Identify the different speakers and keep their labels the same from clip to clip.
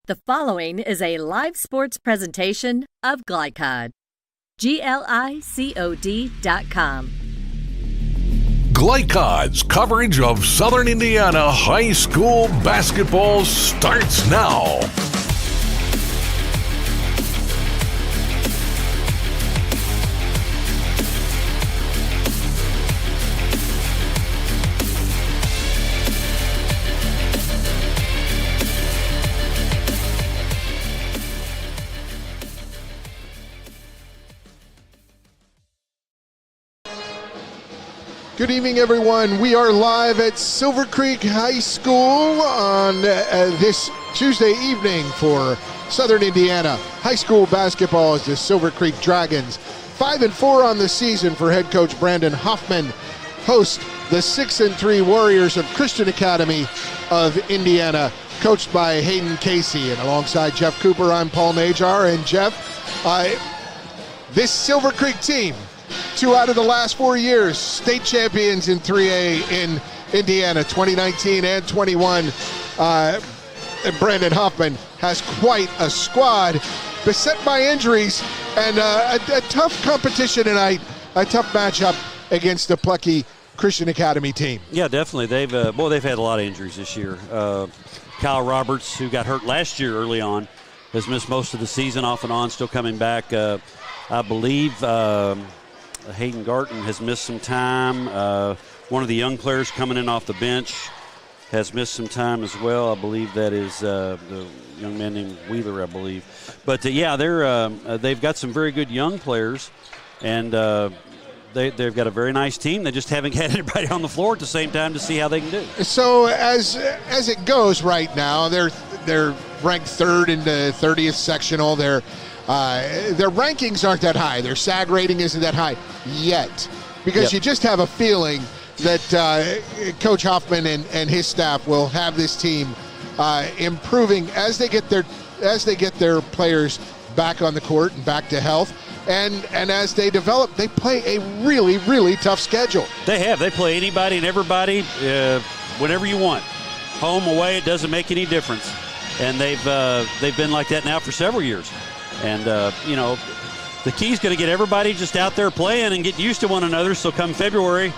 Speaker 1: The following is a live sports presentation of Glycod. GLICOD.com.
Speaker 2: Glycod's coverage of Southern Indiana high school basketball starts now.
Speaker 3: Good evening, everyone. We are live at Silver Creek High School on this Tuesday evening for Southern Indiana high school basketball as the Silver Creek Dragons, 5-4 on the season for head coach Brandon Hoffman, host the 6-3 Warriors of Christian Academy of Indiana, coached by Hayden Casey. And alongside Jeff Cooper, I'm Paul Najar. And Jeff, this Silver Creek team, 2 out of the last 4 years, state champions in 3A in Indiana, 2019 and 21. And Brandon Hoffman has quite a squad, beset by injuries, and a tough competition tonight, a tough matchup against the plucky Christian Academy team.
Speaker 4: Yeah, definitely. They've had a lot of injuries this year. Kyle Roberts, who got hurt last year early on, has missed most of the season off and on, still coming back. I believe Hayden Garten has missed some time. One of the young players coming in off the bench has missed some time as well. I believe that is the young man named Wheeler, I believe. But they've got some very good young players, and they've got a very nice team. They just haven't had anybody on the floor at the same time to see how they can do.
Speaker 3: So as it goes right now, they're ranked third in the 30th sectional. Their rankings aren't that high. Their SAG rating isn't that high yet, because you just have a feeling that Coach Hoffman and his staff will have this team improving as they get their players back on the court and back to health, and as they develop. They play a really, really tough schedule.
Speaker 4: They play anybody and everybody whenever you want, home, away. It doesn't make any difference, and they've been like that now for several years. And, the key is going to get everybody just out there playing and get used to one another. So come February,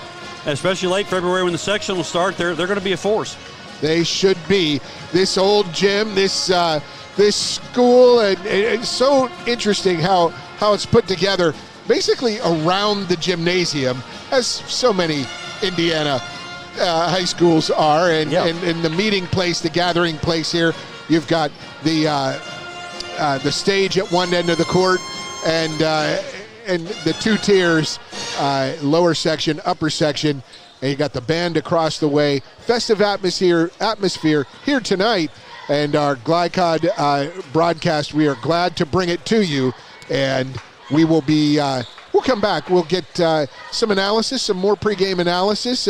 Speaker 4: especially late February when the section will start, they're going to be a force.
Speaker 3: They should be. This old gym, this school, and it's so interesting how it's put together basically around the gymnasium, as so many Indiana high schools are. And the meeting place, the gathering place here, you've got the stage at one end of the court, and the 2 tiers, lower section, upper section, and you got the band across the way. Festive atmosphere here tonight, and our Glycod broadcast, we are glad to bring it to you, and we will be we'll come back. We'll get some analysis, some more pregame analysis,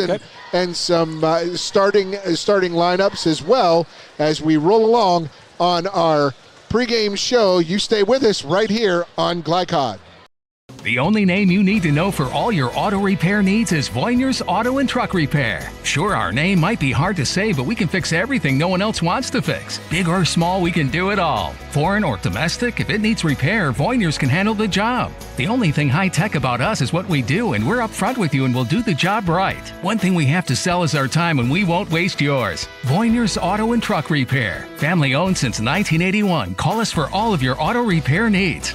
Speaker 3: and some starting lineups, as well as we roll along on our pregame show. You stay with us right here on Glycod.
Speaker 5: The only name you need to know for all your auto repair needs is Voyner's Auto and Truck Repair. Sure, our name might be hard to say, but we can fix everything no one else wants to fix. Big or small, we can do it all. Foreign or domestic, if it needs repair, Voyner's can handle the job. The only thing high-tech about us is what we do, and we're up front with you and we'll do the job right. One thing we have to sell is our time, and we won't waste yours. Voyner's Auto and Truck Repair. Family owned since 1981. Call us for all of your auto repair needs.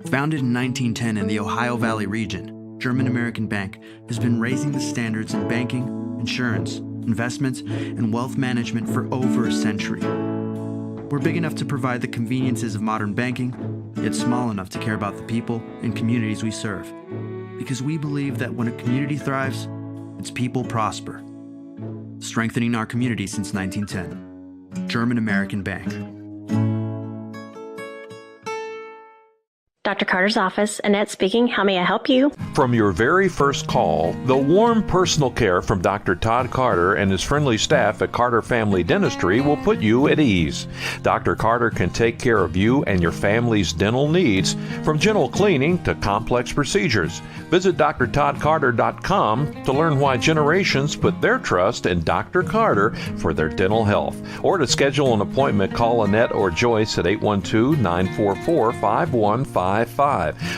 Speaker 6: Founded in 1910 in the Ohio Valley region, German American Bank has been raising the standards in banking, insurance, investments, and wealth management for over a century. We're big enough to provide the conveniences of modern banking, yet small enough to care about the people and communities we serve. Because we believe that when a community thrives, its people prosper. Strengthening our community since 1910. German American Bank.
Speaker 7: Dr. Carter's office. Annette speaking. How may I help you?
Speaker 8: From your very first call, the warm personal care from Dr. Todd Carter and his friendly staff at Carter Family Dentistry will put you at ease. Dr. Carter can take care of you and your family's dental needs, from gentle cleaning to complex procedures. Visit drtoddcarter.com to learn why generations put their trust in Dr. Carter for their dental health. Or to schedule an appointment, call Annette or Joyce at 812-944-5155.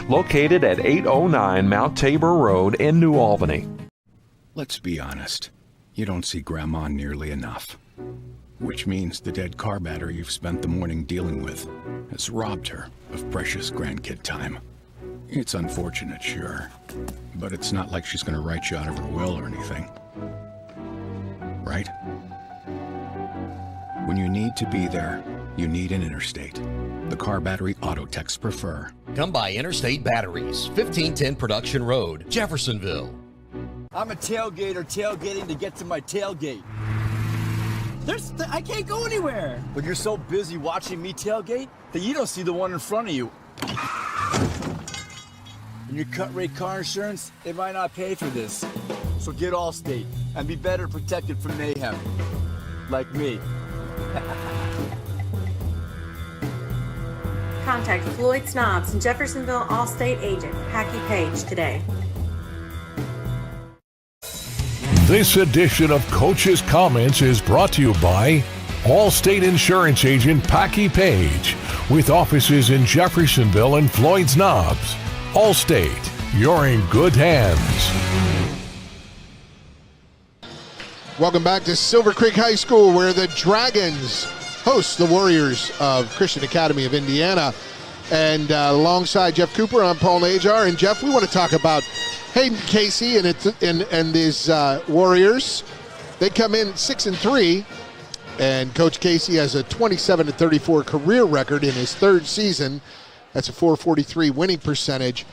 Speaker 8: Located at 809 Mount Tabor Road in New Albany.
Speaker 9: Let's be honest. You don't see Grandma nearly enough. Which means the dead car battery you've spent the morning dealing with has robbed her of precious grandkid time. It's unfortunate, sure, but it's not like she's going to write you out of her will or anything. Right? When you need to be there, you need an Interstate. The car battery auto techs prefer.
Speaker 10: Come by Interstate Batteries, 1510 Production Road, Jeffersonville.
Speaker 11: I'm a tailgater tailgating to get to my tailgate. I can't go anywhere. But you're so busy watching me tailgate that you don't see the one in front of you. And your cut rate car insurance, it might not pay for this. So get Allstate and be better protected from mayhem. Like me.
Speaker 12: Contact Floyd Snobs and Jeffersonville Allstate agent Packy Page today.
Speaker 2: This edition of Coach's Comments is brought to you by Allstate Insurance Agent Packy Page, with offices in Jeffersonville and Floyd's Knobs. Allstate, you're in good hands.
Speaker 3: Welcome back to Silver Creek High School, where the Dragons host the Warriors of Christian Academy of Indiana. And alongside Jeff Cooper, I'm Paul Najar. And Jeff, we want to talk about Hayden Casey and his Warriors. They come in 6-3, and Coach Casey has a 27-34 career record in his third season. That's a .443 winning percentage.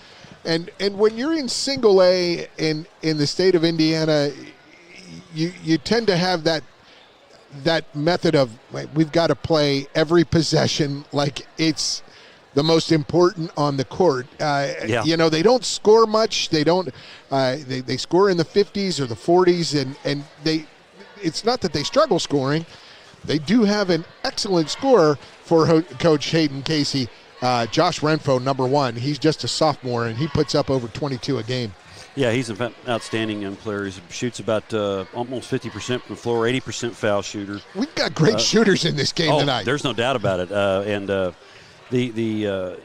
Speaker 3: And when you're in single A in the state of Indiana, you tend to have that method of, we've got to play every possession like it's the most important on the court. You know, they don't score much. They don't. They score in the 50s or the 40s, and it's not that they struggle scoring. They do have an excellent scorer for Coach Hayden Casey. Josh Renfro, number one. He's just a sophomore, and he puts up over 22 a game. Yeah, he's an outstanding young player. He shoots about almost 50% from the floor, 80% foul shooter. We've got great shooters in this game tonight. There's no doubt about it. The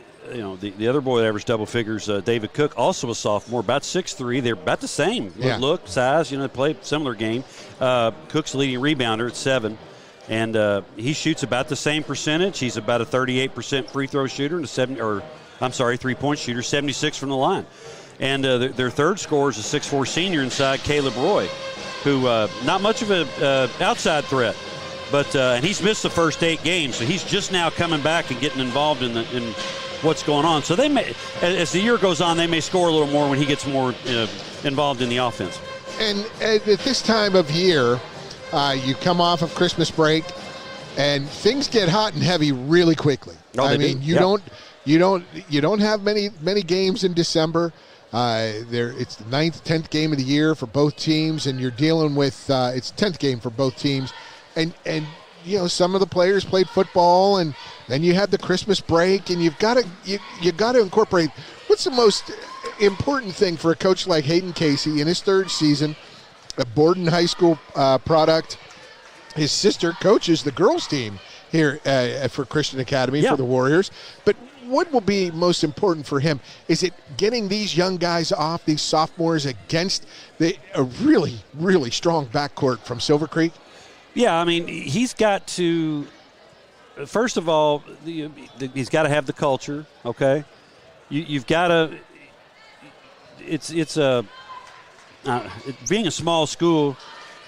Speaker 3: other boy that averaged double figures, David Cook, also a sophomore, about 6'3". They're about the same look, size. They play a similar game. Cook's leading rebounder at 7. And he shoots about the same percentage. He's about a 38% free throw shooter and 3-point shooter, 76 from the line. And their third scorer is a 6'4" senior inside, Caleb Roy, who not much of an outside threat, but and he's missed the first 8 games, so he's just now coming back and getting involved in what's going on. So they may, as the year goes on, they may score a little more when he gets more involved in the offense. And at this time of year, you come off of Christmas break, and things get hot and heavy really quickly. You don't have many games in December. It's the 9th, 10th game of the year for both teams, and you're dealing with it's 10th game for both teams, and some of the players played football, and then you had the Christmas break, and you got to incorporate what's the most important thing for a coach like Hayden Casey in his third season, a Borden High School product. His sister coaches the girls team here for Christian Academy for the Warriors, but what will be most important for him? Is it getting these young guys off, these sophomores, against a really, really strong backcourt from Silver Creek? Yeah, he's got to, first of all, he's got to have the culture, okay? You've got to, being a small school,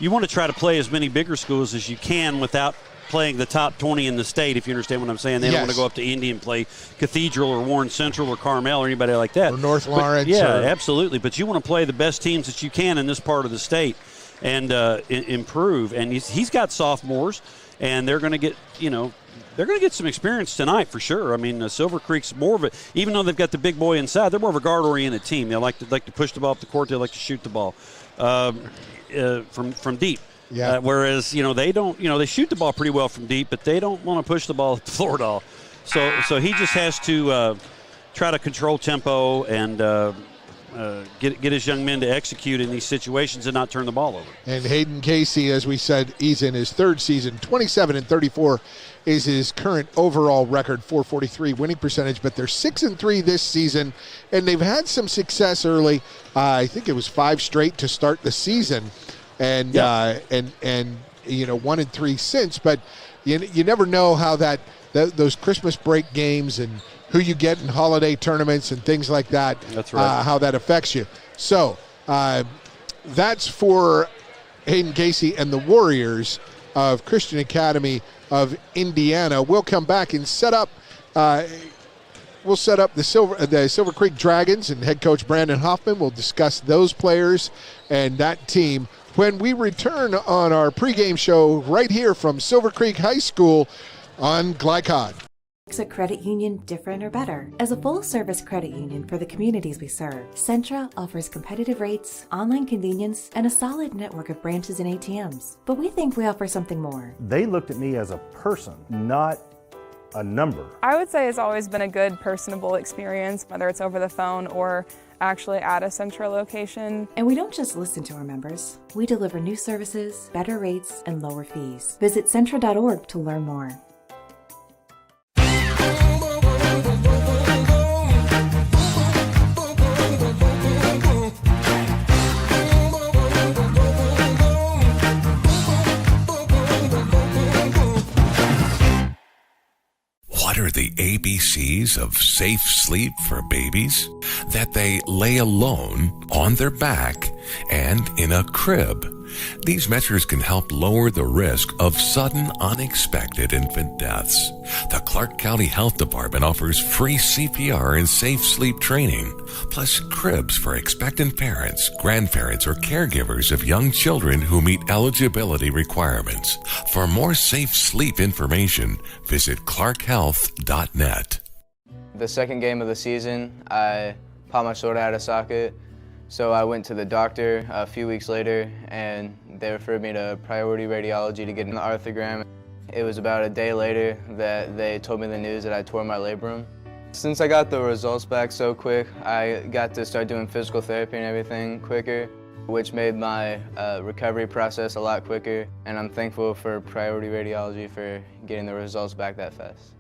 Speaker 3: you want to try to play as many bigger schools as you can without playing the top 20 in the state, if you understand what I'm saying. They don't want to go up to Indy and play Cathedral or Warren Central or Carmel or anybody like that. Or North Lawrence. Absolutely. But you want to play the best teams that you can in this part of the state and improve. And he's got sophomores, and they're going to get,
Speaker 4: they're going to get some experience tonight for sure. I mean, Silver Creek's more of a, even though they've got the big boy inside, they're more of a guard-oriented team. They like to push the ball up the court. They like to shoot the ball from deep.
Speaker 3: Yeah.
Speaker 4: Whereas, they don't, they shoot the ball pretty well from deep, but they don't want to push the ball at the floor at all. So he just has to try to control tempo and get his young men to execute in these situations and not turn the ball over.
Speaker 3: And Hayden Casey, as we said, he's in his third season. 27-34 is his current overall record, 443 winning percentage, but they're 6-3 this season, and they've had some success early. I think it was 5 straight to start the season. And 1-3 since, but you never know how those Christmas break games and who you get in holiday tournaments and things like that.
Speaker 4: That's right.
Speaker 3: How that affects you. So that's for Hayden Casey and the Warriors of Christian Academy of Indiana. We'll come back and set up. We'll set up the Silver Creek Dragons, and head coach Brandon Hoffman will discuss those players and that team when we return on our pregame show right here from Silver Creek High School on Glycod.
Speaker 13: Makes a credit union different or better? As a full-service credit union for the communities we serve, Centra offers competitive rates, online convenience, and a solid network of branches and ATMs. But we think we offer something more.
Speaker 14: They looked at me as a person, not a number.
Speaker 15: I would say it's always been a good, personable experience, whether it's over the phone or actually at a Centra location.
Speaker 13: And we don't just listen to our members. We deliver new services, better rates, and lower fees. Visit Centra.org to learn more.
Speaker 16: What are the ABCs of safe sleep for babies? That they lay alone, on their back, and in a crib. These measures can help lower the risk of sudden, unexpected infant deaths. The Clark County Health Department offers free CPR and safe sleep training, plus cribs for expectant parents, grandparents, or caregivers of young children who meet eligibility requirements. For more safe sleep information, visit clarkhealth.net.
Speaker 17: The second game of the season, I popped my shoulder out of socket. So I went to the doctor a few weeks later, and they referred me to priority radiology to get an arthrogram. It was about a day later that they told me the news that I tore my labrum. Since I got the results back so quick, I got to start doing physical therapy and everything quicker, which made my recovery process a lot quicker, and I'm thankful for priority radiology for getting the results back that fast.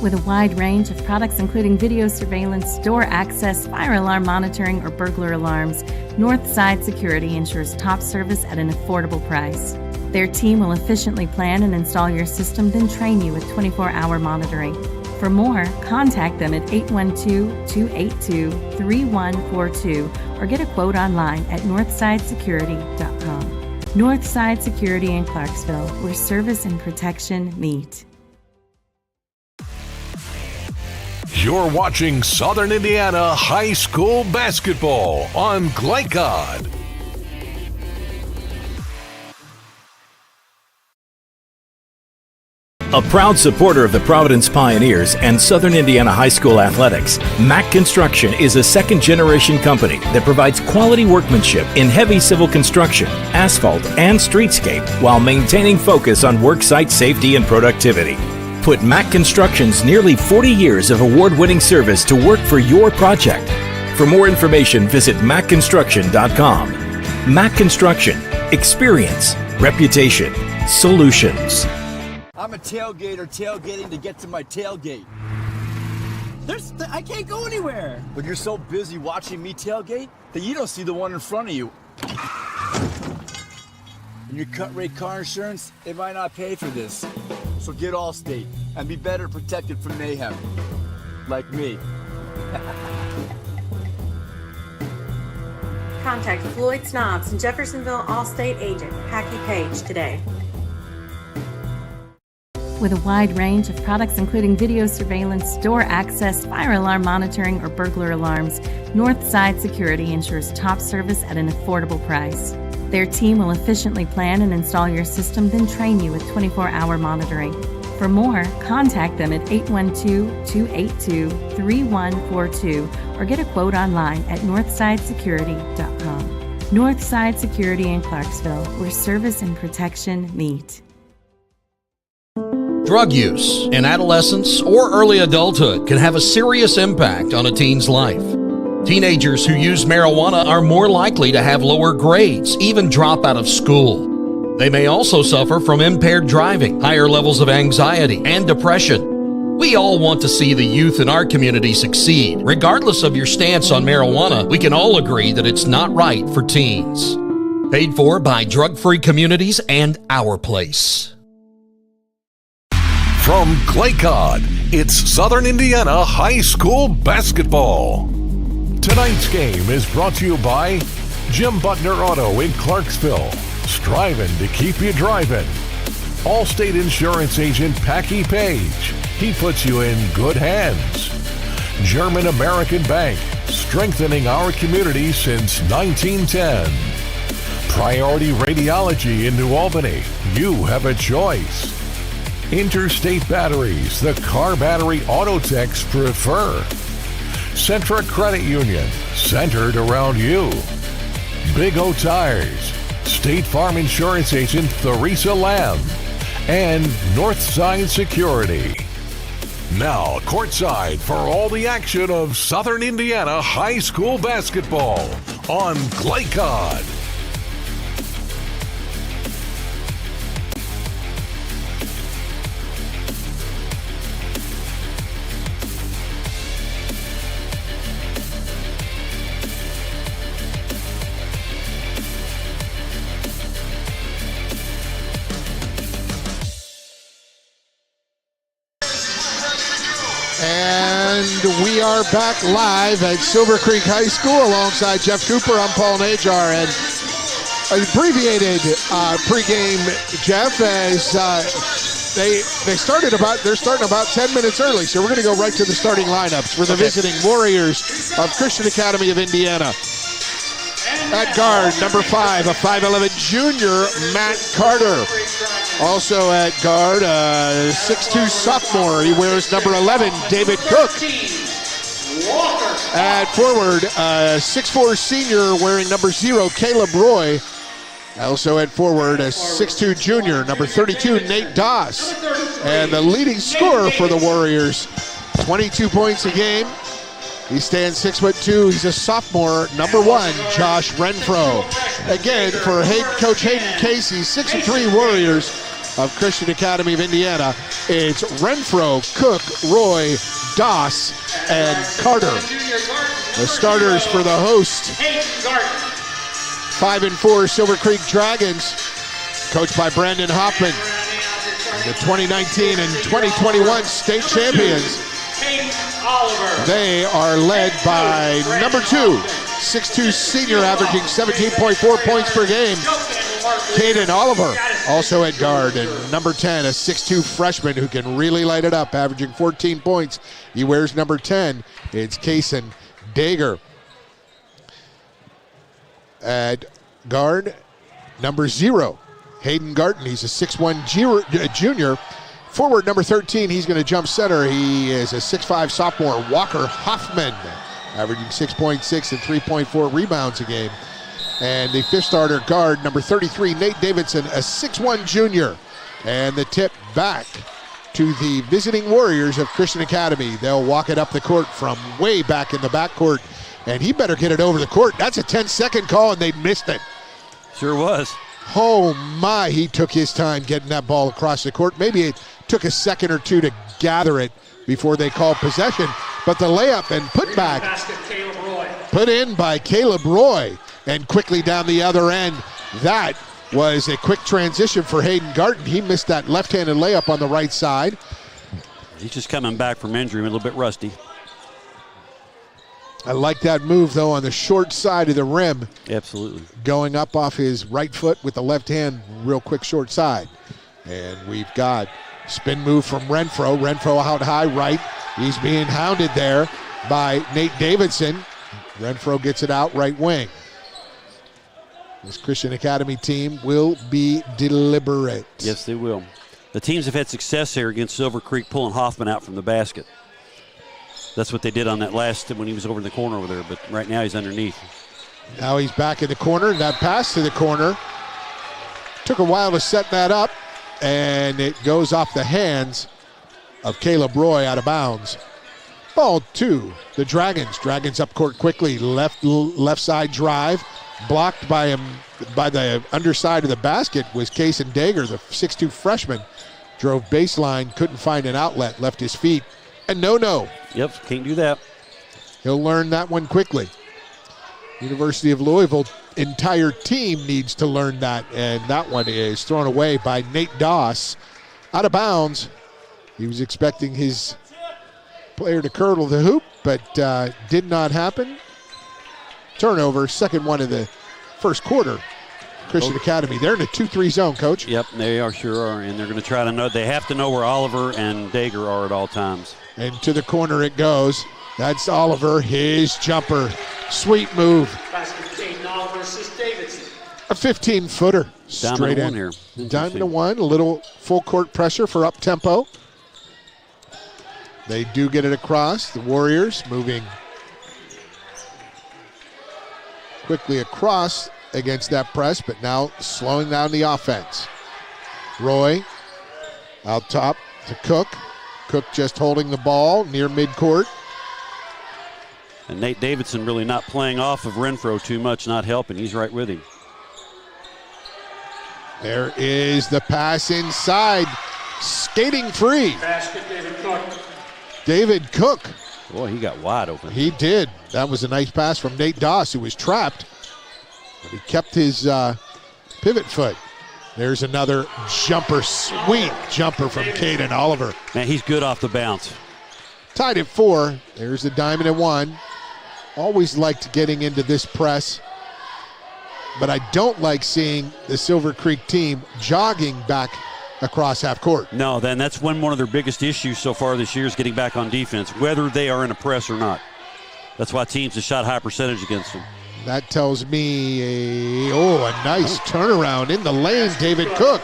Speaker 1: With a wide range of products including video surveillance, door access, fire alarm monitoring, or burglar alarms, Northside Security ensures top service at an affordable price. Their team will efficiently plan and install your system, then train you with 24-hour monitoring. For more, contact them at 812-282-3142 or get a quote online at northsidesecurity.com. Northside Security in Clarksville, where service and protection meet.
Speaker 2: You're watching Southern Indiana High School basketball on Glycod.
Speaker 18: A proud supporter of the Providence Pioneers and Southern Indiana High School athletics, Mack Construction is a second-generation company that provides quality workmanship in heavy civil construction, asphalt, and streetscape while maintaining focus on worksite safety and productivity. Put Mack Construction's nearly 40 years of award-winning service to work for your project. For more information, visit mackconstruction.com. Mack Construction. Experience. Reputation. Solutions.
Speaker 11: I'm a tailgater tailgating to get to my tailgate. I can't go anywhere. But you're so busy watching me tailgate that you don't see the one in front of you. And your cut rate car insurance, it might not pay for this. So get Allstate and be better protected from mayhem. Like me.
Speaker 12: Contact Floyd Snobs and Jeffersonville Allstate agent Packy Page today.
Speaker 1: With a wide range of products including video surveillance, door access, fire alarm monitoring, or burglar alarms, Northside Security ensures top service at an affordable price. Their team will efficiently plan and install your system, then train you with 24-hour monitoring. For more, contact them at 812-282-3142 or get a quote online at northsidesecurity.com. Northside Security in Clarksville, where service and protection meet.
Speaker 10: Drug use in adolescence or early adulthood can have a serious impact on a teen's life. Teenagers who use marijuana are more likely to have lower grades, even drop out of school. They may also suffer from impaired driving, higher levels of anxiety, and depression. We all want to see the youth in our community succeed. Regardless of your stance on marijuana, we can all agree that it's not right for teens. Paid for by Drug-Free Communities and Our Place.
Speaker 2: From Clay Cod, it's Southern Indiana High School basketball. Tonight's game is brought to you by Jim Butner Auto in Clarksville, striving to keep you driving. Allstate Insurance Agent Packy Page, he puts you in good hands. German American Bank, strengthening our community since 1910. Priority Radiology in New Albany, you have a choice. Interstate Batteries, the car battery auto techs prefer. Centra Credit Union, centered around you. Big O Tires, State Farm Insurance Agent Theresa Lamb, and Northside Security. Now, courtside for all the action of Southern Indiana High School basketball on Clay Cod.
Speaker 3: And we are back live at Silver Creek High School alongside Jeff Cooper. I'm Paul Najar, and abbreviated pregame, Jeff, as they're starting about 10 minutes early, so we're going to go right to the starting lineups for the visiting Warriors of Christian Academy of Indiana. At guard, number 5, a 5'11 junior, Matt Carter. Also at guard, 6'2 sophomore, he wears number 11, David Cook. At forward, 6'4 senior wearing number 0, Caleb Roy. Also at forward, a 6'2 junior, number 32, Nate Doss. And the leading scorer for the Warriors, 22 points a game. He stands 6'2". He's a sophomore, number 1, Josh Renfro. Again, for Coach Hayden Casey, 6'3 Warriors of Christian Academy of Indiana. It's Renfro, Cook, Roy, Doss, and Carter. The starters for the host, 5-4 Silver Creek Dragons, coached by Brandon Hoffman. The 2019 and 2021 state champions. They are led by number 2, 6'2 senior, averaging 17.4 points per game, Caden Oliver. Also at guard, and number 10, a 6'2 freshman who can really light it up, averaging 14 points. He wears number 10. It's Kason Dager. At guard, number 0, Hayden Garten. He's a 6'1 junior. Forward, number 13, he's going to jump center. He is a 6'5 sophomore, Walker Hoffman, averaging 6.6 and 3.4 rebounds a game. And the fifth starter, guard, number 33, Nate Davidson, a 6'1 junior. And the tip back to the visiting Warriors of Christian Academy. They'll walk it up the court from way back in the backcourt, and he better get it over the court. That's a 10-second call, and they missed it.
Speaker 4: Sure was.
Speaker 3: Oh my, he took his time getting that ball across the court. Maybe it took a second or two to gather it before they called possession, but the layup and putback put in by Caleb Roy, and quickly down the other end. That was a quick transition for Hayden Garten. He missed that left-handed layup on the right side.
Speaker 4: He's just coming back from injury, a little bit rusty.
Speaker 3: I like that move, though, on the short side of the rim.
Speaker 4: Absolutely.
Speaker 3: Going up off his right foot with the left hand, real quick short side. And we've got spin move from Renfro. Renfro out high right. He's being hounded there by Nate Davidson. Renfro gets it out right wing. This Christian Academy team will be deliberate.
Speaker 4: Yes, they will. The teams have had success here against Silver Creek, pulling Hoffman out from the basket. That's what they did on that last when he was over in the corner over there, but right now he's underneath.
Speaker 3: Now he's back in the corner. That pass to the corner. Took a while to set that up, and it goes off the hands of Caleb Roy out of bounds. Ball to the Dragons. Dragons up court quickly. Left side drive. Blocked by him by the underside of the basket was Kason Dager, the 6'2 freshman. Drove baseline, couldn't find an outlet, left his feet. And no.
Speaker 4: Yep, can't do that.
Speaker 3: He'll learn that one quickly. University of Louisville entire team needs to learn that, and that one is thrown away by Nate Doss. Out of bounds. He was expecting his player to curdle the hoop, but did not happen. Turnover, second one of the first quarter. Christian Academy. They're in a 2-3 zone, Coach.
Speaker 4: Yep, they sure are, and they're going to try to know. They have to know where Oliver and Dager are at all times.
Speaker 3: And to the corner it goes. That's Oliver, his jumper. Sweet move. A 15-footer. Straight in
Speaker 4: here.
Speaker 3: Diamond to one. A little full court pressure for up tempo. They do get it across. The Warriors moving quickly across against that press, but now slowing down the offense. Roy out top to Cook. Cook just holding the ball near midcourt.
Speaker 4: And Nate Davidson really not playing off of Renfro too much, not helping. He's right with him.
Speaker 3: There is the pass inside. Skating free.
Speaker 19: Basket, David Cook.
Speaker 3: David Cook.
Speaker 4: Boy, he got wide open.
Speaker 3: He did. That was a nice pass from Nate Doss, who was trapped. But he kept his pivot foot. There's another jumper, sweet jumper from Caden Oliver.
Speaker 4: Man, he's good off the bounce.
Speaker 3: Tied at 4. There's the diamond at 1. Always liked getting into this press, but I don't like seeing the Silver Creek team jogging back across half court.
Speaker 4: No, then that's one of their biggest issues so far this year is getting back on defense, whether they are in a press or not. That's why teams have shot high percentage against them.
Speaker 3: That tells me a nice turnaround in the lane, David Cook.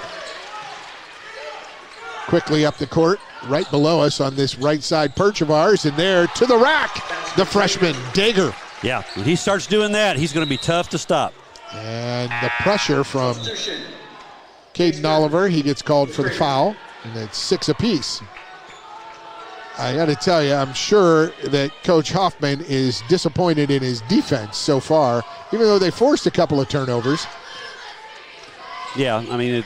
Speaker 3: Quickly up the court, right below us on this right side perch of ours, and there to the rack, the freshman, Dager.
Speaker 4: Yeah, when he starts doing that, he's going to be tough to stop.
Speaker 3: And the pressure from Caden Oliver, he gets called for the foul, and it's 6 apiece. I got to tell you, I'm sure that Coach Hoffman is disappointed in his defense so far, even though they forced a couple of turnovers.
Speaker 4: Yeah, I mean,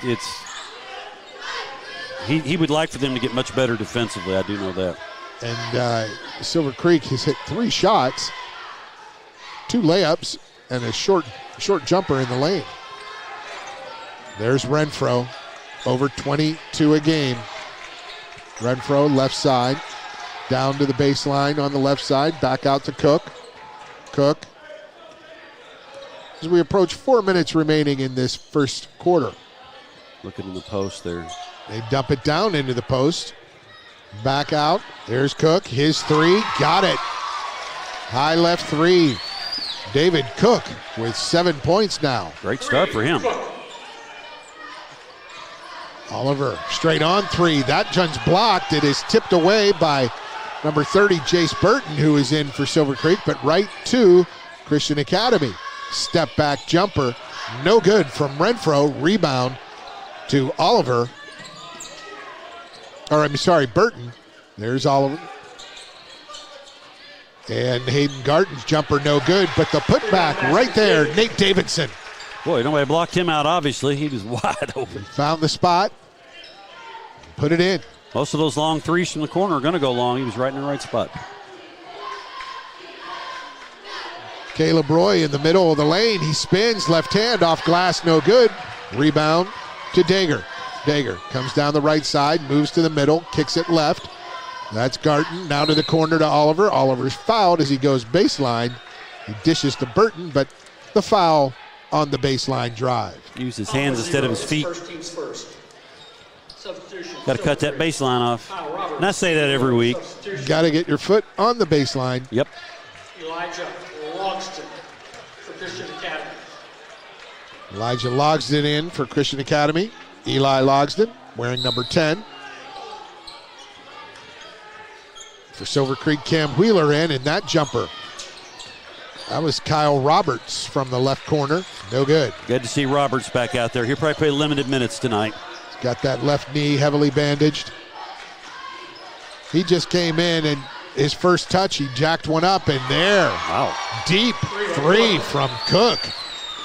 Speaker 4: he would like for them to get much better defensively. I do know that.
Speaker 3: And Silver Creek has hit 3 shots, 2 layups, and a short jumper in the lane. There's Renfro, over 22 a game. Renfro, left side, down to the baseline on the left side, back out to Cook. Cook, as we approach 4 minutes remaining in this first quarter.
Speaker 4: Looking in the post there.
Speaker 3: They dump it down into the post. Back out, there's Cook, his 3, got it. High left 3. David Cook with 7 points now.
Speaker 4: Great start for him.
Speaker 3: Oliver, straight on 3. That one's blocked. It is tipped away by number 30, Jace Burton, who is in for Silver Creek, but right to Christian Academy. Step back jumper, no good from Renfro. Rebound to Oliver. Burton. There's Oliver. And Hayden Garton's jumper no good, but the putback right there, Nate Davidson.
Speaker 4: Boy, nobody blocked him out, obviously. He was wide open.
Speaker 3: Found the spot, put it in.
Speaker 4: Most of those long threes from the corner are going to go long. He was right in the right spot.
Speaker 3: Caleb Roy in the middle of the lane. He spins, left hand off glass, no good. Rebound to Dager. Dager comes down the right side, moves to the middle, kicks it left. That's Garton, now to the corner to Oliver. Oliver's fouled as he goes baseline. He dishes to Burton, but the foul on the baseline drive.
Speaker 4: Use his hands instead of his feet.
Speaker 19: First teams first. Substitution.
Speaker 4: Got to cut that baseline off. And I say that every week.
Speaker 3: Got to get your foot on the baseline.
Speaker 4: Yep.
Speaker 19: Elijah Logston for Christian Academy.
Speaker 3: Elijah Logsden in for Christian Academy. Eli Logsden wearing number 10. For Silver Creek, Cam Wheeler in that jumper. That was Kyle Roberts from the left corner. No good.
Speaker 4: Good to see Roberts back out there. He'll probably play limited minutes tonight.
Speaker 3: He's got that left knee heavily bandaged. He just came in, and his first touch, he jacked one up, and there.
Speaker 4: Wow.
Speaker 3: Deep three from Cook.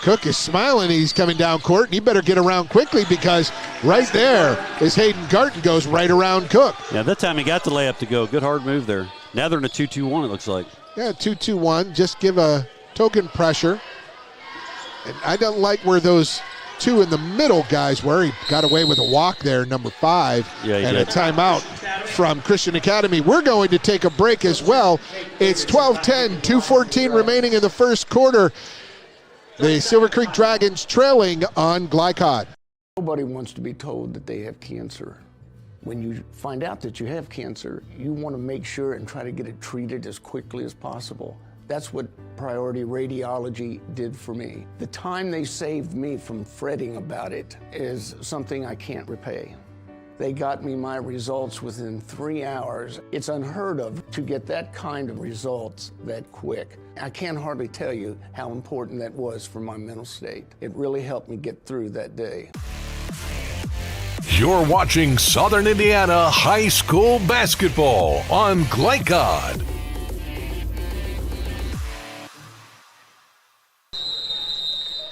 Speaker 3: Cook is smiling. He's coming down court, and he better get around quickly because right there is Hayden Garten goes right around Cook.
Speaker 4: Yeah, that time he got the layup to go. Good hard move there. Now they're in a 2-2-1, it looks like.
Speaker 3: Yeah, 2-2-1. Just give a token pressure. And I don't like where those two in the middle guys were. He got away with a walk there, number 5.
Speaker 4: Yeah, he
Speaker 3: and
Speaker 4: did.
Speaker 3: a timeout from Christian Academy. We're going to take a break as well. It's 12-10, 2:14 remaining in the first quarter. The Silver Creek Dragons trailing on Glycod.
Speaker 20: Nobody wants to be told that they have cancer. When you find out that you have cancer, you want to make sure and try to get it treated as quickly as possible. That's what Priority Radiology did for me. The time they saved me from fretting about it is something I can't repay. They got me my results within 3 hours. It's unheard of to get that kind of results that quick. I can't hardly tell you how important that was for my mental state. It really helped me get through that day.
Speaker 2: You're watching Southern Indiana High School basketball on Glycod.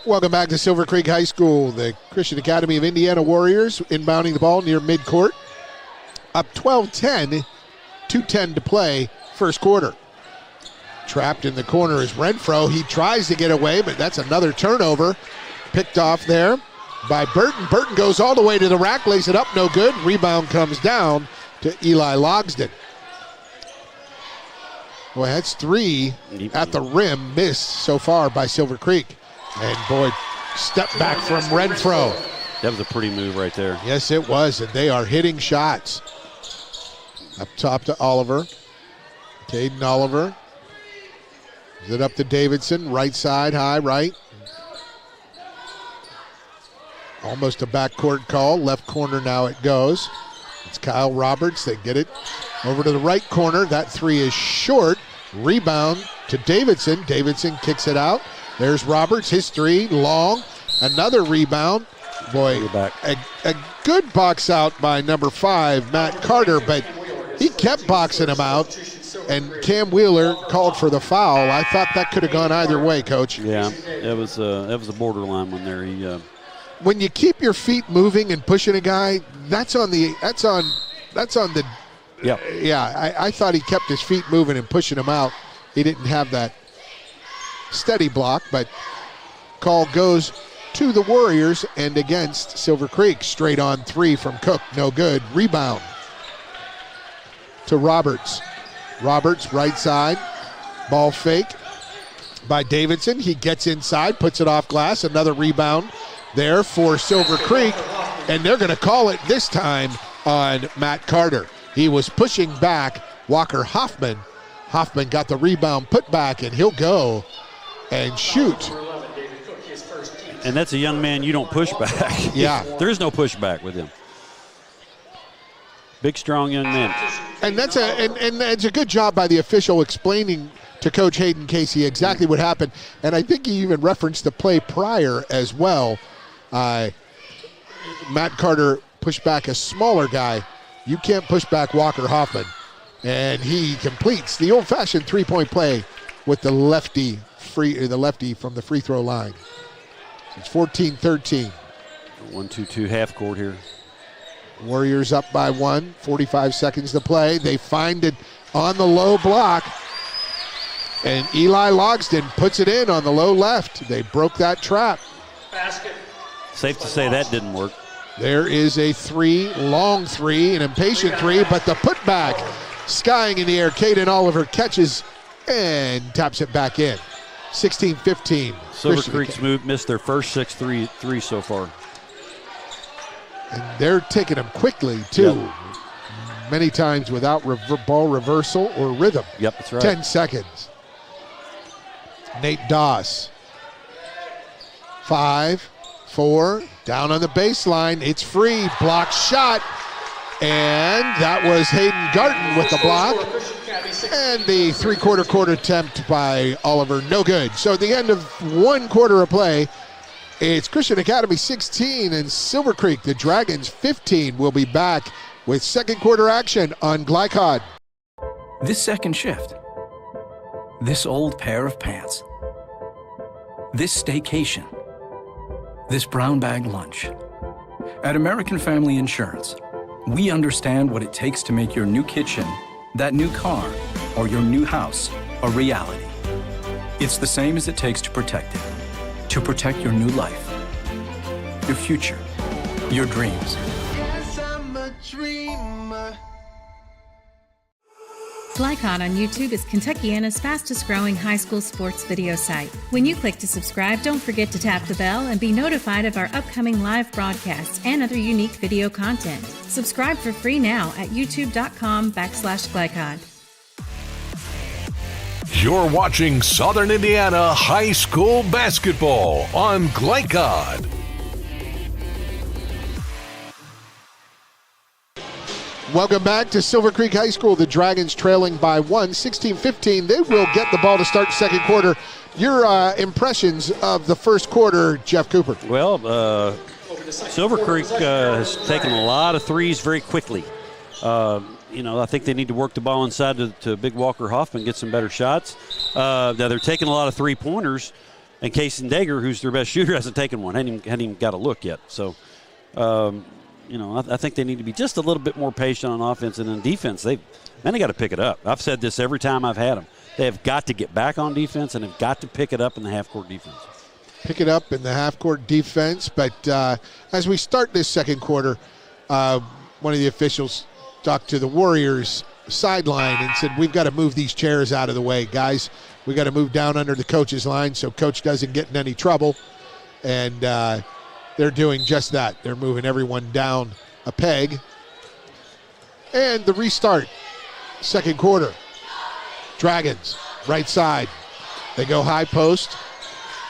Speaker 3: Welcome back to Silver Creek High School. The Christian Academy of Indiana Warriors inbounding the ball near midcourt. Up 12-10, 2:10 to play, first quarter. Trapped in the corner is Renfro. He tries to get away, but that's another turnover. Picked off there by Burton. Burton goes all the way to the rack, lays it up, no good. Rebound comes down to Eli Logsden. Boy, that's 3 at the rim missed so far by Silver Creek. And boy, step back from Renfro.
Speaker 4: That was a pretty move right there.
Speaker 3: Yes, it was, and they are hitting shots. Up top to Oliver. Caden Oliver. Is it up to Davidson? Right side, high right. Almost a backcourt call. Left corner now it goes. It's Kyle Roberts. They get it over to the right corner. That 3 is short. Rebound to Davidson. Davidson kicks it out. There's Roberts, his 3, long. Another rebound. Boy, a good box out by number 5, Matt Carter, but he kept boxing him out, and Cam Wheeler called for the foul. I thought that could have gone either way, Coach.
Speaker 4: Yeah, that was a borderline one there.
Speaker 3: When you keep your feet moving and pushing a guy, that's on the.
Speaker 4: Yeah.
Speaker 3: Yeah, I thought he kept his feet moving and pushing him out. He didn't have that steady block, but call goes to the Warriors and against Silver Creek. Straight on 3 from Cook, no good. Rebound to Roberts. Roberts, right side, ball fake by Davidson. He gets inside, puts it off glass. Another rebound there for Silver Creek, and they're going to call it this time on Matt Carter. He was pushing back Walker Hoffman. Hoffman got the rebound, put back, and he'll go and shoot.
Speaker 4: And that's a young man you don't push back.
Speaker 3: Yeah.
Speaker 4: There is no pushback with him. Big, strong young man.
Speaker 3: And that's it's a good job by the official explaining to Coach Hayden Casey exactly what happened. And I think he even referenced the play prior as well. Matt Carter pushed back a smaller guy. You can't push back Walker Hoffman. And he completes the old-fashioned three-point play with the lefty from the free throw line. It's 14-13.
Speaker 4: 1-2-2 half court here.
Speaker 3: Warriors up by 1, 45 seconds to play. They find it on the low block. And Eli Logsden puts it in on the low left. They broke that trap.
Speaker 19: Basket.
Speaker 4: Safe to say that didn't work.
Speaker 3: There is a 3, long 3, an impatient 3, but the putback, skying in the air. Caden Oliver catches and taps it back in. 16-15.
Speaker 4: Silver Creek's missed their first 6 threes so far.
Speaker 3: And they're taking them quickly, too.
Speaker 4: Yep.
Speaker 3: Many times without ball reversal or rhythm.
Speaker 4: Yep, that's right.
Speaker 3: 10 seconds. Nate Doss. 5. 4, down on the baseline. It's free. Block shot. And that was Hayden Garten with the block. And the three-quarter attempt by Oliver, no good. So at the end of 1 quarter of play, it's Christian Academy 16 and Silver Creek, the Dragons 15. We'll be back with second quarter action on Glycod.
Speaker 21: This second shift. This old pair of pants. This staycation. This brown bag lunch. At American Family Insurance, we understand what it takes to make your new kitchen, that new car, or your new house a reality. It's the same as it takes to protect it. To protect your new life, your future, your dreams.
Speaker 22: Yes, I'm a dreamer.
Speaker 1: Glycod on YouTube is Kentuckiana's fastest growing high school sports video site. When you click to subscribe, don't forget to tap the bell and be notified of our upcoming live broadcasts and other unique video content. Subscribe for free now at youtube.com/Glycod.
Speaker 2: You're watching Southern Indiana High School Basketball on Glycod.
Speaker 3: Welcome back to Silver Creek High School. The Dragons trailing by 1, 16-15. They will get the ball to start the second quarter. Your impressions of the first quarter, Jeff Cooper?
Speaker 4: Well, Silver Creek has taken a lot of threes very quickly. I think they need to work the ball inside to Big Walker Hoffman, get some better shots. Now they're taking a lot of three-pointers, and Kason Dager, who's their best shooter, hasn't taken one. Hadn't even got a look yet. So, I think they need to be just a little bit more patient on offense, and in defense, they got to pick it up. I've said this every time I've had them. They have got to get back on defense, and have got to pick it up in the half-court defense.
Speaker 3: Pick it up in the half-court defense, but as we start this second quarter, one of the officials talked to the Warriors sideline and said, we've got to move these chairs out of the way, guys. We got to move down under the coach's line so coach doesn't get in any trouble. And they're doing just that. They're moving everyone down a peg. And the restart, second quarter. Dragons, right side. They go high post.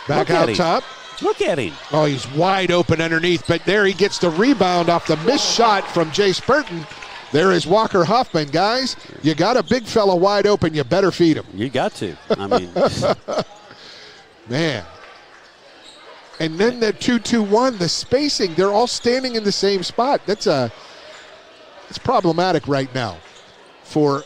Speaker 3: Back out top.
Speaker 4: Look at him.
Speaker 3: Oh, he's wide open underneath, but there he gets the rebound off the missed shot from Jace Burton. There is Walker Hoffman, guys. You got a big fella wide open, you better feed him.
Speaker 4: You got to. I mean.
Speaker 3: Man. And then the 2-2-1, the spacing, they're all standing in the same spot. It's problematic right now for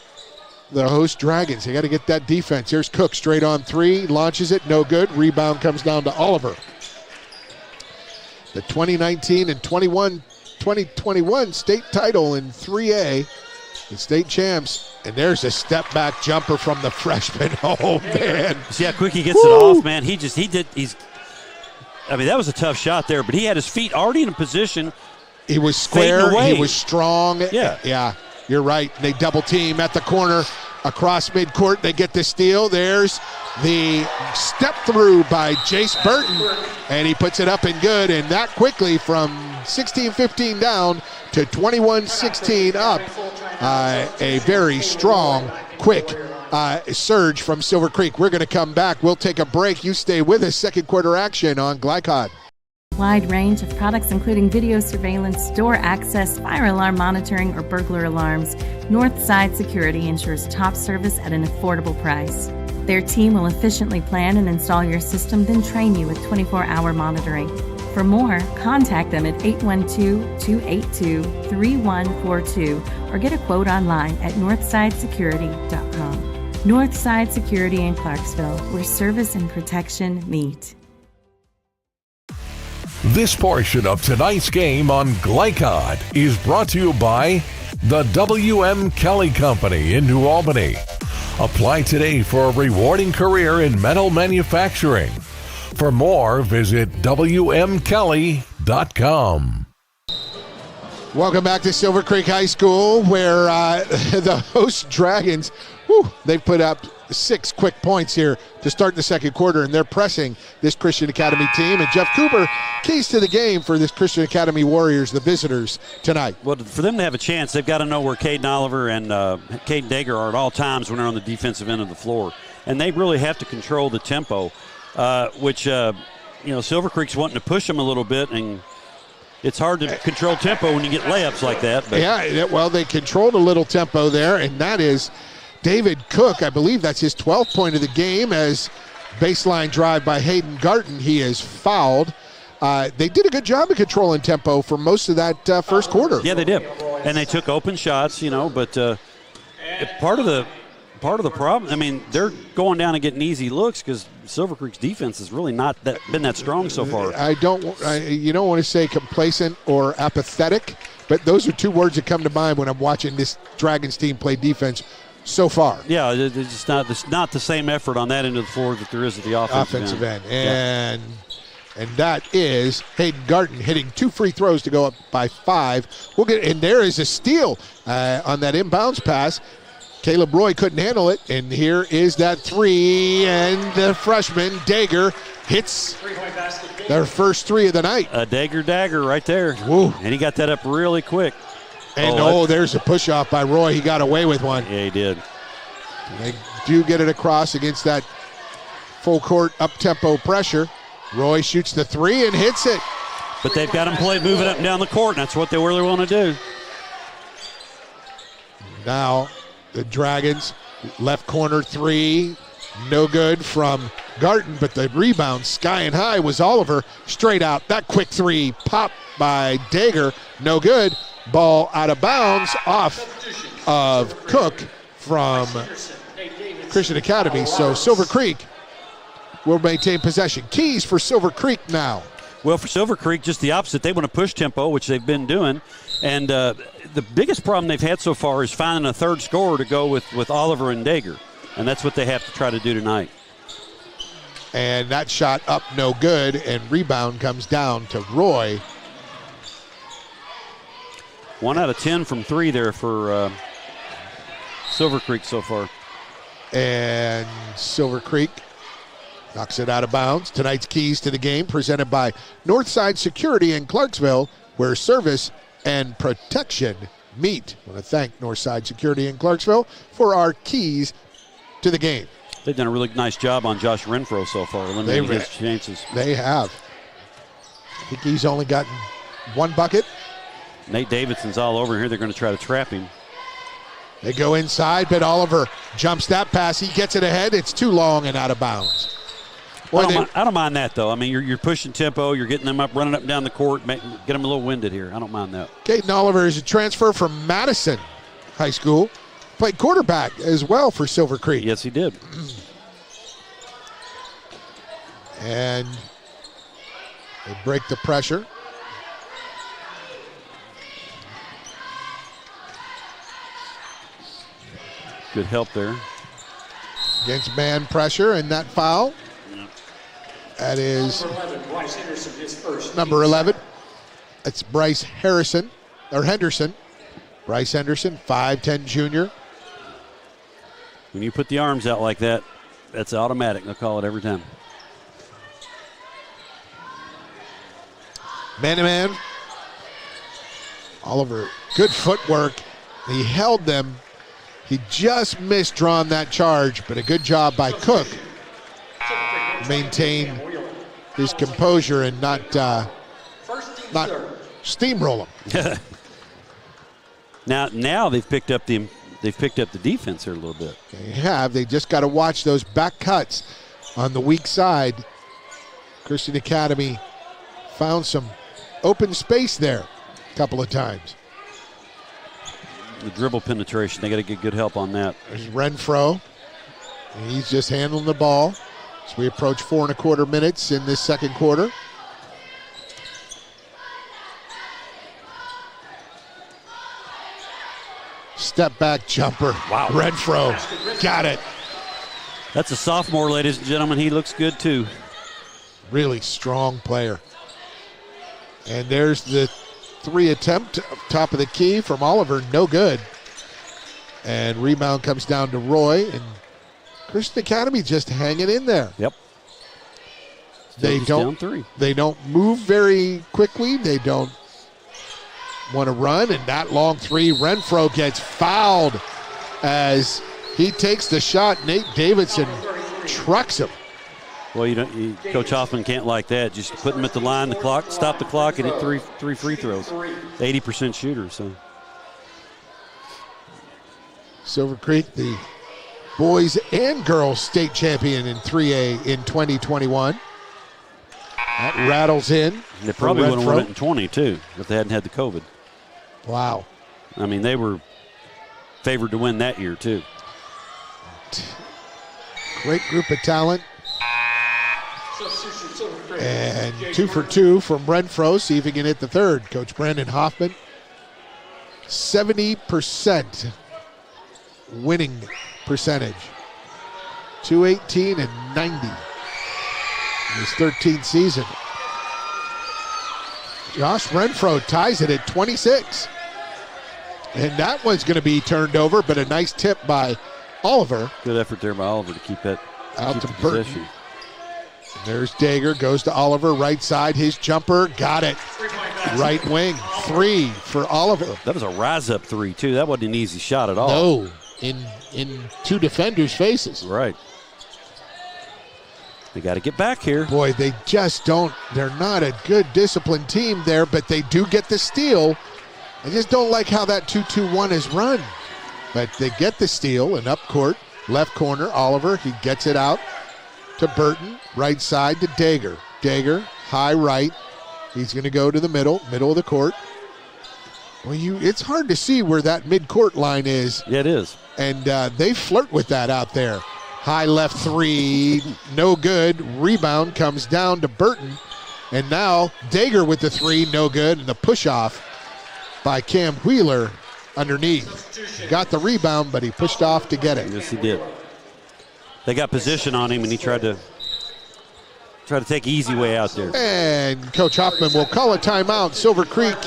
Speaker 3: the host Dragons. They got to get that defense. Here's Cook straight on three, launches it, no good. Rebound comes down to Oliver. The 2019 and 2021 state title in 3A, the state champs. And there's a step back jumper from the freshman. Oh, man.
Speaker 4: See how quick he gets it off, man. That was a tough shot there, but he had his feet already in a position.
Speaker 3: He was square. He was strong. Yeah, you're right. They double team at the corner across midcourt. They get the steal. There's the step through by Jace Burton, and he puts it up and good. And that quickly from 16-15 down to 21-16 up. A very strong, quick surge from Silver Creek. We're going to come back. We'll take a break. You stay with us. Second quarter action on Glycod.
Speaker 1: Wide range of products including video surveillance, door access, fire alarm monitoring, or burglar alarms. Northside Security ensures top service at an affordable price. Their team will efficiently plan and install your system, then train you with 24-hour monitoring. For more, contact them at 812-282-3142 or get a quote online at northsidesecurity.com. Northside Security in Clarksville, where service and protection meet.
Speaker 2: This portion of tonight's game on Glycod is brought to you by the W.M. Kelly Company in New Albany. Apply today for a rewarding career in metal manufacturing. For more, visit WMKelly.com.
Speaker 3: Welcome back to Silver Creek High School, where the host Dragons, they've put up 6 quick points here to start the second quarter, and they're pressing this Christian Academy team. And Jeff Cooper, keys to the game for this Christian Academy Warriors, the visitors tonight.
Speaker 4: Well, for them to have a chance, they've got to know where Caden Oliver and Caden Dager are at all times when they're on the defensive end of the floor. And they really have to control the tempo, which Silver Creek's wanting to push them a little bit, and it's hard to control tempo when you get layups like that. But.
Speaker 3: Yeah, well, they controlled a little tempo there, and that is David Cook. I believe that's his 12th point of the game as baseline drive by Hayden Garton. He is fouled. They did a good job of controlling tempo for most of that first quarter.
Speaker 4: Yeah, they did. And they took open shots, but part of the problem, I mean, they're going down and getting easy looks because Silver Creek's defense has really not been that strong so far.
Speaker 3: You don't want to say complacent or apathetic, but those are two words that come to mind when I'm watching this Dragons team play defense so far.
Speaker 4: Yeah, it's not the same effort on that end of the floor that there is at the offensive end.
Speaker 3: And that is Hayden Garton hitting 2 free throws to go up by 5. And there is a steal on that inbounds pass. Caleb Roy couldn't handle it, and here is that 3, and the freshman, Dagger, hits their first 3 of the night.
Speaker 4: A dagger right there.
Speaker 3: Woo.
Speaker 4: And he got that up really quick.
Speaker 3: And there's a push-off by Roy. He got away with one.
Speaker 4: Yeah, he did.
Speaker 3: They do get it across against that full-court up-tempo pressure. Roy shoots the 3 and hits it.
Speaker 4: But they've got him moving up and down the court, and that's what they really want to do.
Speaker 3: Now the Dragons, left corner 3, no good from Garton, but the rebound sky and high was Oliver. Straight out, that quick 3 popped by Dagger, no good. Ball out of bounds off of Cook from Christian Academy. So Silver Creek will maintain possession. Keys for Silver Creek now.
Speaker 4: Well, for Silver Creek, just the opposite. They want to push tempo, which they've been doing. And the biggest problem they've had so far is finding a third scorer to go with Oliver and Dagger. And that's what they have to try to do tonight.
Speaker 3: And that shot up no good, and rebound comes down to Roy.
Speaker 4: 1 out of 10 from 3 there for Silver Creek so far.
Speaker 3: And Silver Creek knocks it out of bounds. Tonight's keys to the game presented by Northside Security in Clarksville, where service and protection meet. I want to thank Northside Security in Clarksville for our keys to the game.
Speaker 4: They've done a really nice job on Josh Renfro so far, eliminating his chances.
Speaker 3: They have. I think he's only gotten 1 bucket.
Speaker 4: Nate Davidson's all over here. They're going to try to trap him.
Speaker 3: They go inside, but Oliver jumps that pass. He gets it ahead. It's too long and out of bounds.
Speaker 4: I don't mind that, though. I mean, you're pushing tempo. You're getting them up, running up and down the court, get them a little winded here. I don't mind that.
Speaker 3: Caden Oliver is a transfer from Madison High School. Played quarterback as well for Silver Creek.
Speaker 4: Yes, he did.
Speaker 3: And they break the pressure.
Speaker 4: Good help there.
Speaker 3: Against man pressure and that foul. That is number 11. It's Bryce Henderson. Bryce Henderson, 5'10 junior.
Speaker 4: When you put the arms out like that, that's automatic. They'll call it every time.
Speaker 3: Man-to-man. Oliver, good footwork. He held them. He just missed drawing that charge, but a good job by Cook. Maintain his composure and not steamroll him.
Speaker 4: Now they've picked up the defense here a little bit.
Speaker 3: They have. They just got to watch those back cuts on the weak side. Christian Academy found some open space there a couple of times.
Speaker 4: The dribble penetration, they got to get good help on that.
Speaker 3: There's Renfro. He's just handling the ball as we approach 4 1/4 minutes in this second quarter. Step back jumper.
Speaker 4: Wow.
Speaker 3: Renfro got it.
Speaker 4: That's a sophomore, ladies and gentlemen. He looks good too.
Speaker 3: Really strong player. And there's the 3 attempt, top of the key from Oliver, no good. And rebound comes down to Roy, and Christian Academy just hanging in there.
Speaker 4: Yep.
Speaker 3: They don't move very quickly. They don't want to run, and that long 3, Renfro gets fouled as he takes the shot. Nate Davidson trucks him.
Speaker 4: Well, Coach Hoffman can't like that. Just put them at the line, the clock, stop the clock, and hit three free throws. 80% shooter. So
Speaker 3: Silver Creek, the boys and girls state champion in 3A in 2021. That rattles in.
Speaker 4: They probably would have won it in 20 too if they hadn't had the COVID.
Speaker 3: Wow.
Speaker 4: I mean, they were favored to win that year too.
Speaker 3: Great group of talent. And 2 for 2 from Renfro. See if he can hit the third. Coach Brandon Hoffman. 70% winning percentage. 218 and 90 in his 13th season. Josh Renfro ties it at 26. And that one's going to be turned over, but a nice tip by Oliver.
Speaker 4: Good effort there by Oliver to keep that
Speaker 3: out to
Speaker 4: possession.
Speaker 3: Burton. There's Dager, goes to Oliver, right side, his jumper, got it. Right wing, 3 for Oliver.
Speaker 4: That was a rise-up 3, too. That wasn't an easy shot at all.
Speaker 3: No, in 2 defenders' faces.
Speaker 4: Right. They got to get back here.
Speaker 3: Boy, they just don't. They're not a good disciplined team there, but they do get the steal. I just don't like how that 2-2-1 is run. But they get the steal, and up court, left corner, Oliver, he gets it out to Burton, right side to Dager. Dager, high right. He's going to go to the middle of the court. Well, it's hard to see where that mid-court line is.
Speaker 4: Yeah, it is.
Speaker 3: And they flirt with that out there. High left 3, no good. Rebound comes down to Burton. And now Dager with the 3, no good. And the push-off by Cam Wheeler underneath. Got the rebound, but he pushed off to get it.
Speaker 4: Yes, he did. They got position on him, and he tried to take easy way out there.
Speaker 3: And Coach Hoffman will call a timeout. Silver Creek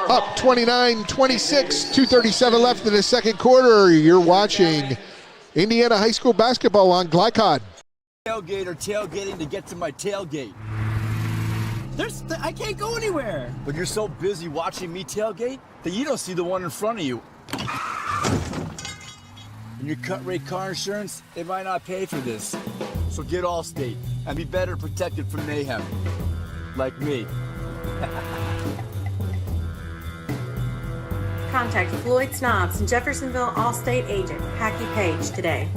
Speaker 3: up 29-26, 2:37 left in the second quarter. You're watching Indiana High School basketball on Glycod.
Speaker 11: Tailgate or tailgating to get to my tailgate. I can't go anywhere. But you're so busy watching me tailgate that you don't see the one in front of you. And your cut rate car insurance, they might not pay for this. So get Allstate and be better protected from mayhem. Like me.
Speaker 12: Contact Floyd Snobs and Jeffersonville Allstate agent Packy Page today.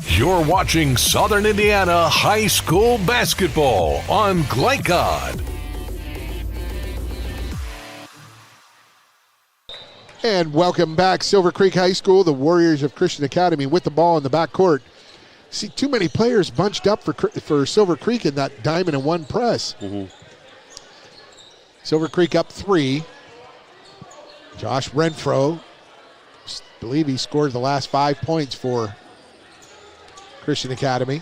Speaker 2: You're watching Southern Indiana High School basketball on Glycod.
Speaker 3: And welcome back, Silver Creek High School, the Warriors of Christian Academy with the ball in the backcourt. See, too many players bunched up for Silver Creek in that diamond and 1 press.
Speaker 4: Mm-hmm.
Speaker 3: Silver Creek up 3. Josh Renfro, I believe he scored the last 5 points for Christian Academy.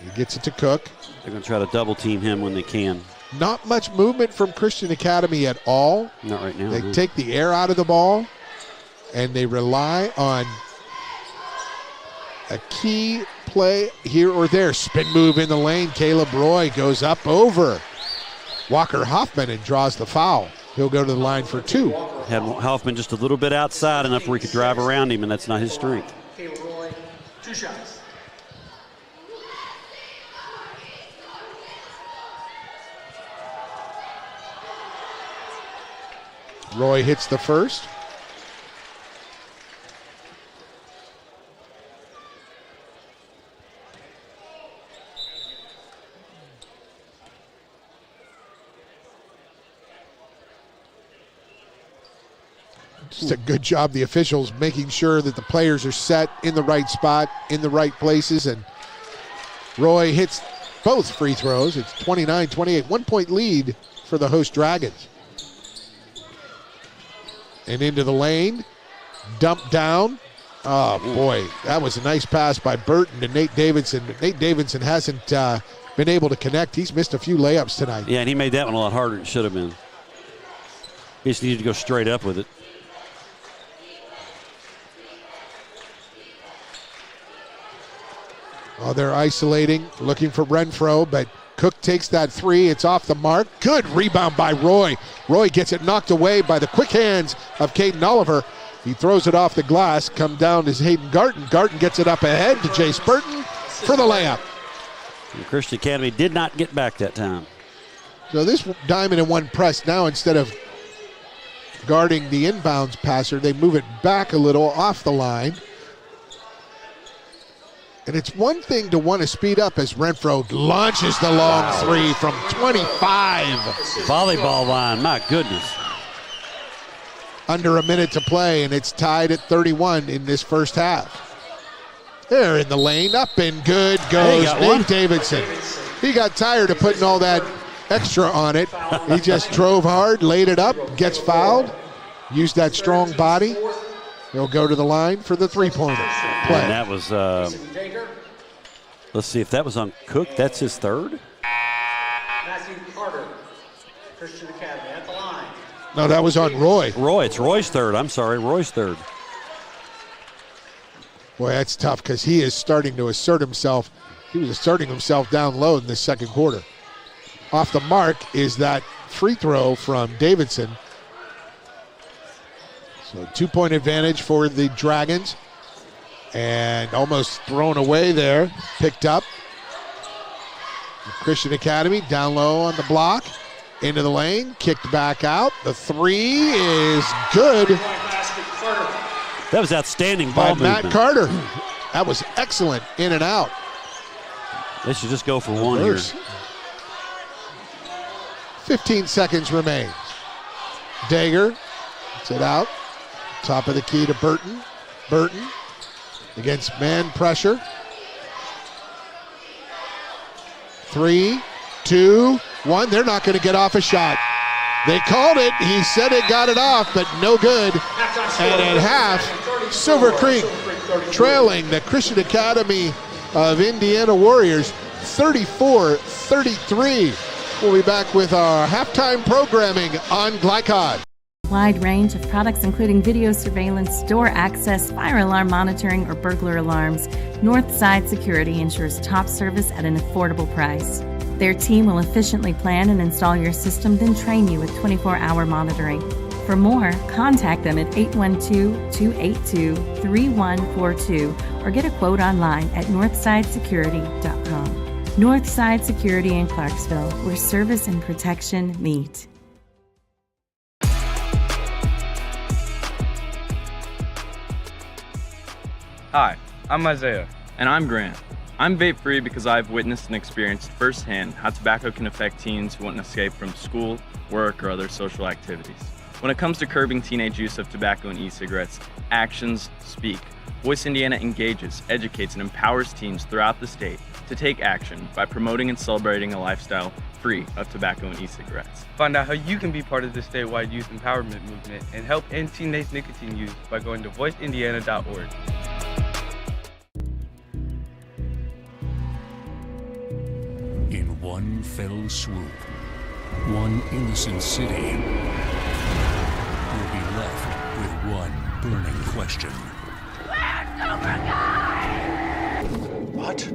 Speaker 3: He gets it to Cook.
Speaker 4: They're going to try to double team him when they can.
Speaker 3: Not much movement from Christian Academy at all.
Speaker 4: Not right now.
Speaker 3: They take the air out of the ball, and they rely on a key play here or there. Spin move in the lane. Caleb Roy goes up over Walker Hoffman and draws the foul. He'll go to the line for 2.
Speaker 4: Had Hoffman just a little bit outside enough where he could drive around him, and that's not his strength.
Speaker 19: Caleb Roy, 2 shots.
Speaker 3: Roy hits the first. Just a good job, the officials making sure that the players are set in the right spot, in the right places, and Roy hits both free throws. It's 29-28, 1-point lead for the host Dragons. And into the lane, dumped down. Oh, boy, that was a nice pass by Burton to Nate Davidson. But Nate Davidson hasn't been able to connect. He's missed a few layups tonight.
Speaker 4: Yeah, and he made that one a lot harder than it should have been. He just needed to go straight up with it.
Speaker 3: Oh, they're isolating, looking for Renfro, but Cook takes that 3. It's off the mark. Good rebound by Roy. Roy gets it knocked away by the quick hands of Caden Oliver. He throws it off the glass, come down to Hayden Garten. Garten gets it up ahead to Jace Burton for the layup.
Speaker 4: The Christian Academy did not get back that time.
Speaker 3: So this diamond in one press now, instead of guarding the inbounds passer, they move it back a little off the line. And it's one thing to want to speed up as Renfro launches the long three from 25.
Speaker 4: Volleyball line, my goodness.
Speaker 3: Under a minute to play, and it's tied at 31 in this first half. There in the lane, up and good goes Nate Davidson. He got tired of putting all that extra on it. He just drove hard, laid it up, gets fouled, used that strong body. He'll go to the line for the three-pointer play.
Speaker 4: And that was, let's see if that was on Cook. That's his third?
Speaker 19: Matthew Carter, Christian Academy at the line.
Speaker 3: No, that was on Roy.
Speaker 4: It's Roy's third. I'm sorry, Roy's third.
Speaker 3: Boy, that's tough because he is starting to assert himself. He was asserting himself down low in the second quarter. Off the mark is that free throw from Davidson. So 2-point advantage for the Dragons. And almost thrown away there. Picked up. The Christian Academy down low on the block. Into the lane. Kicked back out. The three is good.
Speaker 4: That was outstanding ball movement.
Speaker 3: Matt Carter. That was excellent in and out.
Speaker 4: They should just go for one here.
Speaker 3: 15 seconds remain. Dager gets it out. Top of the key to Burton. Burton against man pressure. 3, 2, 1. They're not going to get off a shot. They called it. He said it got it off, but no good. And at half, Silver Creek trailing the Christian Academy of Indiana Warriors 34-33. We'll be back with our halftime programming on Glycod.
Speaker 1: Wide range of products including video surveillance, door access, fire alarm monitoring, or burglar alarms. Northside Security ensures top service at an affordable price. Their team will efficiently plan and install your system, then train you with 24-hour monitoring. For more, contact them at 812-282-3142 or get a quote online at northsidesecurity.com. Northside Security in Clarksville, where service and protection meet.
Speaker 5: Hi, I'm Isaiah. And I'm Grant. I'm vape-free because I've witnessed and experienced firsthand how tobacco can affect teens who want to escape from school, work, or other social activities. When it comes to curbing teenage use of tobacco and e-cigarettes, actions speak. Voice Indiana engages, educates, and empowers teens throughout the state to take action by promoting and celebrating a lifestyle free of tobacco and e-cigarettes.
Speaker 6: Find out how you can be part of the statewide youth empowerment movement and help end teenage nicotine use by going to voiceindiana.org.
Speaker 23: In one fell swoop, one innocent city will be left with one burning question.
Speaker 9: What?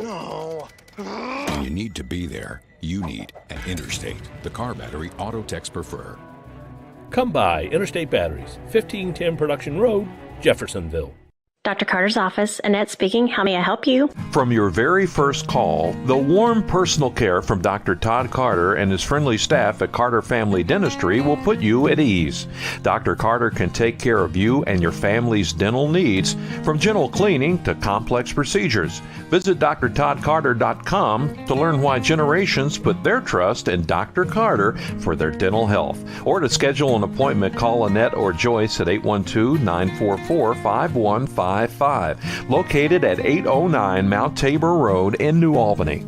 Speaker 9: No. When you need to be there, you need an Interstate, the car battery auto techs prefer.
Speaker 24: Come by Interstate Batteries, 1510 Production Road, Jeffersonville.
Speaker 7: Dr. Carter's office, Annette speaking. How may I help you?
Speaker 8: From your very first call, the warm personal care from Dr. Todd Carter and his friendly staff at Carter Family Dentistry will put you at ease. Dr. Carter can take care of you and your family's dental needs, from gentle cleaning to complex procedures. Visit drtoddcarter.com to learn why generations put their trust in Dr. Carter for their dental health. Or to schedule an appointment, call Annette or Joyce at 812-944-5155. Located at 809 Mount Tabor Road in New Albany.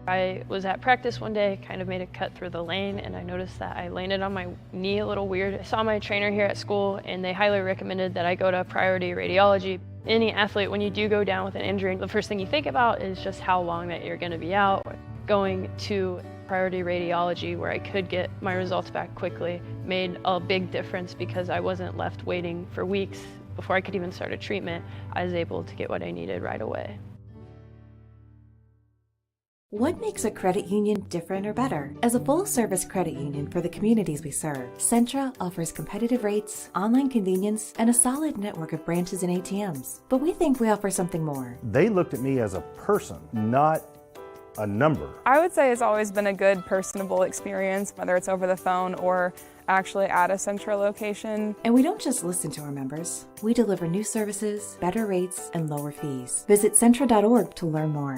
Speaker 25: I was at practice one day, kind of made a cut through the lane, and I noticed that I landed on my knee a little weird. I saw my trainer here at school, and they highly recommended that I go to Priority Radiology. Any athlete, when you do go down with an injury, the first thing you think about is just how long that you're going to be out. Going to Priority Radiology, where I could get my results back quickly, made a big difference because I wasn't left waiting for weeks. Before I could even start a treatment, I was able to get what I needed right away.
Speaker 12: What makes a credit union different or better? As a full-service credit union for the communities we serve, Centra offers competitive rates, online convenience, and a solid network of branches and ATMs. But we think we offer something more.
Speaker 13: They looked at me as a person, not a number.
Speaker 14: I would say it's always been a good, personable experience, whether it's over the phone or actually at a Centra location.
Speaker 12: And we don't just listen to our members. We deliver new services, better rates, and lower fees. Visit Centra.org to learn more.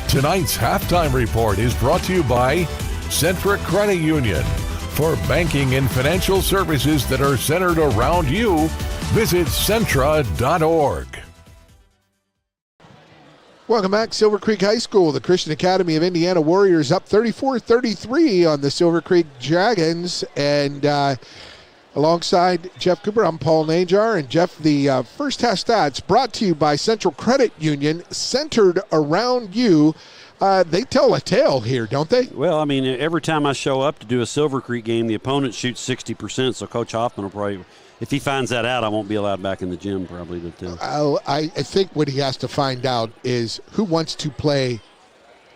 Speaker 2: Tonight's halftime report is brought to you by Centra Credit Union. For banking and financial services that are centered around you, visit Centra.org.
Speaker 3: Welcome back, Silver Creek High School. The Christian Academy of Indiana Warriors up 34-33 on the Silver Creek Dragons. And alongside Jeff Cooper, I'm Paul Najar. And Jeff, the first half stats brought to you by Central Credit Union, centered around you. They tell a tale here, don't they?
Speaker 4: Well, I mean, every time I show up to do a Silver Creek game, the opponent shoots 60%, so Coach Hoffman will probably, if he finds that out, I won't be allowed back in the gym probably to tell.
Speaker 3: I think what he has to find out is who wants to play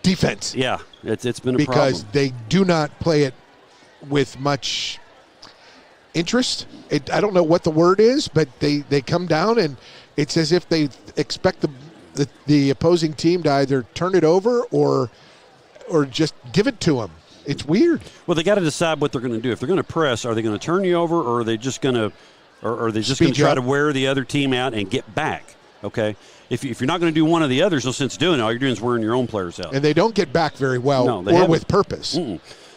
Speaker 3: defense.
Speaker 4: Yeah, it's been a problem.
Speaker 3: Because they do not play it with much interest. I don't know what the word is, but they come down and it's as if they expect the opposing team to either turn it over or just give it to them. It's weird.
Speaker 4: Well, they got to decide what they're going to do. If they're going to press, are they going to turn you over, or are they just going to, or are they just going to try to wear the other team out and get back? Okay. If you're not going to do one or the other, there's no sense doing it. All you're doing is wearing your own players out.
Speaker 3: And they don't get back very well, or with purpose.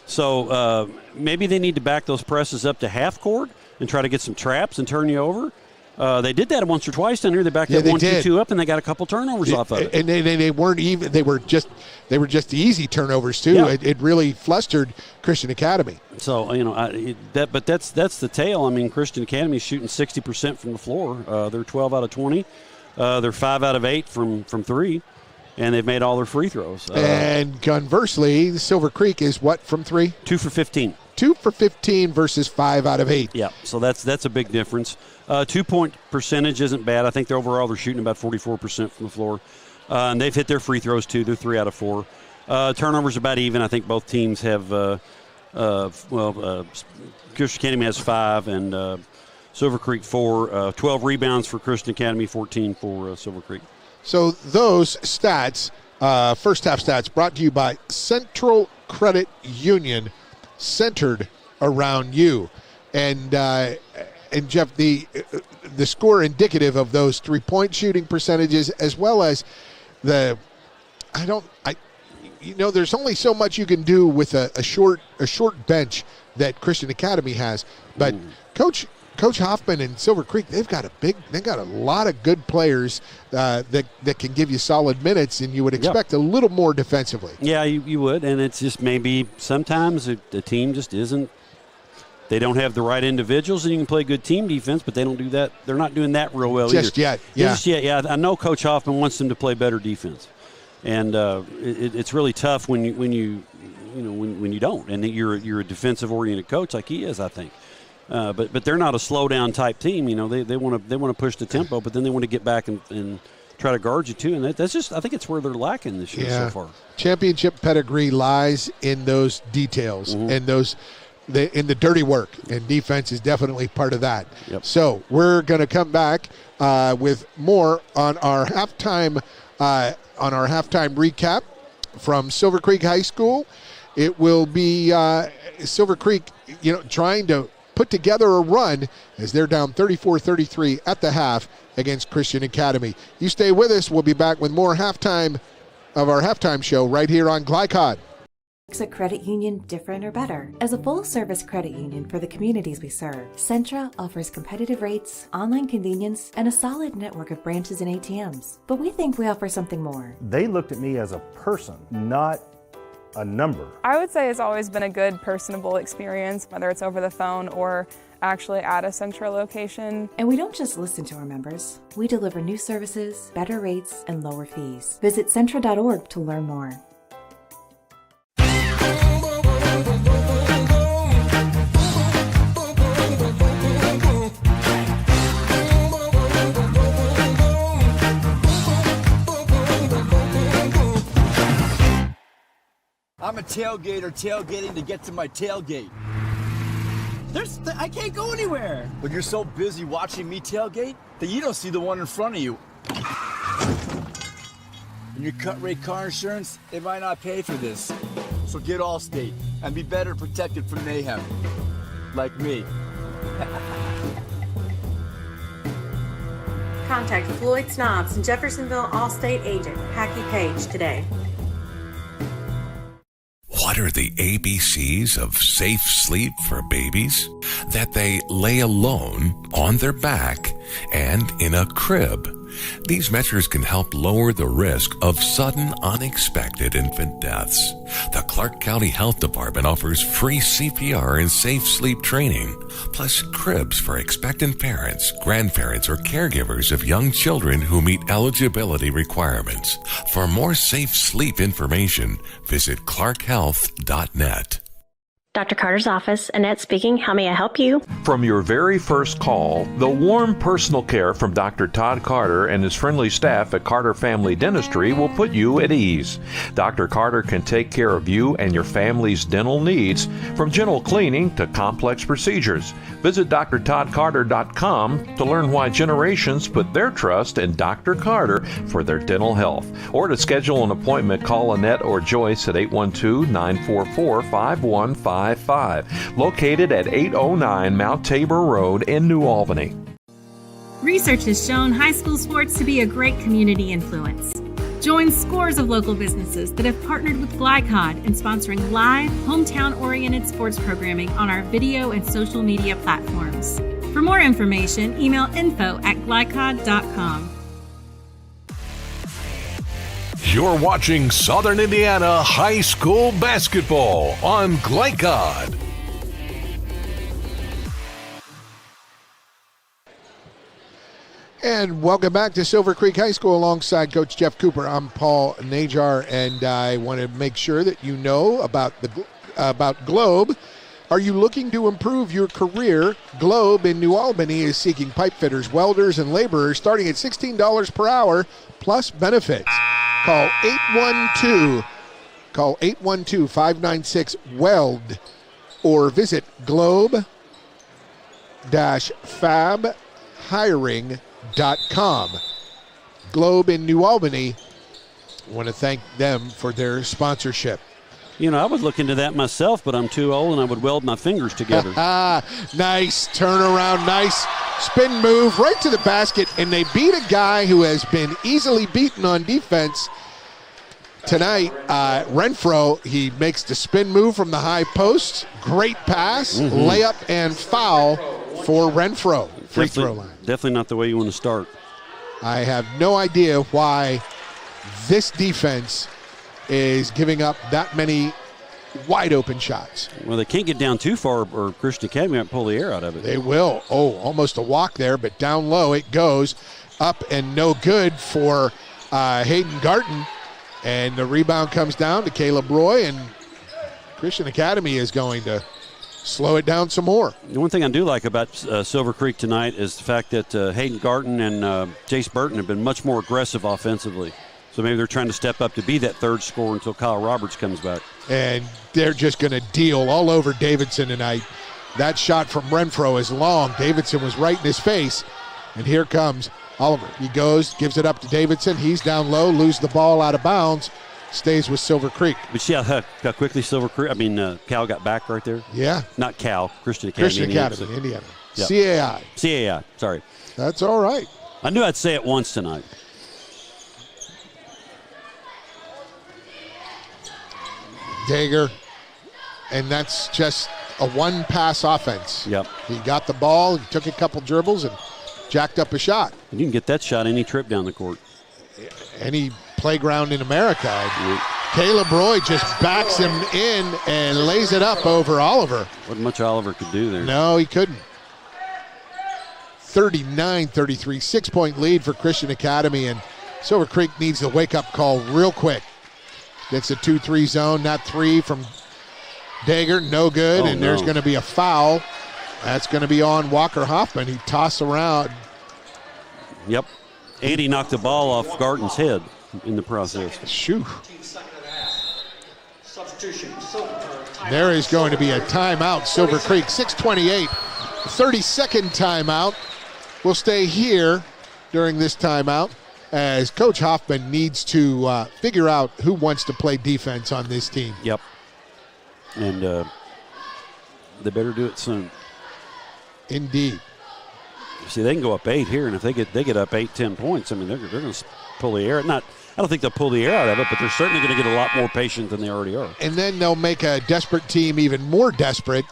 Speaker 4: So maybe they need to back those presses up to half court and try to get some traps and turn you over. They did that once or twice down here. They backed that 1-2 up, and they got a couple turnovers off of it.
Speaker 3: And they weren't even. They were just easy turnovers too. Yeah. It really flustered Christian Academy.
Speaker 4: So but that's the tale. I mean, Christian Academy is shooting 60% from the floor. They're 12 out of 20. They're 5 out of 8 from 3, and they've made all their free throws.
Speaker 3: And conversely, Silver Creek is what from 3?
Speaker 4: 2 for 15.
Speaker 3: 2 for 15 versus 5 out of 8.
Speaker 4: Yeah, so that's a big difference. 2-point percentage isn't bad. I think they're shooting about 44% from the floor. And they've hit their free throws, too. They're 3 out of 4. Turnovers about even. I think both teams have, Christian Academy has 5 and Silver Creek 4. 12 rebounds for Christian Academy, 14 for Silver Creek.
Speaker 3: So those stats, first half stats, brought to you by Central Credit Union, centered around you. And Jeff, the score indicative of those 3-point shooting percentages, as well as there's only so much you can do with a short bench that Christian Academy has. But Coach Hoffman and Silver Creek, they've got a lot of good players that can give you solid minutes, and you would expect a little more defensively.
Speaker 4: Yeah, you would, and it's just maybe sometimes the team just isn't. They don't have the right individuals, and you can play good team defense, but they don't do that. They're not doing that real well
Speaker 3: just
Speaker 4: either.
Speaker 3: Just yet.
Speaker 4: Yeah. I know Coach Hoffman wants them to play better defense, and it's really tough when you don't, and you're a defensive oriented coach like he is, I think. But they're not a slow down type team. They want to push the tempo, but then they want to get back and try to guard you too. And that's just, I think it's where they're lacking this year so far.
Speaker 3: Championship pedigree lies in those details and in the dirty work, and defense is definitely part of that.
Speaker 4: Yep.
Speaker 3: So we're going to come back with more on our halftime recap from Silver Creek High School. It will be Silver Creek, trying to put together a run as they're down 34-33 at the half against Christian Academy. You stay with us. We'll be back with more halftime of our halftime show right here on Glycod.
Speaker 12: Makes a credit union different or better? As a full-service credit union for the communities we serve, Centra offers competitive rates, online convenience, and a solid network of branches and ATMs. But we think we offer something more.
Speaker 13: They looked at me as a person, not a number.
Speaker 14: I would say it's always been a good, personable experience, whether it's over the phone or actually at a Centra location.
Speaker 12: And we don't just listen to our members. We deliver new services, better rates, and lower fees. Visit Centra.org to learn more.
Speaker 11: tailgate or tailgating to get to my tailgate. I can't go anywhere. But you're so busy watching me tailgate that you don't see the one in front of you. And your cut rate car insurance, it might not pay for this. So get Allstate and be better protected from mayhem. Like me.
Speaker 12: Contact Floyd Snobs and Jeffersonville Allstate agent Hackey Page today.
Speaker 2: What are the ABCs of safe sleep for babies? That they lay alone, on their back, and in a crib. These measures can help lower the risk of sudden, unexpected infant deaths. The Clark County Health Department offers free CPR and safe sleep training, plus cribs for expectant parents, grandparents, or caregivers of young children who meet eligibility requirements. For more safe sleep information, visit clarkhealth.net.
Speaker 7: Dr. Carter's office, Annette speaking. How may I help you?
Speaker 8: From your very first call, the warm personal care from Dr. Todd Carter and his friendly staff at Carter Family Dentistry will put you at ease. Dr. Carter can take care of you and your family's dental needs, from gentle cleaning to complex procedures. Visit drtoddcarter.com to learn why generations put their trust in Dr. Carter for their dental health. Or to schedule an appointment, call Annette or Joyce at 812-944-5155. Located at 809 Mount Tabor Road in New Albany.
Speaker 1: Research has shown high school sports to be a great community influence. Join scores of local businesses that have partnered with Glycod in sponsoring live, hometown-oriented sports programming on our video and social media platforms. For more information, email info@glycod.com.
Speaker 2: You're watching Southern Indiana High School Basketball on Glycod.
Speaker 3: And welcome back to Silver Creek High School alongside Coach Jeff Cooper. I'm Paul Najar, and I want to make sure that you know about Globe. Are you looking to improve your career? Globe in New Albany is seeking pipe fitters, welders, and laborers starting at $16 per hour plus benefits. Call 812-596-WELD or visit globe-fabhiring.com. Globe in New Albany. I want to thank them for their sponsorship.
Speaker 4: You know, I would look into that myself, but I'm too old and I would weld my fingers together.
Speaker 3: Nice turnaround, nice spin move right to the basket, and they beat a guy who has been easily beaten on defense tonight. Renfro, he makes the spin move from the high post. Great pass, layup, and foul for Renfro. Free throw line.
Speaker 4: Definitely not the way you want to start.
Speaker 3: I have no idea why this defense is giving up that many wide open shots.
Speaker 4: Well, they can't get down too far or Christian Academy might pull the air out of it.
Speaker 3: They will. Oh, almost a walk there, but down low it goes. Up and no good for Hayden Garten. And the rebound comes down to Caleb Roy, and Christian Academy is going to slow it down some more.
Speaker 4: The one thing I do like about Silver Creek tonight is the fact that Hayden Garten and Jace Burton have been much more aggressive offensively. So maybe they're trying to step up to be that third scorer until Kyle Roberts comes back.
Speaker 3: And they're just going to deal all over Davidson tonight. That shot from Renfro is long. Davidson was right in his face. And here comes Oliver. He goes, gives it up to Davidson. He's down low, loses the ball out of bounds, stays with Silver Creek.
Speaker 4: But see how quickly Cal got back right there?
Speaker 3: Yeah.
Speaker 4: Not Cal, Christian Academy.
Speaker 3: Indiana.
Speaker 4: Yep.
Speaker 3: CAI.
Speaker 4: CAI, sorry.
Speaker 3: That's all right.
Speaker 4: I knew I'd say it once tonight.
Speaker 3: Dager, and that's just a one-pass offense.
Speaker 4: Yep.
Speaker 3: He got the ball, he took a couple dribbles, and jacked up a shot.
Speaker 4: You can get that shot any trip down the court.
Speaker 3: Any playground in America. Caleb Roy just backs him in and lays it up over Oliver.
Speaker 4: What much Oliver could do there.
Speaker 3: No, he couldn't. 39-33, 6-point lead for Christian Academy, and Silver Creek needs the wake-up call real quick. Gets a 2-3 zone, not three from Dager, no good, there's going to be a foul. That's going to be on Walker Hoffman. He tossed around.
Speaker 4: Yep. And he knocked the ball off Garten's head in the process.
Speaker 3: Shoo.
Speaker 19: Substitution, Silver.
Speaker 3: There is going to be a timeout, Silver Creek. 6:28, 32nd timeout. We'll stay here during this timeout as Coach Hoffman needs to figure out who wants to play defense on this team.
Speaker 4: Yep. And they better do it soon.
Speaker 3: Indeed.
Speaker 4: See, they can go up 8 here, and if they get up 8-10 points, I mean, they're going to pull the air. I don't think they'll pull the air out of it, but they're certainly going to get a lot more patient than they already are.
Speaker 3: And then they'll make a desperate team even more desperate.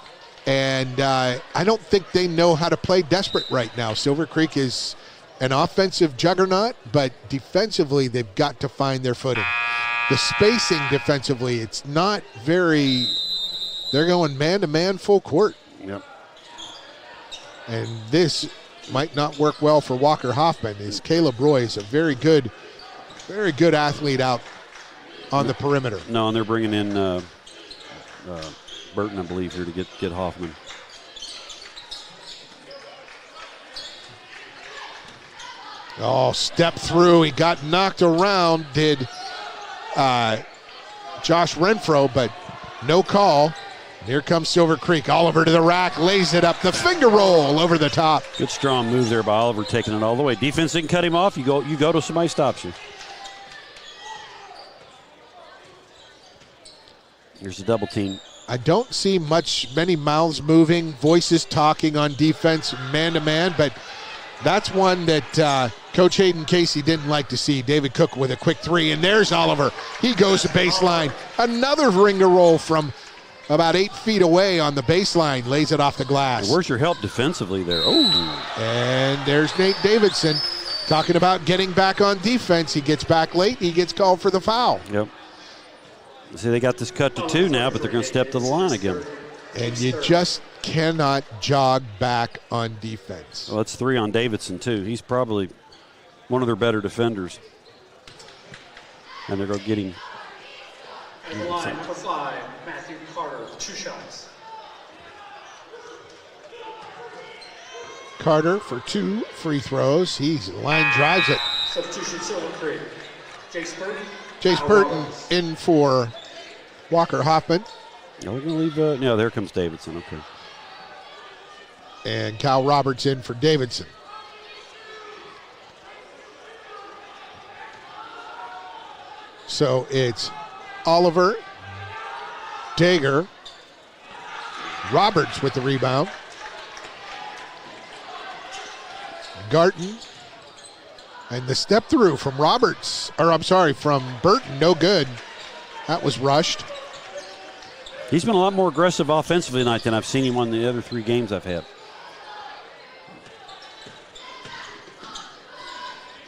Speaker 3: And I don't think they know how to play desperate right now. Silver Creek is an offensive juggernaut, but defensively they've got to find their footing. The spacing defensively, it's not very – they're going man-to-man full court.
Speaker 4: Yep.
Speaker 3: And this might not work well for Walker Hoffman, as Caleb Roy is a very good athlete out on the perimeter.
Speaker 4: No, and they're bringing in Burton, I believe, here to get Hoffman.
Speaker 3: Oh, step through. He got knocked around, did Josh Renfro, but no call. Here comes Silver Creek. Oliver to the rack, lays it up. The finger roll over the top.
Speaker 4: Good strong move there by Oliver, taking it all the way. Defense didn't cut him off. You go to somebody stops you. Here's the double team.
Speaker 3: I don't see many mouths moving, voices talking on defense, man-to-man, but that's one that Coach Hayden Casey didn't like to see. David Cook with a quick three, and there's Oliver. He goes to baseline. Another ringer roll from about 8 feet away on the baseline, lays it off the glass.
Speaker 4: Where's your help defensively there? Oh.
Speaker 3: And there's Nate Davidson talking about getting back on defense. He gets back late. He gets called for the foul.
Speaker 4: Yep. See, they got this cut to 2 now, but they're going to step to the line again.
Speaker 3: And you just cannot jog back on defense.
Speaker 4: Well, that's 3 on Davidson, too. He's probably one of their better defenders. And they're going to get him.
Speaker 19: At the line, number 5, Matthew Carter, 2 shots.
Speaker 3: Carter for 2 free throws. He's line drives it.
Speaker 19: Substitution, Silver Creek. Jace Burton.
Speaker 3: Jace Burton in for Walker Hoffman.
Speaker 4: No, we're going to leave. No, there comes Davidson. Okay.
Speaker 3: And Kyle Roberts in for Davidson. So it's Oliver, Dager, Roberts with the rebound. Garten. And the step through from from Burton, no good. That was rushed.
Speaker 4: He's been a lot more aggressive offensively tonight than I've seen him on the other 3 games I've had.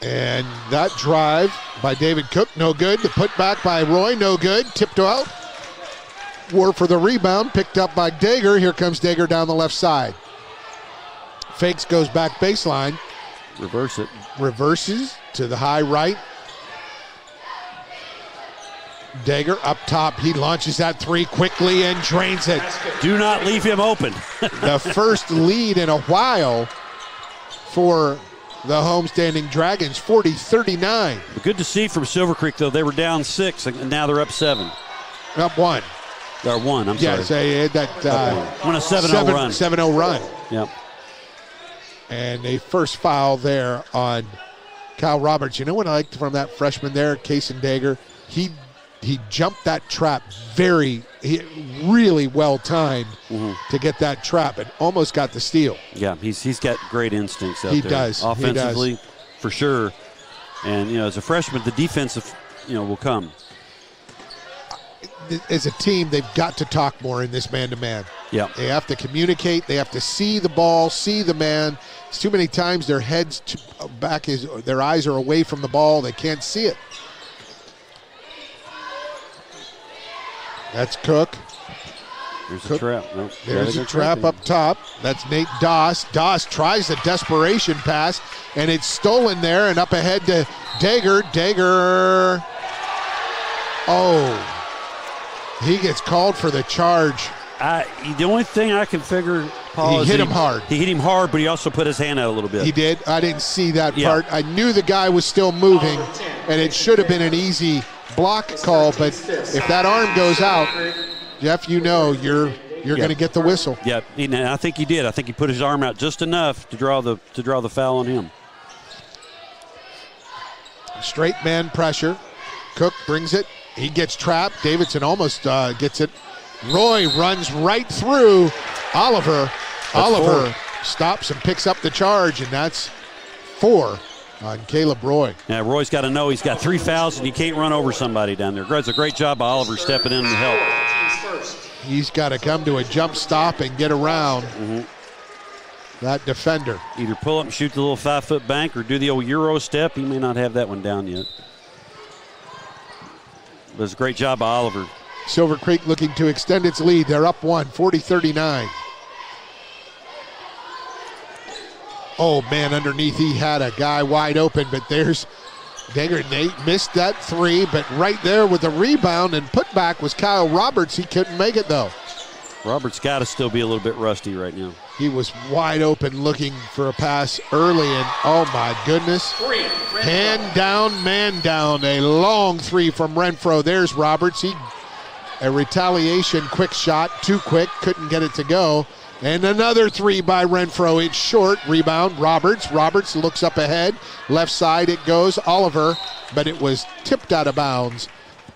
Speaker 3: And that drive by David Cook, no good. The putback by Roy, no good. Tipped out. War for the rebound, picked up by Dager. Here comes Dager down the left side. Fakes, goes back baseline.
Speaker 4: Reverse it.
Speaker 3: Reverses to the high right. Dager up top. He launches that 3 quickly and drains it.
Speaker 4: Do not leave him open.
Speaker 3: The first lead in a while for the homestanding Dragons, 40-39.
Speaker 4: Good to see from Silver Creek, though. They were down 6, and now they're up 7.
Speaker 3: Up 1.
Speaker 4: Or 1, I'm sorry.
Speaker 3: Yes, they had that
Speaker 4: won a 7-0 run.
Speaker 3: 7-0 run.
Speaker 4: Yep.
Speaker 3: And a first foul there on Kyle Roberts. You know what I liked from that freshman there, Kason Dager? He jumped that trap really well timed to get that trap and almost got the steal.
Speaker 4: Yeah, he's got great instincts out there.
Speaker 3: He does.
Speaker 4: Offensively, for sure. And, as a freshman, the defensive, will come.
Speaker 3: As a team, they've got to talk more in this man-to-man.
Speaker 4: Yeah.
Speaker 3: They have to communicate. They have to see the ball, see the man. It's too many times their heads their eyes are away from the ball. They can't see it. That's Cook.
Speaker 4: There's a trap. No,
Speaker 3: there's a trap up top. That's Nate Doss. Doss tries the desperation pass, and it's stolen there and up ahead to Dager. Dager. Oh. He gets called for the charge.
Speaker 4: The only thing I can figure, Paul,
Speaker 3: he hit him hard.
Speaker 4: He hit him hard, but he also put his hand out a little bit.
Speaker 3: He did? I didn't see that part. I knew the guy was still moving, and it should have been an easy block call, but if that arm goes out, Jeff, you know you're going to get the whistle.
Speaker 4: Yep, and I think he did. I think he put his arm out just enough to draw the foul on him.
Speaker 3: Straight man pressure. Cook brings it. He gets trapped. Davidson almost gets it. Roy runs right through Oliver. Oliver stops and picks up the charge, and that's 4 on Caleb Roy.
Speaker 4: Yeah, Roy's got to know he's got 3 fouls, and you can't run over somebody down there. Does a great job by Oliver stepping in to help.
Speaker 3: He's got to come to a jump stop and get around that defender.
Speaker 4: Either pull up and shoot the little 5-foot bank or do the old Euro step. He may not have that one down yet. But it's a great job by Oliver.
Speaker 3: Silver Creek looking to extend its lead. They're up 1, 40-39. Oh, man, underneath he had a guy wide open, but there's Danger Nate missed that 3, but right there with the rebound and putback was Kyle Roberts. He couldn't make it, though.
Speaker 4: Roberts got to still be a little bit rusty right now.
Speaker 3: He was wide open looking for a pass early, and oh, my goodness. Hand down, man down. A long 3 from Renfro. There's Roberts. A retaliation quick shot, too quick, couldn't get it to go. And another 3 by Renfro. It's short. Rebound, Roberts. Roberts looks up ahead. Left side it goes. Oliver, but it was tipped out of bounds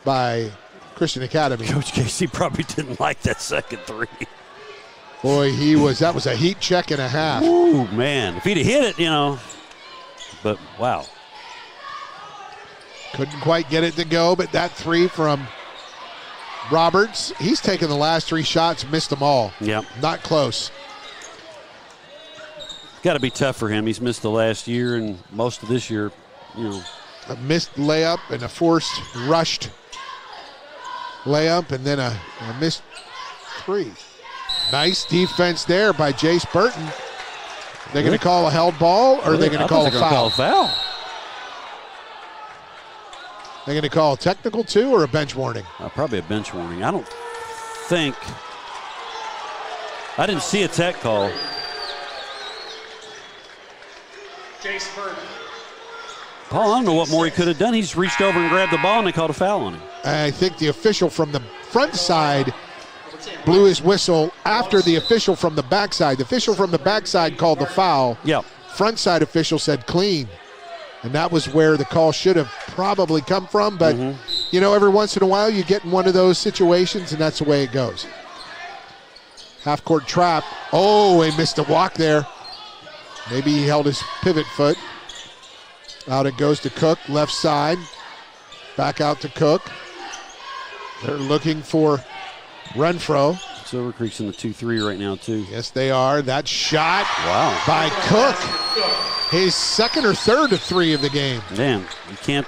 Speaker 3: by Christian Academy.
Speaker 4: Coach Casey probably didn't like that second 3.
Speaker 3: Boy, that was a heat check and a half.
Speaker 4: Ooh, man. If he'd have hit it, but wow.
Speaker 3: Couldn't quite get it to go, but that 3 from Roberts, he's taken the last 3 shots, missed them all.
Speaker 4: Yep.
Speaker 3: Not close.
Speaker 4: Got to be tough for him. He's missed the last year and most of this year,
Speaker 3: A missed layup and a forced, rushed layup, and then a missed 3. Nice defense there by Jace Burton. They're going to call a held ball, or are they going to call a foul? They're going to call a technical too, or a bench warning?
Speaker 4: Probably a bench warning. I didn't see a tech call.
Speaker 19: Jace Burton.
Speaker 4: Paul, I don't know what more he could have done. He's reached over and grabbed the ball, and they called a foul on him.
Speaker 3: I think the official from the front side blew his whistle after the official from the backside. The official from the backside called the foul.
Speaker 4: Yep. Front
Speaker 3: side official said clean. And that was where the call should have probably come from. But, every once in a while you get in one of those situations, and that's the way it goes. Half-court trap. Oh, he missed a walk there. Maybe he held his pivot foot. Out it goes to Cook, left side. Back out to Cook. They're looking for Renfro.
Speaker 4: Silver Creek's in the 2-3 right now, too.
Speaker 3: Yes, they are. That shot by Cook. His second or third of 3 of the game.
Speaker 4: Man, you can't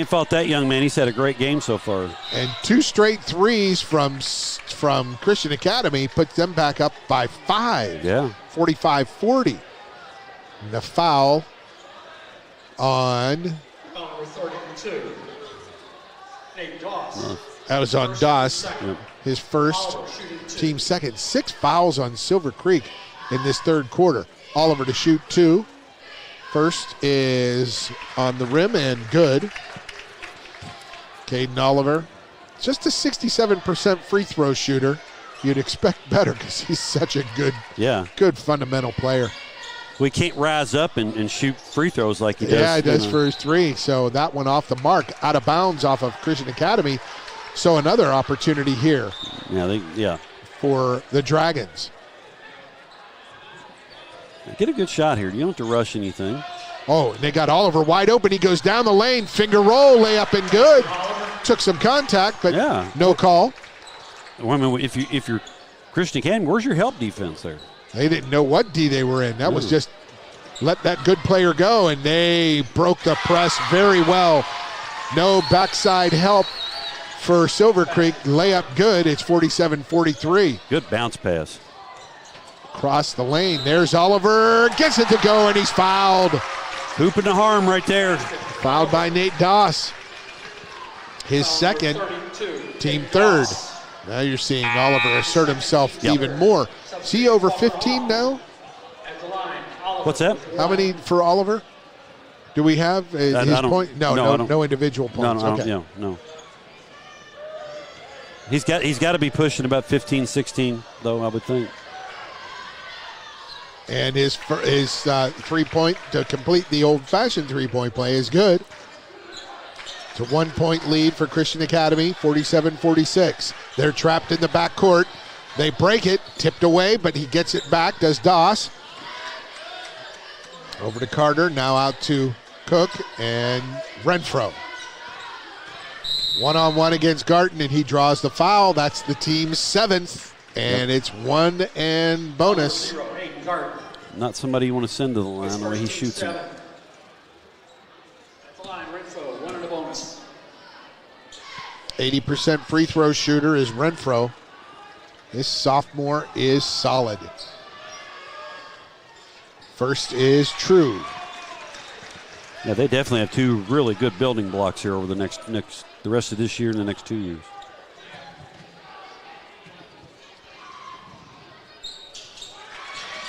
Speaker 4: fault that young man. He's had a great game so far.
Speaker 3: And 2 straight 3s from Christian Academy puts them back up by 5.
Speaker 4: Yeah.
Speaker 3: 45-40. And the foul on...
Speaker 19: Number 32. Nate Doss.
Speaker 3: That was on Doss. His first, team second. 6 fouls on Silver Creek in this third quarter. Oliver to shoot 2. First is on the rim and good. Caden Oliver, just a 67% free throw shooter. You'd expect better because he's such a good fundamental player.
Speaker 4: We can't rise up and shoot free throws like he does.
Speaker 3: Yeah, he does for his 3. So that one off the mark, out of bounds off of Christian Academy. So another opportunity here. For the Dragons.
Speaker 4: Get a good shot here. You don't have to rush anything.
Speaker 3: Oh, and they got Oliver wide open. He goes down the lane, finger roll, layup and good. Took some contact, but no call.
Speaker 4: Well, I mean, if you're Christian Academy, where's your help defense there?
Speaker 3: They didn't know what D they were in. That was just let that good player go, and they broke the press very well. No backside help for Silver Creek. Layup good. It's 47-43.
Speaker 4: Good bounce pass.
Speaker 3: Across the lane. There's Oliver. Gets it to go, and he's fouled.
Speaker 4: Hooping the harm right there.
Speaker 3: Fouled by Nate Doss. His second, team third. Now you're seeing Oliver assert himself even more. Is he over 15 now?
Speaker 4: What's that?
Speaker 3: How many for Oliver? Do we have his point? No individual points.
Speaker 4: No. He's got to be pushing about 15, 16, though, I would think.
Speaker 3: And his 3-point to complete the old-fashioned 3-point play is good. It's a 1-point lead for Christian Academy, 47-46. They're trapped in the backcourt. They break it, tipped away, but he gets it back, does Doss. Over to Carter, now out to Cook and Renfro. One-on-one against Garton, and he draws the foul. That's the team's 7th, and it's 1 and bonus.
Speaker 4: Not somebody you want to send to the line where he shoots it.
Speaker 19: At the line, Renfro, 1 and a bonus.
Speaker 3: 80% free throw shooter is Renfro. This sophomore is solid. First is True.
Speaker 4: Yeah, they definitely have 2 really good building blocks here over the the rest of this year and the next 2 years.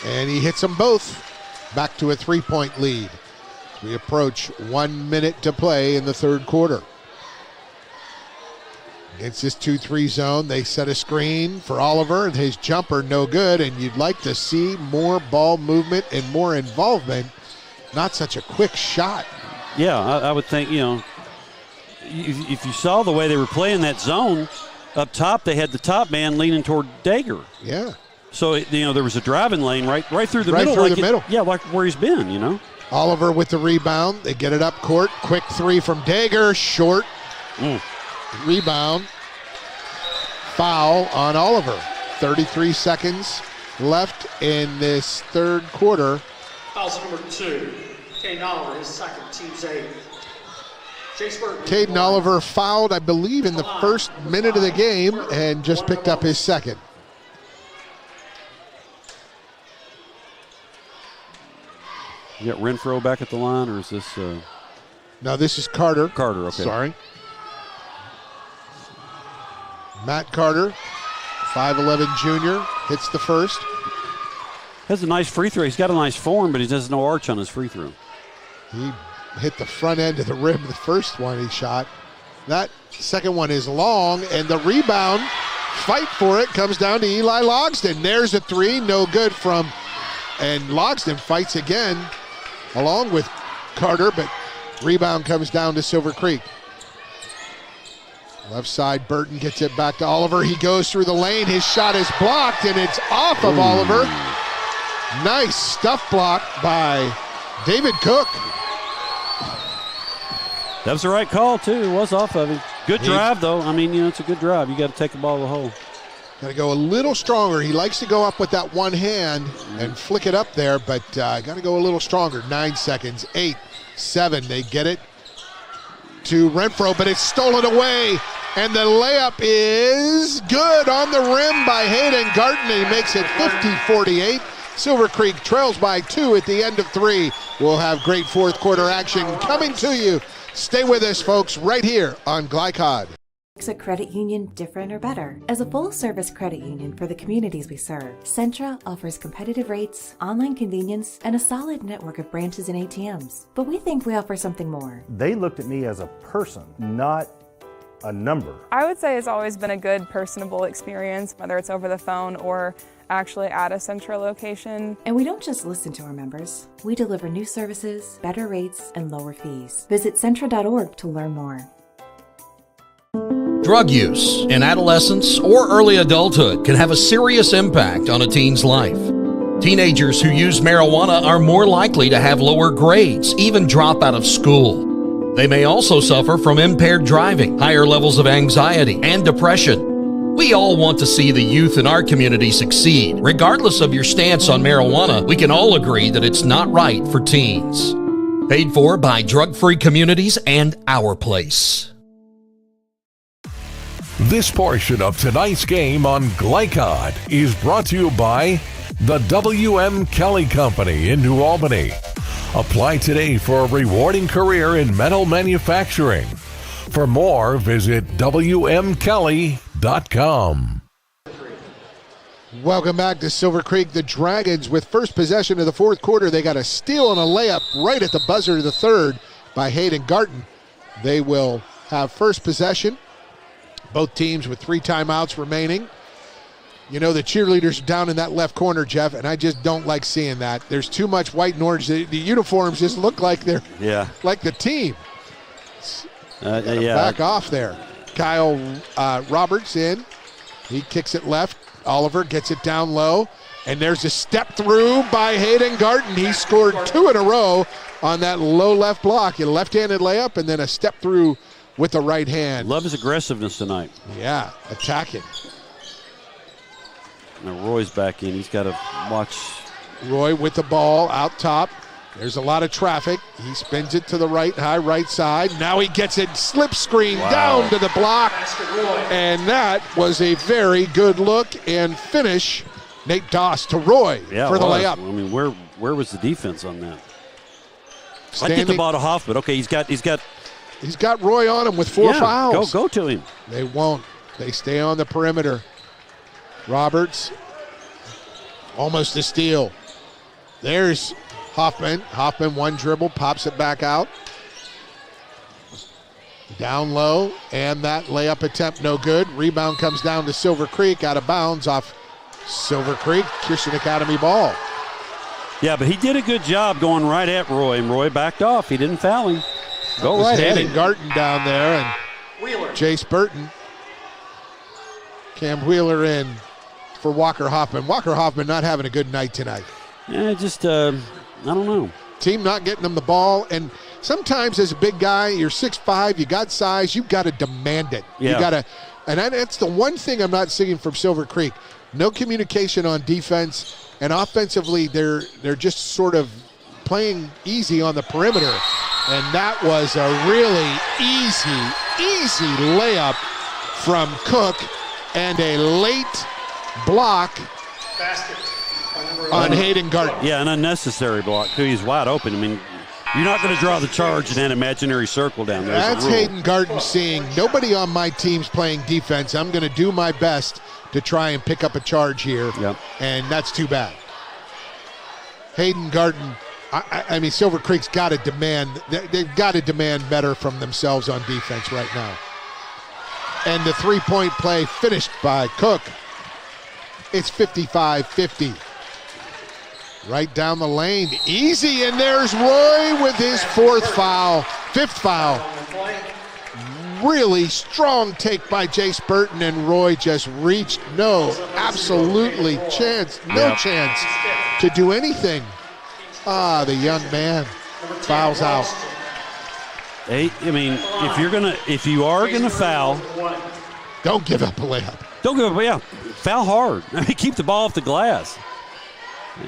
Speaker 3: And he hits them both. Back to a 3-point lead. We approach 1 minute to play in the third quarter. Against this 2-3 zone, they set a screen for Oliver, and his jumper no good, and you'd like to see more ball movement and more involvement. Not such a quick shot.
Speaker 4: Yeah, I would think, if you saw the way they were playing that zone, up top they had the top man leaning toward Dager.
Speaker 3: Yeah.
Speaker 4: So, there was a driving lane right through the middle.
Speaker 3: Middle.
Speaker 4: Yeah, like where he's been,
Speaker 3: Oliver with the rebound. They get it up court. Quick 3 from Dager. Short. Rebound. Foul on Oliver. 33 seconds left in this third quarter.
Speaker 19: Foul's number 2. Caden Oliver, his second, team's 8.
Speaker 3: Caden Oliver fouled, I believe, in the first minute of the game and just picked up his second.
Speaker 4: You got Renfro back at the line, or is this?
Speaker 3: No, this is Carter.
Speaker 4: Carter, okay.
Speaker 3: Sorry. Matt Carter, 5'11" junior, hits the first.
Speaker 4: Has a nice free throw. He's got a nice form, but he has no arch on his free throw.
Speaker 3: He hit the front end of the rim the first one he shot. That second one is long, and the rebound, fight for it, comes down to Eli Logsdon. There's a 3, no good from, and Logsdon fights again along with Carter, but rebound comes down to Silver Creek. Left side, Burton gets it back to Oliver. He goes through the lane. His shot is blocked, and it's off of Oliver. Nice stuff block by David Cook.
Speaker 4: That was the right call, too. It was off of him. Good drive, though. I mean, it's a good drive. You got to take the ball to the hole.
Speaker 3: Got to go a little stronger. He likes to go up with that one hand and flick it up there, but got to go a little stronger. 9 seconds, 8, 7. They get it to Renfro, but it's stolen away, and the layup is good on the rim by Hayden Garton, and he makes it 50-48. Silver Creek trails by 2 at the end of 3. We'll have great fourth quarter action coming to you. Stay with us, folks, right here on Glycod.
Speaker 12: Makes a credit union different or better? As a full-service credit union for the communities we serve, Centra offers competitive rates, online convenience, and a solid network of branches and ATMs. But we think we offer something more.
Speaker 13: They looked at me as a person, not a number.
Speaker 14: I would say it's always been a good, personable experience, whether it's over the phone or actually at a Centra location.
Speaker 12: And we don't just listen to our members. We deliver new services, better rates, and lower fees. Visit Centra.org to learn more.
Speaker 10: Drug use in adolescence or early adulthood can have a serious impact on a teen's life. Teenagers who use marijuana are more likely to have lower grades, even drop out of school. They may also suffer from impaired driving, higher levels of anxiety, and depression. We all want to see the youth in our community succeed. Regardless of your stance on marijuana, we can all agree that it's not right for teens. Paid for by Drug Free Communities and Our Place.
Speaker 2: This portion of tonight's game on Glycod is brought to you by the W.M. Kelly Company in New Albany. Apply today for a rewarding career in metal manufacturing. For more, visit WMKelly.com.
Speaker 3: Welcome back to Silver Creek. The Dragons with first possession of the fourth quarter. They got a steal and a layup right at the buzzer of the third by Hayden Garten. They will have first possession. Both teams with 3 timeouts remaining. You know, the cheerleaders are down in that left corner, Jeff, and I just don't like seeing that. There's too much white and orange. The uniforms just look like they're like the team. Back off there. Kyle Roberts in. He kicks it left. Oliver gets it down low, and there's a step through by Hayden Garten. He scored 2 in a row on that low left block. A left-handed layup and then a step through with the right hand.
Speaker 4: Love his aggressiveness tonight.
Speaker 3: Yeah, attacking.
Speaker 4: Now Roy's back in. He's got to watch.
Speaker 3: Roy with the ball out top. There's a lot of traffic. He spins it to the right, high right side. Now he gets it slip screen down to the block. And that was a very good look and finish. Nate Doss to Roy for the layup.
Speaker 4: I mean, where was the defense on that? I get the ball to Hoffman. Okay, he's got
Speaker 3: Roy on him with 4 fouls.
Speaker 4: Go to him.
Speaker 3: They won't. They stay on the perimeter. Roberts, almost a steal. There's Hoffman. Hoffman, one dribble, pops it back out. Down low, and that layup attempt no good. Rebound comes down to Silver Creek, out of bounds off Silver Creek, Christian Academy ball.
Speaker 4: Yeah, but he did a good job going right at Roy, and Roy backed off. He didn't foul him. Go right at him.
Speaker 3: Garten down there, and Jace Burton. Cam Wheeler in for Walker Hoffman. Walker Hoffman not having a good night tonight.
Speaker 4: Yeah, I don't know.
Speaker 3: Team not getting them the ball, and sometimes as a big guy, you're 6'5", you got size, you got to demand it.
Speaker 4: Yeah.
Speaker 3: You got to, and that's the one thing I'm not seeing from Silver Creek. No communication on defense, and offensively, they're just sort of playing easy on the perimeter, and that was a really easy layup from Cook, and a late block on Hayden Garten.
Speaker 4: Yeah, an unnecessary block, too. He's wide open. I mean, you're not going to draw the charge in that imaginary circle down there.
Speaker 3: That's Hayden Garten seeing, nobody on my team's playing defense. I'm going to do my best to try and pick up a charge here, and that's too bad. Hayden Garten, I mean, Silver Creek's got to demand, they've got to demand better from themselves on defense right now. And the three-point play finished by Cook. It's 55-50. Right down the lane, easy, and there's Roy with his fifth foul. Really strong take by Jace Burton, and Roy just reached no chance to do anything. The young man fouls out.
Speaker 4: Hey, I mean, if you are gonna foul,
Speaker 3: don't give up a layup.
Speaker 4: Don't give up, foul hard. I mean, keep the ball off the glass.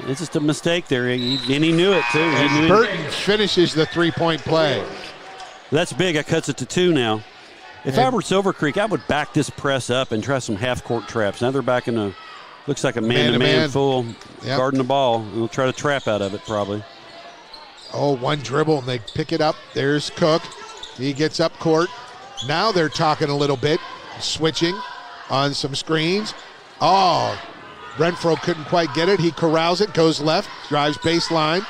Speaker 4: It's just a mistake there, and he knew it too.
Speaker 3: Burton finishes the three-point play.
Speaker 4: That's big. That cuts it to 2 now. If I were Silver Creek, I would back this press up and try some half-court traps. Now they're back in looks like a man-to-man full, guarding the ball. We'll try to trap out of it probably.
Speaker 3: Oh, one dribble, and they pick it up. There's Cook. He gets up court. Now they're talking a little bit, switching on some screens. Oh, Renfro couldn't quite get it. He corrals it, goes left, drives baseline,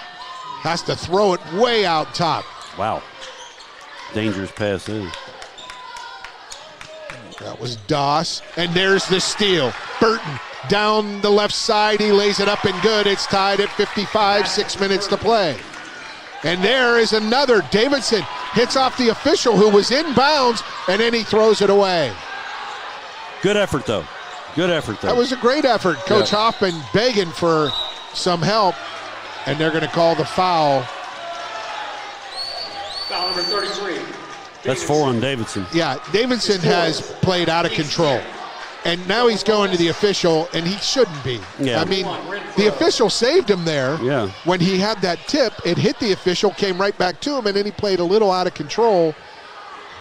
Speaker 3: has to throw it way out top.
Speaker 4: Wow. Dangerous pass in.
Speaker 3: That was Doss, and there's the steal. Burton down the left side. He lays it up and good. It's tied at 55, 6 minutes to play. And there is another. Davidson hits off the official who was in bounds, and then he throws it away.
Speaker 4: Good effort, though.
Speaker 3: That was a great effort. Coach Hoffman begging for some help, and they're going to call the foul.
Speaker 19: Foul number 33.
Speaker 4: That's 4 on Davidson.
Speaker 3: Yeah, Davidson has played out of control. And now he's going to the official, and he shouldn't be.
Speaker 4: Yeah.
Speaker 3: I mean, the official saved him there.
Speaker 4: Yeah.
Speaker 3: When he had that tip, it hit the official, came right back to him, and then he played a little out of control,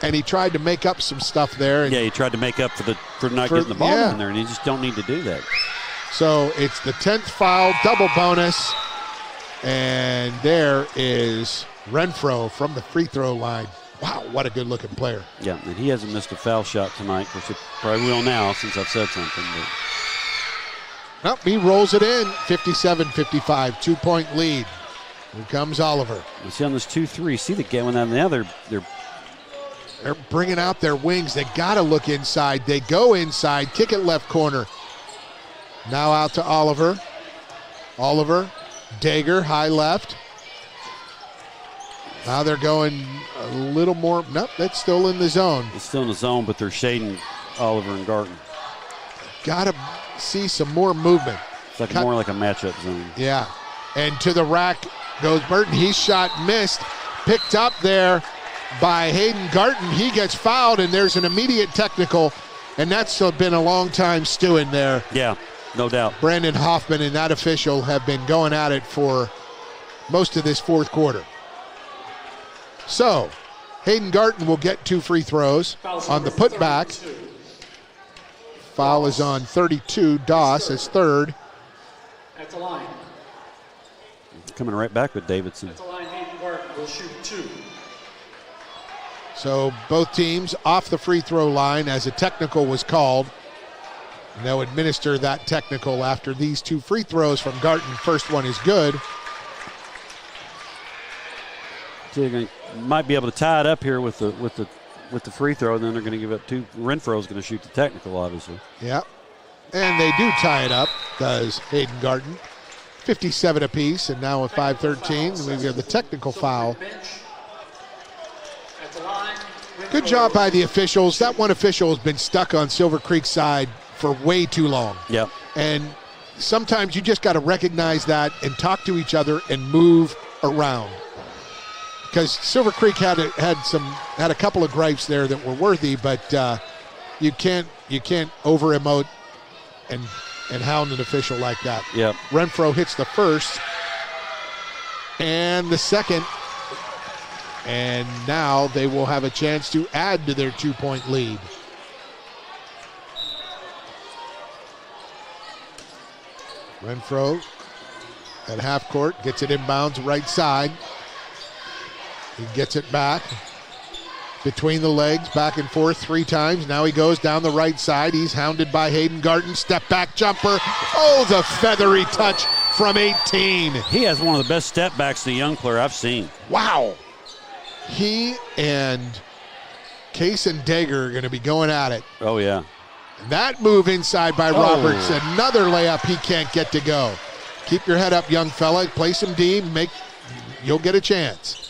Speaker 3: and he tried to make up some stuff there. And
Speaker 4: he tried to make up for not getting the ball in there, and you just don't need to do that.
Speaker 3: So it's the 10th foul, double bonus, and there is Renfro from the free throw line. Wow, what a good-looking player.
Speaker 4: Yeah, and he hasn't missed a foul shot tonight, which he probably will now since I've said something.
Speaker 3: Nope, he rolls it in. 57-55, 2-point lead. Here comes Oliver.
Speaker 4: You see on this 2-3, see the game when now they're
Speaker 3: bringing out their wings. They got to look inside. They go inside, kick it left corner. Now out to Oliver. Oliver, Dager, high left. Now they're going a little more. Nope, that's still in the zone.
Speaker 4: It's still in the zone, but they're shading Oliver and Garton.
Speaker 3: Got to see some more movement.
Speaker 4: It's like more like a matchup zone.
Speaker 3: Yeah. And to the rack goes Burton. He's shot, missed. Picked up there by Hayden Garton. He gets fouled, and there's an immediate technical, and that's been a long time stewing there.
Speaker 4: Yeah, no doubt.
Speaker 3: Brandon Hoffman and that official have been going at it for most of this fourth quarter. So, Hayden Garton will get 2 free throws on the putback. Foul is on 32. Doss is third.
Speaker 19: At the line.
Speaker 4: Coming right back with Davidson.
Speaker 19: At the line, Hayden Garton will shoot 2.
Speaker 3: So both teams off the free throw line as a technical was called. And they'll administer that technical after these 2 free throws from Garton. First one is good.
Speaker 4: So they might be able to tie it up here with the free throw, and then they're going to give up 2. Renfro's going to shoot the technical, obviously.
Speaker 3: Yeah. And they do tie it up, does Hayden Garton. 57 apiece, and now with 5:13, we have the technical foul. Good job by the officials. That one official has been stuck on Silver Creek's side for way too long.
Speaker 4: Yep.
Speaker 3: And sometimes you just got to recognize that and talk to each other and move around. Because Silver Creek had a couple of gripes there that were worthy, but you can't over emote and hound an official like that.
Speaker 4: Yep.
Speaker 3: Renfro hits the first and the second, and now they will have a chance to add to their 2-point lead. Renfro at half court gets it inbounds right side. He gets it back between the legs, back and forth 3 times. Now he goes down the right side. He's hounded by Hayden Garton. Step back jumper. Oh, the feathery touch from 18.
Speaker 4: He has one of the best step backs in a young player I've seen.
Speaker 3: Wow. He and Case and Dager are going to be going at it.
Speaker 4: Oh, yeah.
Speaker 3: That move inside by Roberts. Another layup he can't get to go. Keep your head up, young fella. Play some D. You'll get a chance.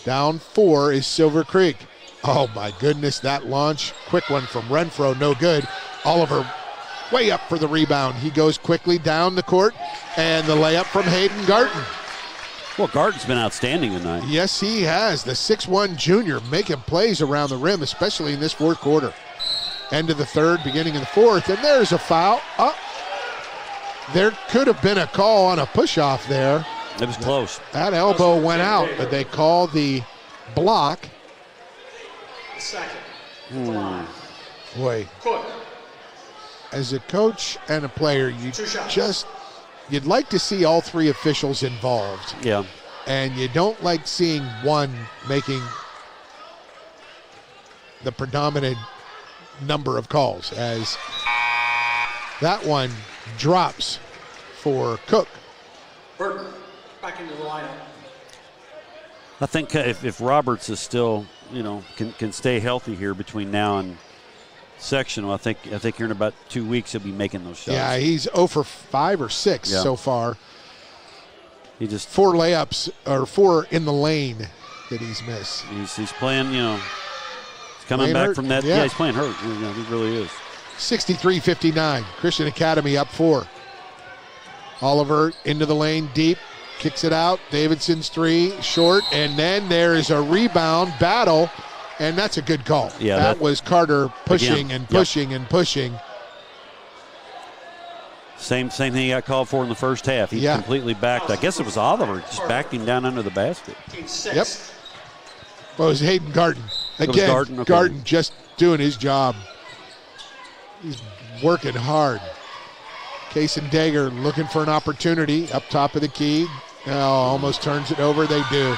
Speaker 3: Down 4 is Silver Creek. Oh, my goodness, that launch. Quick one from Renfro, no good. Oliver way up for the rebound. He goes quickly down the court, and the layup from Hayden Garton.
Speaker 4: Well, Garton's been outstanding tonight.
Speaker 3: Yes, he has. The 6'1 junior making plays around the rim, especially in this fourth quarter. End of the third, beginning of the fourth, and there's a foul. There could have been a call on a push-off there.
Speaker 4: It was close.
Speaker 3: That elbow went out, but they called the block.
Speaker 19: Second.
Speaker 3: Boy, as a coach and a player, you'd like to see all 3 officials involved.
Speaker 4: Yeah.
Speaker 3: And you don't like seeing one making the predominant number of calls, as that one drops for Cook.
Speaker 19: Burton back into the lineup.
Speaker 4: I think if Roberts is still, can stay healthy here between now and sectional, I think here in about 2 weeks he'll be making those shots.
Speaker 3: Yeah, he's 0 for 5 or 6 so far.
Speaker 4: He just
Speaker 3: 4 layups or 4 in the lane that he's missed.
Speaker 4: He's playing, he's coming back from that. Yeah, he's playing hurt. He really is.
Speaker 3: 63-59. Christian Academy up 4. Oliver into the lane deep, kicks it out. Davidson's 3 short, and then there is a rebound battle, and that's a good call.
Speaker 4: Yeah,
Speaker 3: that was Carter pushing
Speaker 4: again,
Speaker 3: and pushing and pushing.
Speaker 4: Same thing he got called for in the first half. He completely backed. I guess it was Oliver just backed him down under the basket.
Speaker 3: Yep. Well, it was Hayden Garton. Again, Garton just doing his job. He's working hard. Case and Dager looking for an opportunity up top of the key. Almost turns it over. They do.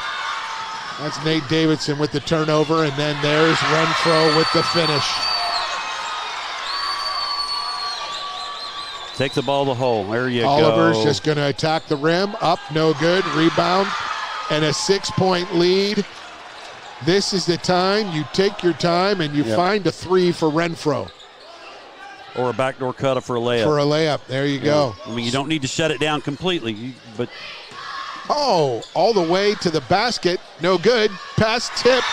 Speaker 3: That's Nate Davidson with the turnover, and then there's Renfro with the finish.
Speaker 4: Take the ball to the hole. There you go.
Speaker 3: Oliver's just going to attack the rim. Up, no good. Rebound, and a 6-point lead. This is the time you take your time and you find a 3 for Renfro.
Speaker 4: Or a backdoor cut for a layup.
Speaker 3: For a layup. There you go.
Speaker 4: I mean, you don't need to shut it down completely, but.
Speaker 3: Oh, all the way to the basket. No good. Pass tipped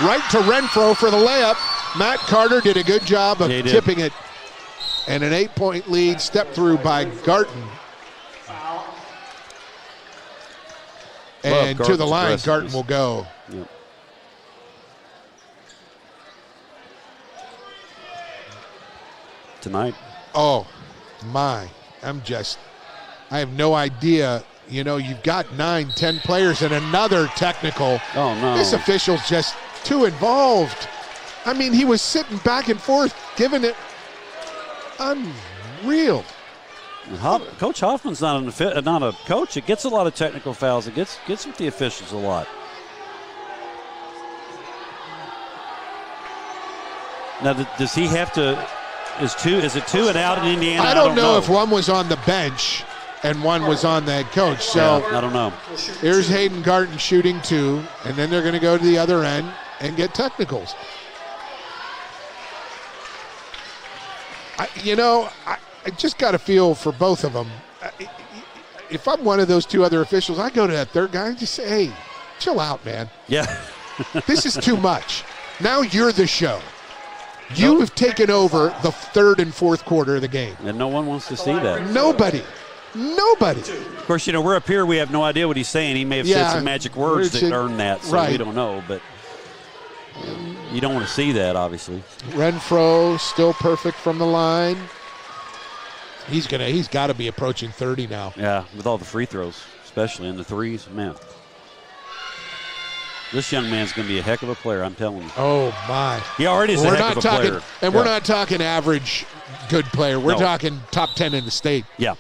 Speaker 3: right to Renfro for the layup. Matt Carter did a good job of tipping it. And an 8-point lead stepped through by Garton. And to the line, Garton will go.
Speaker 4: Yep. Tonight.
Speaker 3: Oh, my. I have no idea. You know, you've got 9, 10 players and another technical.
Speaker 4: Oh, no.
Speaker 3: This official's just too involved. I mean, he was sitting back and forth, giving it unreal.
Speaker 4: Coach Hoffman's not a coach. It gets a lot of technical fouls. It gets with the officials a lot. Now, does he have to? Is it 2 and out in Indiana?
Speaker 3: I don't know if one was on the bench and one was on the head coach. So
Speaker 4: I don't know.
Speaker 3: Here's Hayden Garton shooting 2, and then they're going to go to the other end and get technicals. I just got a feel for both of them. If I'm one of those 2 other officials, I go to that third guy and just say, hey, chill out, man.
Speaker 4: Yeah.
Speaker 3: This is too much. Now you're the show. You have taken over the 3rd and 4th quarter of the game.
Speaker 4: And no one wants to see that.
Speaker 3: Nobody.
Speaker 4: Of course, we're up here. We have no idea what he's saying. He may have said some magic words that earned that, so we don't know. But you don't want to see that, obviously.
Speaker 3: Renfro still perfect from the line. He's got to be approaching 30 now.
Speaker 4: Yeah, with all the free throws, especially in the threes, man. This young man's going to be a heck of a player, I'm telling you.
Speaker 3: Oh, my.
Speaker 4: He already is a heck of a player.
Speaker 3: And we're not talking average good player. We're talking top 10 in the state.
Speaker 4: Yeah.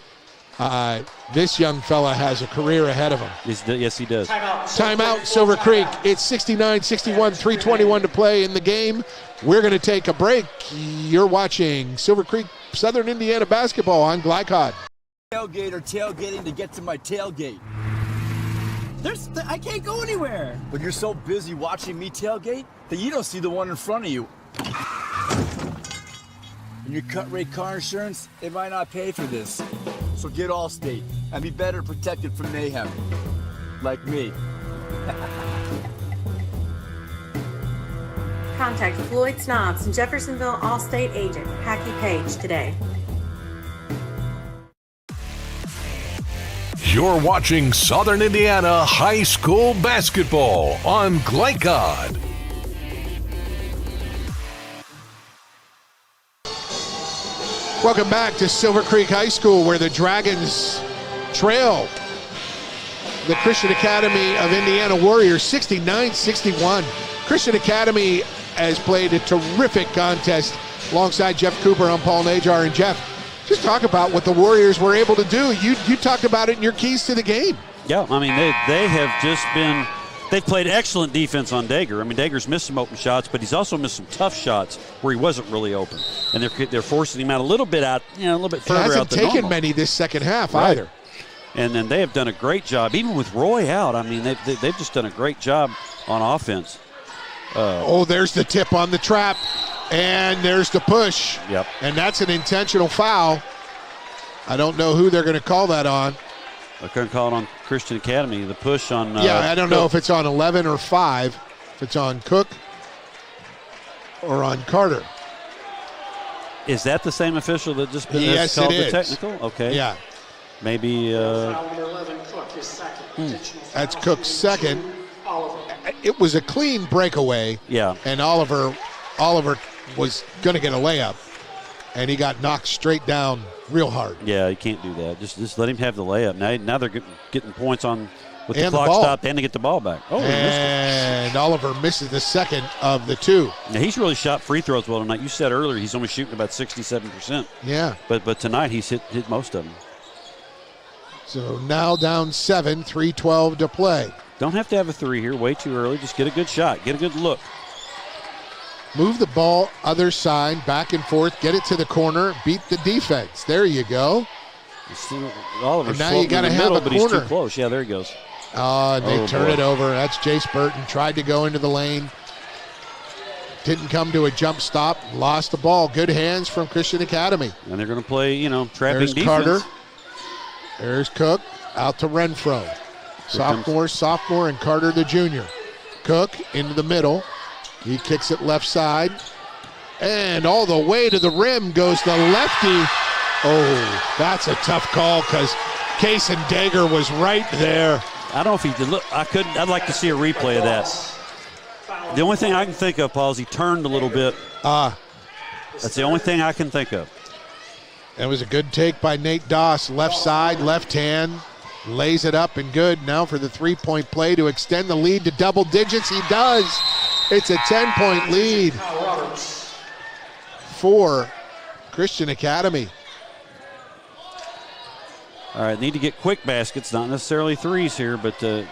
Speaker 3: This young fella has a career ahead of him.
Speaker 4: Yes, he does.
Speaker 3: Timeout, Silver Creek. It's 69-61, 3:21 to play in the game. We're going to take a break. You're watching Silver Creek Southern Indiana basketball on Glycod.
Speaker 11: Tailgate or tailgating to get to my tailgate. I can't go anywhere. But you're so busy watching me tailgate that you don't see the one in front of you. And your cut rate car insurance, it might not pay for this. So get Allstate and be better protected from mayhem. Like me.
Speaker 15: Contact Floyd Snobs and Jeffersonville Allstate agent Hackey Page today.
Speaker 2: You're watching Southern Indiana High School basketball on Glycod.
Speaker 3: Welcome back to Silver Creek High School, where the Dragons trail the Christian Academy of Indiana Warriors 69-61. Christian Academy has played a terrific contest alongside Jeff Cooper on Paul Najar. And Jeff, just talk about what the Warriors were able to do. You talked about it in your keys to the game.
Speaker 4: Yeah, I mean, they have just been – they've played excellent defense on Dager. I mean, Dager's missed some open shots, but he's also missed some tough shots where he wasn't really open. And they're forcing him out a little bit out, a little bit further out than normal.
Speaker 3: He hasn't taken many this second half either.
Speaker 4: And then they have done a great job, even with Roy out. I mean, they've just done a great job on offense.
Speaker 3: There's the tip on the trap, and there's the push.
Speaker 4: Yep.
Speaker 3: And that's an intentional foul. I don't know who they're going to call that on.
Speaker 4: They're going to call it on Christian Academy, the push on
Speaker 3: I don't know if it's on 11 or 5, if it's on Cook or on Carter.
Speaker 4: Is that the same official that just called the technical? Okay.
Speaker 3: Yeah.
Speaker 4: Maybe.
Speaker 3: That's Cook's second. It was a clean breakaway.
Speaker 4: Yeah.
Speaker 3: And Oliver was going to get a layup, and he got knocked straight down real hard.
Speaker 4: Yeah, you can't do that. Just let him have the layup. Now they're getting points on with the
Speaker 3: And
Speaker 4: clock
Speaker 3: the ball.
Speaker 4: stopped and to get the ball back. Oh,
Speaker 3: and Oliver misses the second of the 2.
Speaker 4: Now, he's really shot free throws well tonight. You said earlier he's only shooting about 67%.
Speaker 3: Yeah.
Speaker 4: But tonight he's hit most of them.
Speaker 3: So now down 7, 3:12 to play.
Speaker 4: Don't have to have a 3 here. Way too early. Just get a good shot. Get a good look.
Speaker 3: Move the ball other side, back and forth, get it to the corner, beat the defense. There you go.
Speaker 4: Oliver's
Speaker 3: and now you got to have
Speaker 4: middle,
Speaker 3: a
Speaker 4: but
Speaker 3: corner.
Speaker 4: He's too close. Yeah, there he goes.
Speaker 3: And they turn it over. That's Jace Burton. Tried to go into the lane. Didn't come to a jump stop. Lost the ball. Good hands from Christian Academy.
Speaker 4: And they're going to play, trapping
Speaker 3: There's
Speaker 4: defense.
Speaker 3: Carter. There's Cook. Out to Renfro. Sophomore, and Carter the junior. Cook into the middle. He kicks it left side. And all the way to the rim goes the lefty. Oh, that's a tough call because Case and Dagger was right there.
Speaker 4: I don't know if he did. Look, I'd like to see a replay of that. The only thing I can think of, Paul, is he turned a little bit. That's the only thing I can think of.
Speaker 3: That was a good take by Nate Doss. Left side, left hand. Lays it up and good. Now for the three-point play to extend the lead to double digits. He does. It's a 10-point lead for Christian Academy.
Speaker 4: All right, need to get quick baskets, not necessarily threes here, but you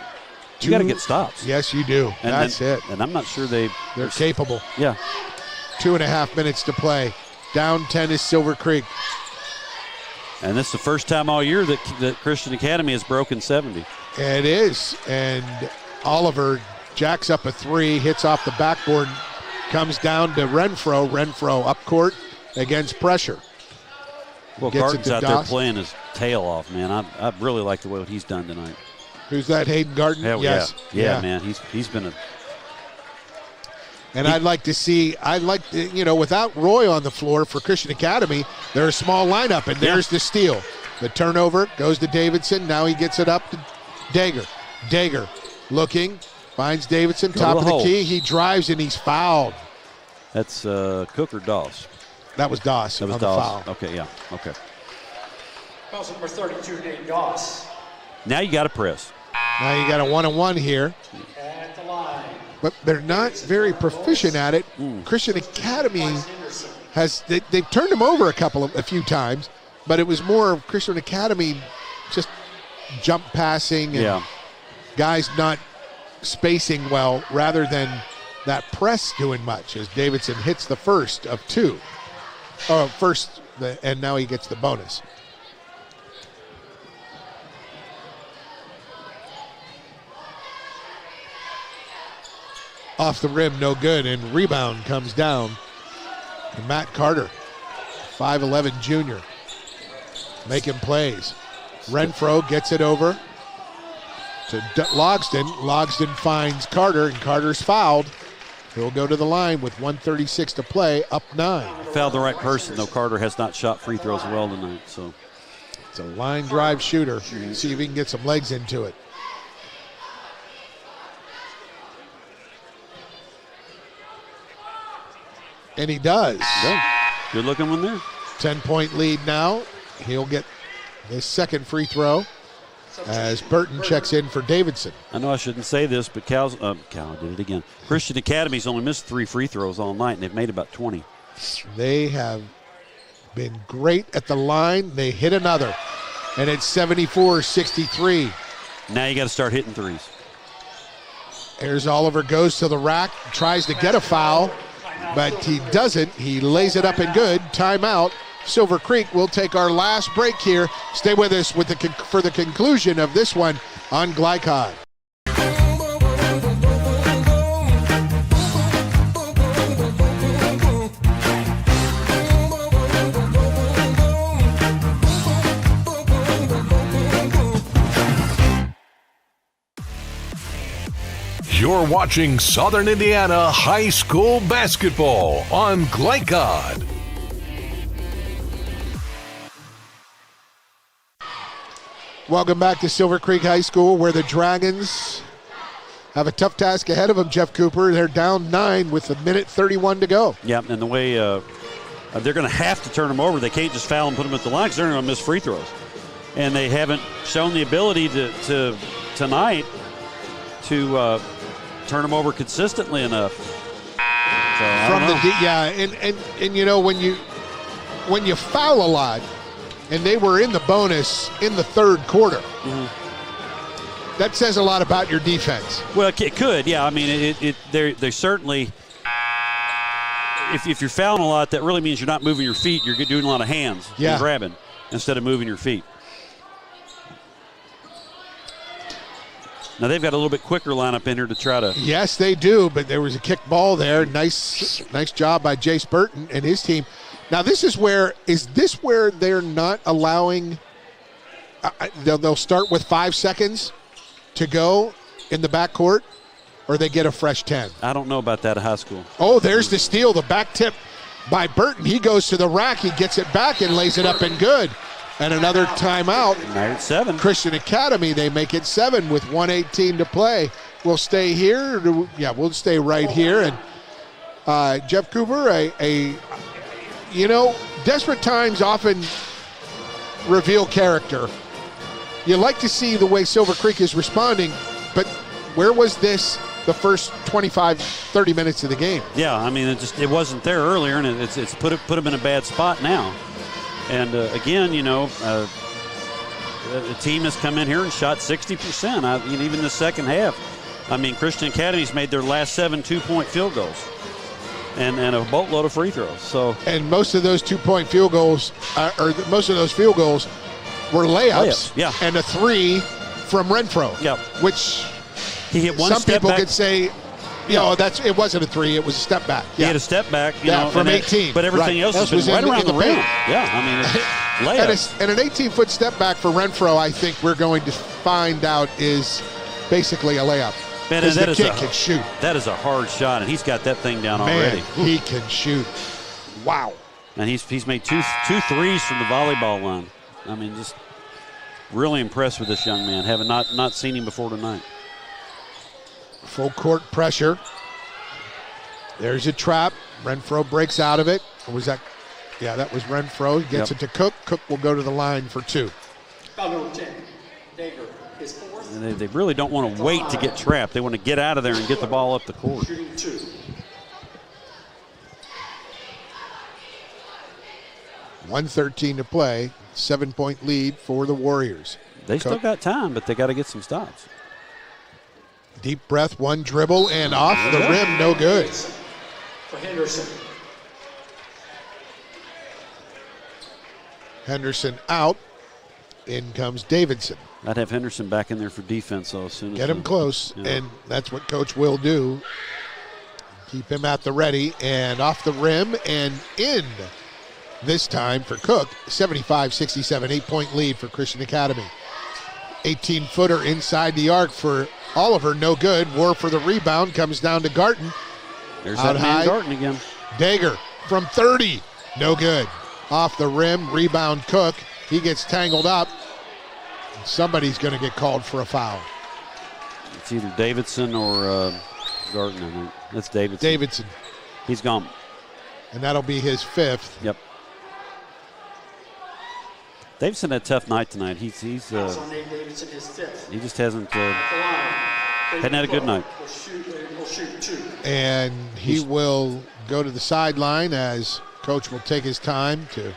Speaker 4: got to get stops.
Speaker 3: Yes, you do. That's it.
Speaker 4: And I'm not sure they're
Speaker 3: capable.
Speaker 4: Yeah.
Speaker 3: 2.5 minutes to play. Down 10 is Silver Creek.
Speaker 4: And this is the first time all year that Christian Academy has broken 70.
Speaker 3: It is. And Oliver jacks up a three, hits off the backboard, comes down to Renfro. Renfro up court against pressure.
Speaker 4: Well, Garton's out there playing his tail off, man. I really like the way what he's done tonight.
Speaker 3: Who's that, Hayden Garton?
Speaker 4: Hell
Speaker 3: yes.
Speaker 4: Yeah, man. He's been a...
Speaker 3: And I'd like to see, without Roy on the floor for Christian Academy, they're a small lineup, and there's the steal. The turnover goes to Davidson. Now he gets it up to Dagger. Dagger looking, finds Davidson, top of the key. He drives, and he's fouled.
Speaker 4: That's Cook or Doss?
Speaker 3: That was Doss.
Speaker 4: That was Doss. Okay, yeah, okay.
Speaker 19: Foul number 32, Nate Doss.
Speaker 4: Now you got to press.
Speaker 3: Now you got a 1-on-1 here.
Speaker 19: At the line.
Speaker 3: But they're not very proficient at it. Christian Academy they've turned him over a few times, but it was more of Christian Academy just jump passing and guys not spacing well rather than that press doing much as Davidson hits the first of two. And now he gets the bonus. Off the rim, no good, and rebound comes down to Matt Carter, 5'11 junior, making plays. Renfro gets it over to Logsdon. Logsdon finds Carter, and Carter's fouled. He'll go to the line with 1:36 to play, up 9.
Speaker 4: Fouled the right person, though. Carter has not shot free throws well tonight. So
Speaker 3: it's a line drive shooter. See if he can get some legs into it. And he does.
Speaker 4: Good looking one there.
Speaker 3: 10-point lead now. He'll get his second free throw as Burton checks in for Davidson.
Speaker 4: I know I shouldn't say this, but Cal did it again. Christian Academy's only missed 3 free throws all night, and they've made about 20.
Speaker 3: They have been great at the line. They hit another, and it's 74-63.
Speaker 4: Now you got to start hitting threes.
Speaker 3: Here's Oliver, goes to the rack, tries to get a foul, but he doesn't. He lays it up and good. Timeout. Silver Creek will take our last break here. Stay with us for the conclusion of this one on Glycod.
Speaker 2: You're watching Southern Indiana High School basketball on Glycod.
Speaker 3: Welcome back to Silver Creek High School, where the Dragons have a tough task ahead of them, Jeff Cooper. They're down 9 with 1:31 to go.
Speaker 4: Yeah, and the way they're going to have to turn them over. They can't just foul and put them at the line because they're going to miss free throws. And they haven't shown the ability to tonight to turn them over consistently enough. So,
Speaker 3: and you know, when you foul a lot, and they were in the bonus in the third quarter. Mm-hmm. That says a lot about your defense.
Speaker 4: Well, it could, yeah. I mean, they certainly if you're fouling a lot, that really means you're not moving your feet. You're doing a lot of hands and grabbing instead of moving your feet. Now they've got a little bit quicker lineup in here to try to.
Speaker 3: Yes, they do, but there was a kick ball there. Nice job by Jace Burton and his team. Now is this where they're not allowing, they'll start with 5 seconds to go in the backcourt, or they get a fresh 10?
Speaker 4: I don't know about that at high school.
Speaker 3: Oh, there's the steal, the back tip by Burton. He goes to the rack, he gets it back and lays it up and good. And another timeout.
Speaker 4: Now it's 7.
Speaker 3: Christian Academy, they make it 7 with 1:18 to play. We'll stay here. We'll stay right here. And Jeff Cooper, desperate times often reveal character. You like to see the way Silver Creek is responding, but where was this the first 25, 30 minutes of the game?
Speaker 4: Yeah, I mean, it wasn't there earlier, and it's put them in a bad spot now. And again, the team has come in here and shot 60%. Even the second half. I mean, Christian Academy's made their last 7 2-point field goals and a boatload of free throws. And
Speaker 3: most of those 2-point field goals, most of those field goals, were layups.
Speaker 4: Yeah.
Speaker 3: And a 3 from Renfro.
Speaker 4: Yep.
Speaker 3: Which
Speaker 4: he hit one
Speaker 3: some
Speaker 4: step
Speaker 3: people
Speaker 4: back.
Speaker 3: Could say. It wasn't a 3. It was a step back.
Speaker 4: He had a step back,
Speaker 3: from 18.
Speaker 4: But everything else has been right around the rim. Yeah, I mean, layups.
Speaker 3: And an 18-foot step back for Renfro, I think we're going to find out is basically a layup.
Speaker 4: Man,
Speaker 3: because the kid can shoot.
Speaker 4: That is a hard shot, and he's got that thing down already.
Speaker 3: He can shoot. Wow.
Speaker 4: And he's made two threes from the volleyball line. I mean, just really impressed with this young man, having not seen him before tonight.
Speaker 3: Full court pressure. There's a trap. Renfro breaks out of it. Or was that? Yeah, that was Renfro. He gets it to Cook. Cook will go to the line for 2.
Speaker 19: Foul number 10, Dager, his 4th.
Speaker 4: And they really don't want to wait to get trapped. They want to get out of there and get the ball up the court.
Speaker 19: Shooting 2.
Speaker 3: $1:13 to play. 7-point lead for the Warriors.
Speaker 4: They still got time, but they got to get some stops.
Speaker 3: Deep breath, one dribble, and off the rim, no good.
Speaker 19: For Henderson.
Speaker 3: Henderson out. In comes Davidson.
Speaker 4: I'd have Henderson back in there for defense, though, as soon as.
Speaker 3: Get him close, and that's what Coach will do. Keep him at the ready, and off the rim, and in this time for Cook. 75-67, 8-point lead for Christian Academy. 18-footer inside the arc for Oliver, no good. War for the rebound, comes down to Garton.
Speaker 4: There's that man Garton again.
Speaker 3: Dager from 30, no good. Off the rim, rebound Cook. He gets tangled up. Somebody's going to get called for a foul.
Speaker 4: It's either Davidson or Garton, I think. That's Davidson.
Speaker 3: Davidson.
Speaker 4: He's gone.
Speaker 3: And that'll be his 5th.
Speaker 4: Yep. Davidson had a tough night tonight. He's
Speaker 19: Davidson, his 5th.
Speaker 4: He just hadn't had a good night.
Speaker 19: We'll shoot 2.
Speaker 3: And he will go to the sideline as Coach will take his time to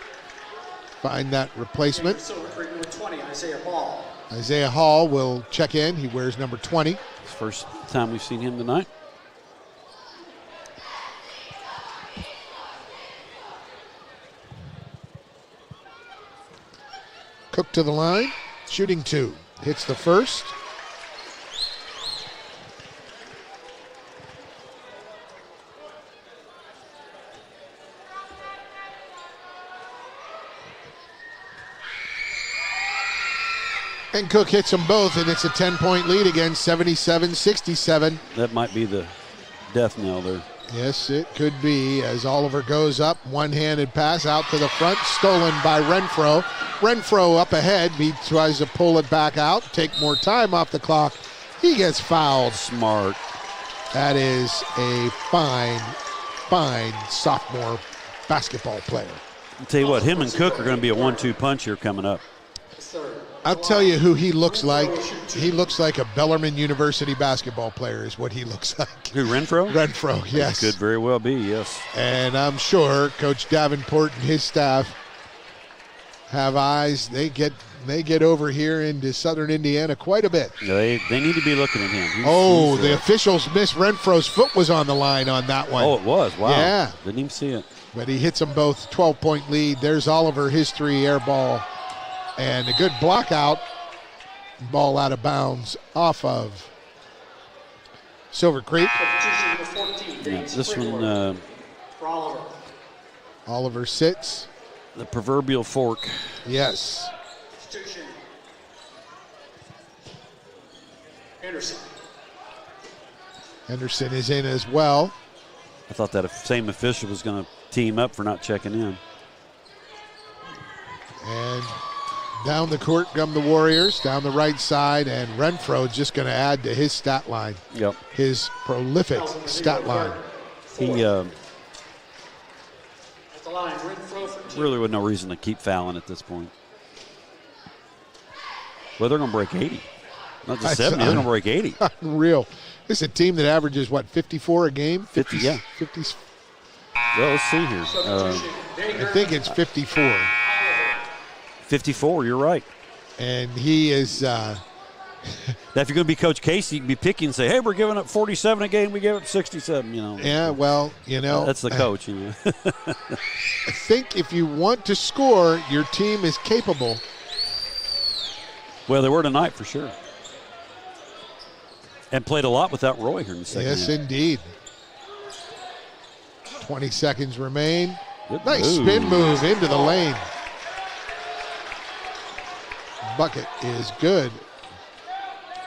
Speaker 3: find that replacement.
Speaker 19: Number 20, Isaiah Hall.
Speaker 3: Isaiah Hall will check in. He wears number 20.
Speaker 4: First time we've seen him tonight.
Speaker 3: Cook to the line, shooting 2. Hits the first. And Cook hits them both, and it's a 10-point lead again, 77-67.
Speaker 4: That might be the death knell there.
Speaker 3: Yes, it could be, as Oliver goes up, one-handed pass out to the front, stolen by Renfro. Renfro up ahead, he tries to pull it back out, take more time off the clock. He gets fouled.
Speaker 4: Smart.
Speaker 3: That is a fine sophomore basketball player.
Speaker 4: I'll tell you what, him and Cook are going to be a 1-2 punch here coming up.
Speaker 3: I'll tell you who he looks like. He looks like a Bellarmine University basketball player is what he looks like.
Speaker 4: Who, Renfro?
Speaker 3: Renfro, yes.
Speaker 4: Could very well be, yes.
Speaker 3: And I'm sure Coach Davenport and his staff have eyes. They get over here into Southern Indiana quite a bit.
Speaker 4: They need to be looking at him.
Speaker 3: The officials missed. Renfro's foot was on the line on that one.
Speaker 4: Oh, it was. Wow.
Speaker 3: Yeah.
Speaker 4: Didn't even see it.
Speaker 3: But he hits them both. 12-point lead. There's Oliver, his 3 air ball. And a good block out. Ball out of bounds off of Silver Creek.
Speaker 4: Yeah, this one,
Speaker 3: Oliver sits.
Speaker 4: The proverbial fork.
Speaker 3: Yes. Henderson is in as well.
Speaker 4: I thought that same official was going to team up for not checking in.
Speaker 3: And down the court come the Warriors, down the right side, and Renfro just going to add to his stat line.
Speaker 4: Yep.
Speaker 3: His prolific stat line.
Speaker 4: He really with no reason to keep fouling at this point. Well, they're going to break 80. Not just 70, they're going to break 80.
Speaker 3: Unreal. This is a team that averages, 54 a game?
Speaker 4: 50, yeah.
Speaker 3: 50.
Speaker 4: Well, let's see here.
Speaker 3: I think it's 54.
Speaker 4: 54, you're right.
Speaker 3: And he is...
Speaker 4: Now, if you're going to be Coach Casey, you can be picky and say, hey, we're giving up 47 a game, we give up 67,
Speaker 3: Yeah, well,
Speaker 4: That's the coach,
Speaker 3: I think if you want to score, your team is capable.
Speaker 4: Well, they were tonight for sure. And played a lot without Roy here in the second half.
Speaker 3: Yes, indeed. 20 seconds remain.
Speaker 4: Good
Speaker 3: nice
Speaker 4: move.
Speaker 3: Spin move into the lane. Bucket is good.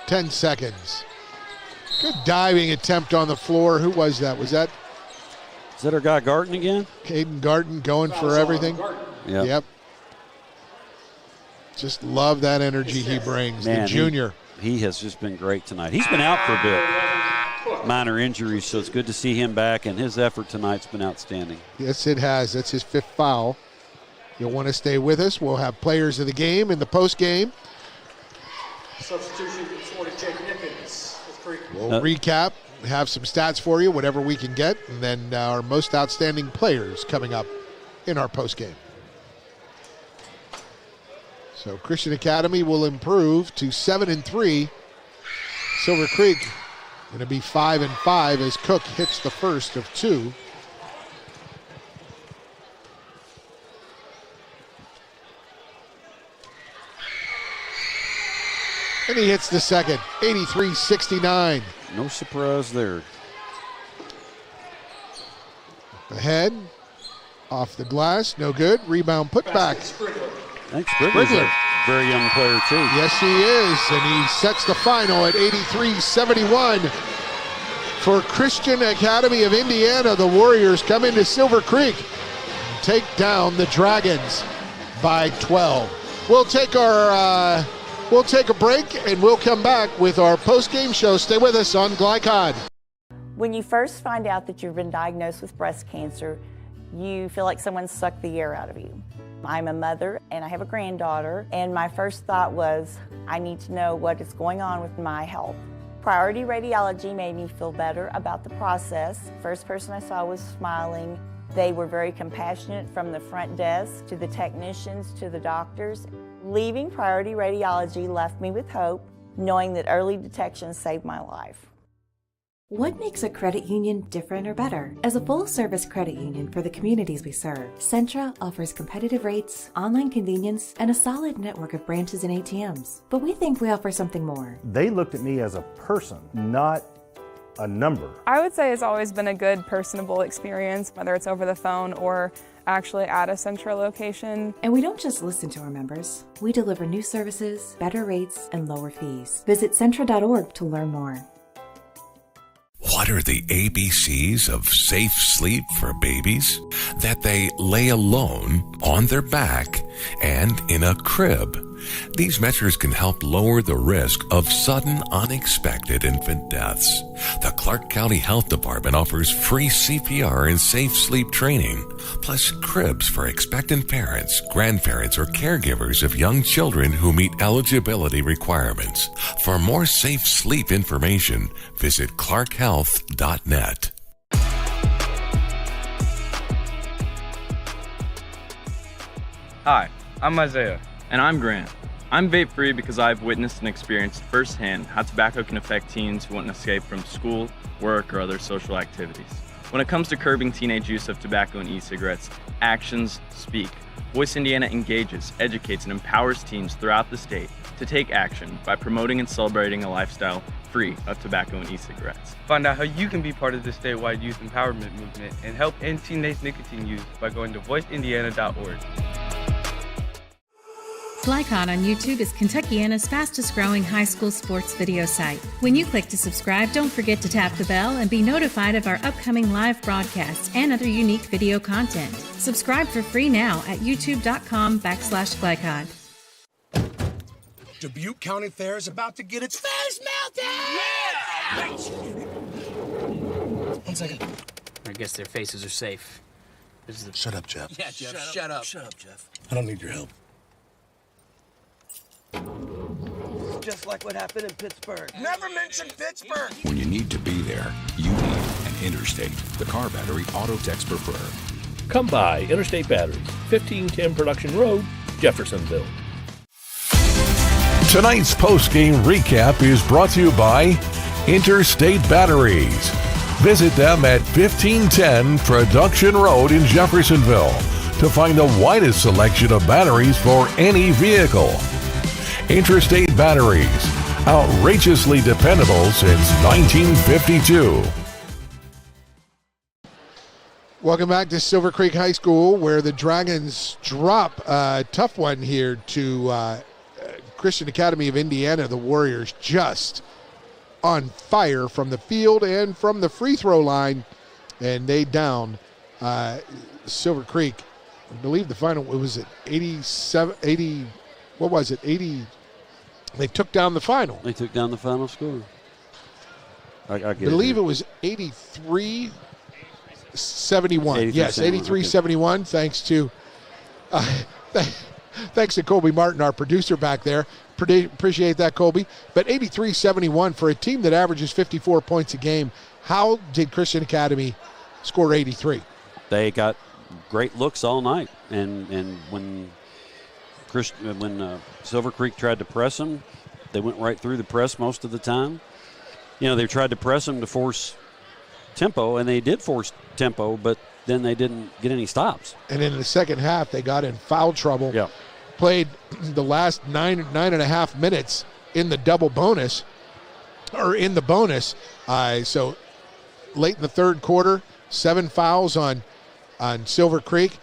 Speaker 3: 10 seconds. Good diving attempt on the floor. Who was that? Is that
Speaker 4: our guy Garton again?
Speaker 3: Caden Garton going for everything? Yep. Just love that energy he brings.
Speaker 4: Man,
Speaker 3: the junior.
Speaker 4: He has just been great tonight. He's been out for a bit. Minor injuries, so it's good to see him back, and his effort tonight's been outstanding.
Speaker 3: Yes, it has. That's his 5th foul. You'll want to stay with us. We'll have players of the game in the post game.
Speaker 19: Substitution for Jake Nippens.
Speaker 3: We'll recap, have some stats for you, whatever we can get, and then our most outstanding players coming up in our post game. So Christian Academy will improve to 7-3. Silver Creek going to be 5-5 as Cook hits the first of 2. And he hits the second, 83-69.
Speaker 4: No surprise there.
Speaker 3: Ahead, off the glass, no good. Rebound put back.
Speaker 4: Thanks, Spriggler's a very young player, too.
Speaker 3: Yes, he is, and he sets the final at 83-71. For Christian Academy of Indiana, the Warriors come into Silver Creek and take down the Dragons by 12. We'll take a break, and we'll come back with our post-game show. Stay with us on Glycod.
Speaker 16: When you first find out that you've been diagnosed with breast cancer, you feel like someone sucked the air out of you. I'm a mother and I have a granddaughter, and my first thought was, I need to know what is going on with my health. Priority Radiology made me feel better about the process. First person I saw was smiling. They were very compassionate, from the front desk to the technicians to the doctors. Leaving Priority Radiology left me with hope, knowing that early detection saved my life.
Speaker 12: What makes a credit union different or better? As a full-service credit union for the communities we serve, Centra offers competitive rates, online convenience, and a solid network of branches and ATMs. But we think we offer something more.
Speaker 13: They looked at me as a person, not a number.
Speaker 14: I would say it's always been a good, personable experience, whether it's over the phone or actually at a Centra location.
Speaker 12: And we don't just listen to our members. We deliver new services, better rates, and lower fees. Visit Centra.org to learn more.
Speaker 2: What are the ABCs of safe sleep for babies? That they lay alone, on their back, and in a crib. These measures can help lower the risk of sudden, unexpected infant deaths. The Clark County Health Department offers free CPR and safe sleep training, plus cribs for expectant parents, grandparents, or caregivers of young children who meet eligibility requirements. For more safe sleep information, visit clarkhealth.net.
Speaker 5: Hi,
Speaker 6: I'm Isaiah.
Speaker 5: And I'm Grant. I'm vape-free because I've witnessed and experienced firsthand how tobacco can affect teens who want an escape from school, work, or other social activities. When it comes to curbing teenage use of tobacco and e-cigarettes, actions speak. Voice Indiana engages, educates, and empowers teens throughout the state to take action by promoting and celebrating a lifestyle free of tobacco and e-cigarettes.
Speaker 6: Find out how you can be part of the statewide youth empowerment movement and help end teenage nicotine use by going to voiceindiana.org.
Speaker 1: Flycon on YouTube is Kentuckiana's fastest growing high school sports video site. When you click to subscribe, don't forget to tap the bell and be notified of our upcoming live broadcasts and other unique video content. Subscribe for free now at youtube.com/Flycon.
Speaker 17: Dubuque County Fair is about to get its face melted! Yeah!
Speaker 18: 1 second. I guess their faces are safe.
Speaker 17: Shut up, Jeff.
Speaker 18: Yeah, Jeff, shut up.
Speaker 17: Shut up, Jeff. I don't need your help.
Speaker 18: Just like what happened in Pittsburgh.
Speaker 17: Never mention Pittsburgh!
Speaker 9: When you need to be there, you need an Interstate, the car battery auto techs prefer.
Speaker 24: Come by Interstate Batteries, 1510 Production Road, Jeffersonville.
Speaker 2: Tonight's postgame recap is brought to you by Interstate Batteries. Visit them at 1510 Production Road in Jeffersonville to find the widest selection of batteries for any vehicle. Interstate Batteries, outrageously dependable since 1952.
Speaker 3: Welcome back to Silver Creek High School, where the Dragons drop a tough one here to Christian Academy of Indiana. The Warriors just on fire from the field and from the free throw line, and they down Silver Creek. I believe the final, it was at 80, what was it, 80, they took down the final.
Speaker 4: They took down the final score. I
Speaker 3: believe it was 83-71. Yes, 83-71, thanks to thanks to Colby Martin, our producer back there. Appreciate that, Colby. But 83-71 for a team that averages 54 points a game. How did Christian Academy score 83?
Speaker 4: They got great looks all night, and when Silver Creek tried to press them, they went right through the press most of the time. You know, they tried to press them to force tempo, and they did force tempo, but then they didn't get any stops.
Speaker 3: And in the second half, they got in foul trouble.
Speaker 4: Yeah.
Speaker 3: Played the last nine and a half minutes in the double bonus, or in the bonus. So late in the third quarter, 7 fouls on Silver Creek,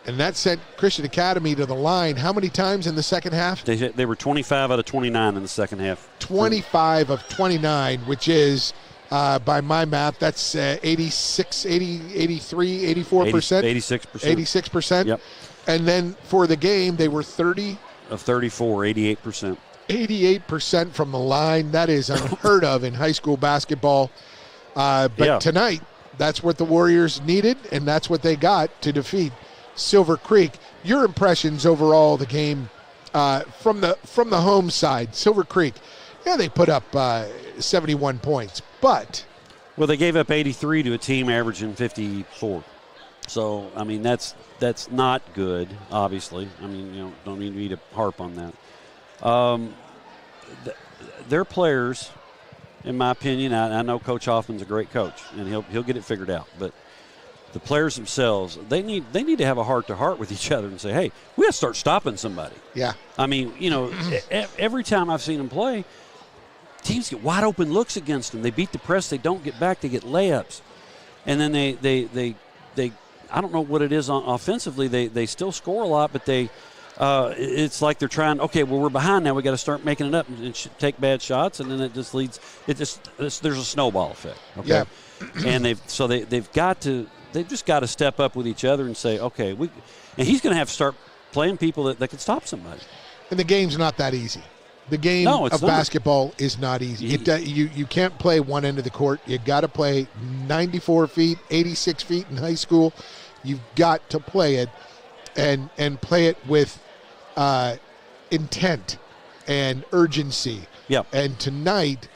Speaker 3: and that sent Christian Academy to the line. How many times in the second half?
Speaker 4: They were 25 out of 29 in the second half.
Speaker 3: 25 of 29, which is, by my math, that's 86, 80, 83, 84%.
Speaker 4: 86%.
Speaker 3: 86%.
Speaker 4: Yep.
Speaker 3: And then for the game, they were 30.
Speaker 4: Of 34, 88%.
Speaker 3: 88% from the line. That is unheard of in high school basketball. But tonight, that's what the Warriors needed, and that's what they got to defeat Silver Creek. Your impressions overall of the game from the home side, Silver Creek. Yeah, they put up 71 points, but
Speaker 4: well, they gave up 83 to a team averaging 54. So I mean that's not good. Obviously, I mean don't need me to harp on that. Their players, in my opinion, I know Coach Hoffman's a great coach, and he'll get it figured out. But the players themselves, they need to have a heart-to-heart with each other and say, hey, we got to start stopping somebody.
Speaker 3: Yeah.
Speaker 4: I mean, every time I've seen them play, teams get wide-open looks against them. They beat the press. They don't get back. They get layups. And then they I don't know what it is offensively. They still score a lot, but it's like they're trying, okay, well, we're behind now. We got to start making it up and take bad shots, and then it just leads. There's a snowball effect. Okay.
Speaker 3: Yeah.
Speaker 4: And they've just got to step up with each other and say, okay, and he's going to have to start playing people that can stop somebody.
Speaker 3: And the game's not that easy. The game of basketball is not easy. You can't play one end of the court. You got to play 94 feet, 86 feet in high school. You've got to play it and play it with intent and urgency.
Speaker 4: Yeah.
Speaker 3: And tonight,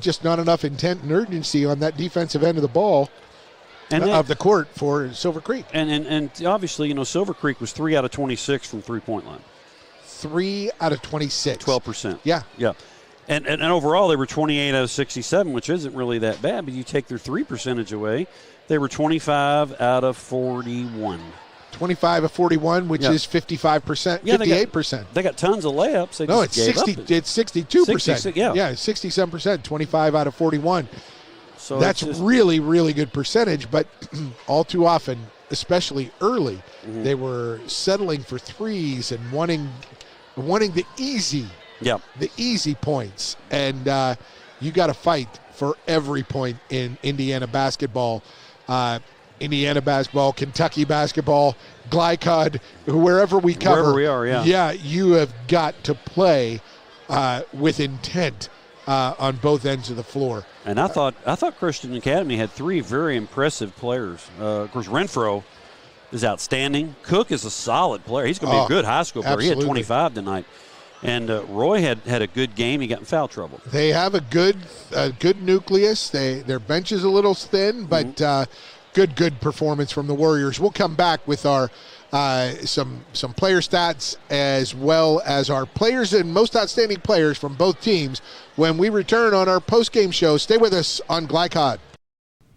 Speaker 3: just not enough intent and urgency on that defensive end of the ball. of the court for Silver Creek.
Speaker 4: And obviously, Silver Creek was 3 out of 26 from three-point line.
Speaker 3: 3 out of 26.
Speaker 4: 12%.
Speaker 3: Yeah.
Speaker 4: Yeah. And overall, they were 28 out of 67, which isn't really that bad, but you take their 3 percentage away, they were 25 out of 41.
Speaker 3: 25 of 41, which is 55%, 58%.
Speaker 4: They got tons of layups. They
Speaker 3: No,
Speaker 4: just
Speaker 3: it's
Speaker 4: gave
Speaker 3: 60.
Speaker 4: up.
Speaker 3: It's 62%.
Speaker 4: 66, yeah.
Speaker 3: Yeah, 67%, 25 out of 41.
Speaker 4: So
Speaker 3: that's
Speaker 4: it's just,
Speaker 3: really, really good percentage, but all too often, especially early, they were settling for threes and wanting the easy points. And you got to fight for every point in Indiana basketball. Kentucky basketball, Glycod, wherever we cover.
Speaker 4: Wherever we are, yeah.
Speaker 3: Yeah, you have got to play with intent on both ends of the floor.
Speaker 4: And I thought Christian Academy had 3 very impressive players. Of course, Renfro is outstanding. Cook is a solid player. He's going to be a good high school player.
Speaker 3: Absolutely.
Speaker 4: He had 25 tonight. And Roy had a good game. He got in foul trouble.
Speaker 3: They have a good nucleus. Their bench is a little thin, but good performance from the Warriors. We'll come back with our some player stats as well as our players and most outstanding players from both teams when we return on our postgame show. Stay with us on Glycod.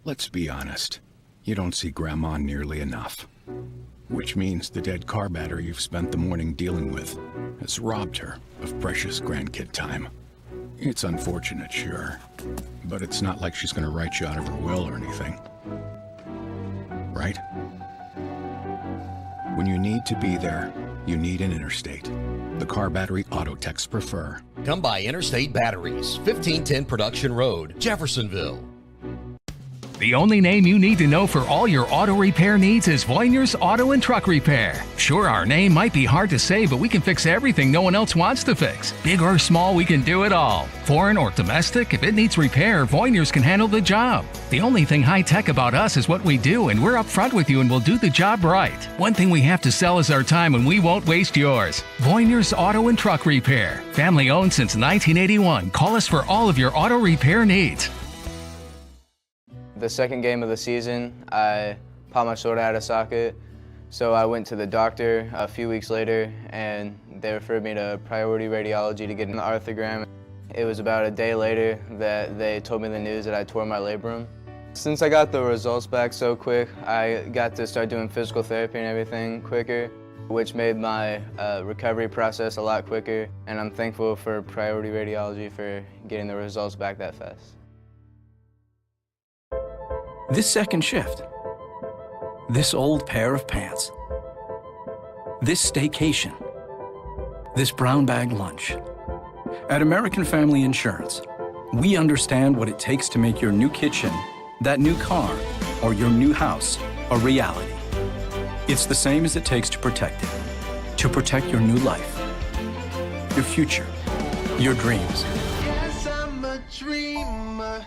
Speaker 9: Let's be honest. You don't see Grandma nearly enough. Which means the dead car battery you've spent the morning dealing with has robbed her of precious grandkid time. It's unfortunate, sure, but it's not like she's going to write you out of her will or anything. Right? When you need to be there, you need an Interstate. The car battery auto techs prefer.
Speaker 10: Come by Interstate Batteries, 1510 Production Road, Jeffersonville.
Speaker 20: The only name you need to know for all your auto repair needs is Voyner's Auto and Truck Repair. Sure, our name might be hard to say, but we can fix everything no one else wants to fix. Big or small, we can do it all. Foreign or domestic, if it needs repair, Voyner's can handle the job. The only thing high-tech about us is what we do, and we're upfront with you and we'll do the job right. One thing we have to sell is our time, and we won't waste yours. Voyner's Auto and Truck Repair. Family owned since 1981. Call us for all of your auto repair needs.
Speaker 5: The second game of the season, I popped my shoulder out of socket, so I went to the doctor a few weeks later, and they referred me to priority radiology to get an arthrogram. It was about a day later that they told me the news that I tore my labrum. Since I got the results back so quick, I got to start doing physical therapy and everything quicker, which made my recovery process a lot quicker, and I'm thankful for priority radiology for getting the results back that fast.
Speaker 21: This second shift, this old pair of pants, this staycation, this brown bag lunch. At American Family Insurance, we understand what it takes to make your new kitchen, that new car, or your new house a reality. It's the same as it takes to protect it, to protect your new life, your future, your dreams.
Speaker 17: Yes, I'm a dreamer.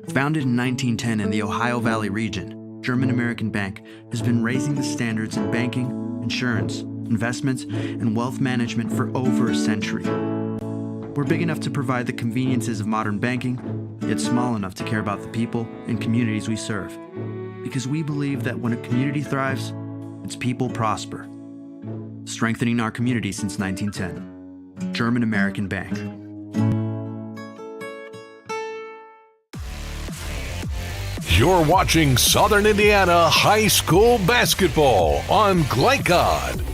Speaker 22: Founded in 1910 in the Ohio Valley region, German American Bank has been raising the standards in banking, insurance, investments, and wealth management for over a century. We're big enough to provide the conveniences of modern banking, yet small enough to care about the people and communities we serve. Because we believe that when a community thrives, its people prosper. Strengthening our community since 1910. German American Bank.
Speaker 2: You're watching Southern Indiana High School Basketball on Glycod.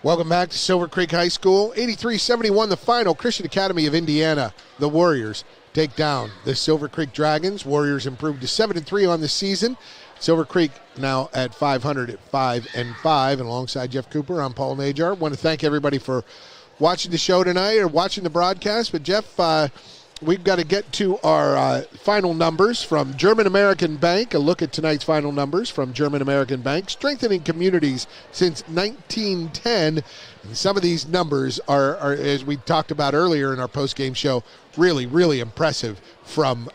Speaker 3: Welcome back to Silver Creek High School. 83-71 the final. Christian Academy of Indiana, the Warriors, take down the Silver Creek Dragons. Warriors improved to 7-3 on the season. Silver Creek now at 500 at 5-5. And alongside Jeff Cooper, I'm Paul Najar. Want to thank everybody for watching the show tonight or watching the broadcast. But Jeff, we've got to get to our final numbers from German American Bank. A look at tonight's final numbers from German American Bank, strengthening communities since 1910. And some of these numbers are, as we talked about earlier in our post-game show, really, really impressive from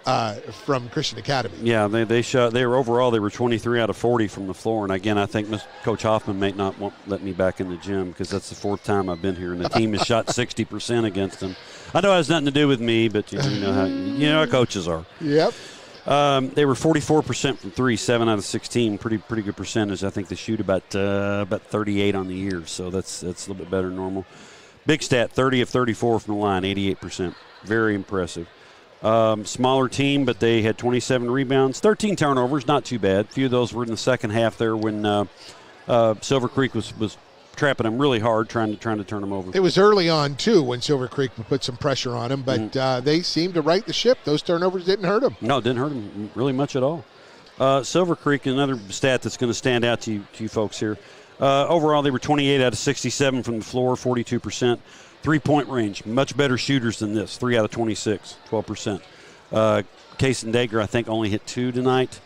Speaker 3: Christian Academy.
Speaker 4: Yeah, they were overall, they were 23 out of 40 from the floor. And again, I think Coach Hoffman may not want let me back in the gym because that's the fourth time I've been here, and the team has shot 60% against them. I know it has nothing to do with me, but you know how coaches are.
Speaker 3: Yep.
Speaker 4: They were 44% from three, 7 out of 16. Pretty good percentage. I think they shoot about 38 on the year, so that's a little bit better than normal. Big stat: 30 of 34 from the line, 88%. Very impressive. Smaller team, but they had 27 rebounds, 13 turnovers, not too bad. A few of those were in the second half there when Silver Creek was trapping them really hard, trying to turn them over.
Speaker 3: It was early on, too, when Silver Creek would put some pressure on them, but they seemed to right the ship. Those turnovers didn't hurt them.
Speaker 4: No, it didn't hurt them really much at all. Silver Creek, another stat that's going to stand out to you folks here. Overall, they were 28 out of 67 from the floor, 42%. Three-point range, much better shooters than this, 3 out of 26, 12%. Case and Dager, I think, only hit 2 tonight.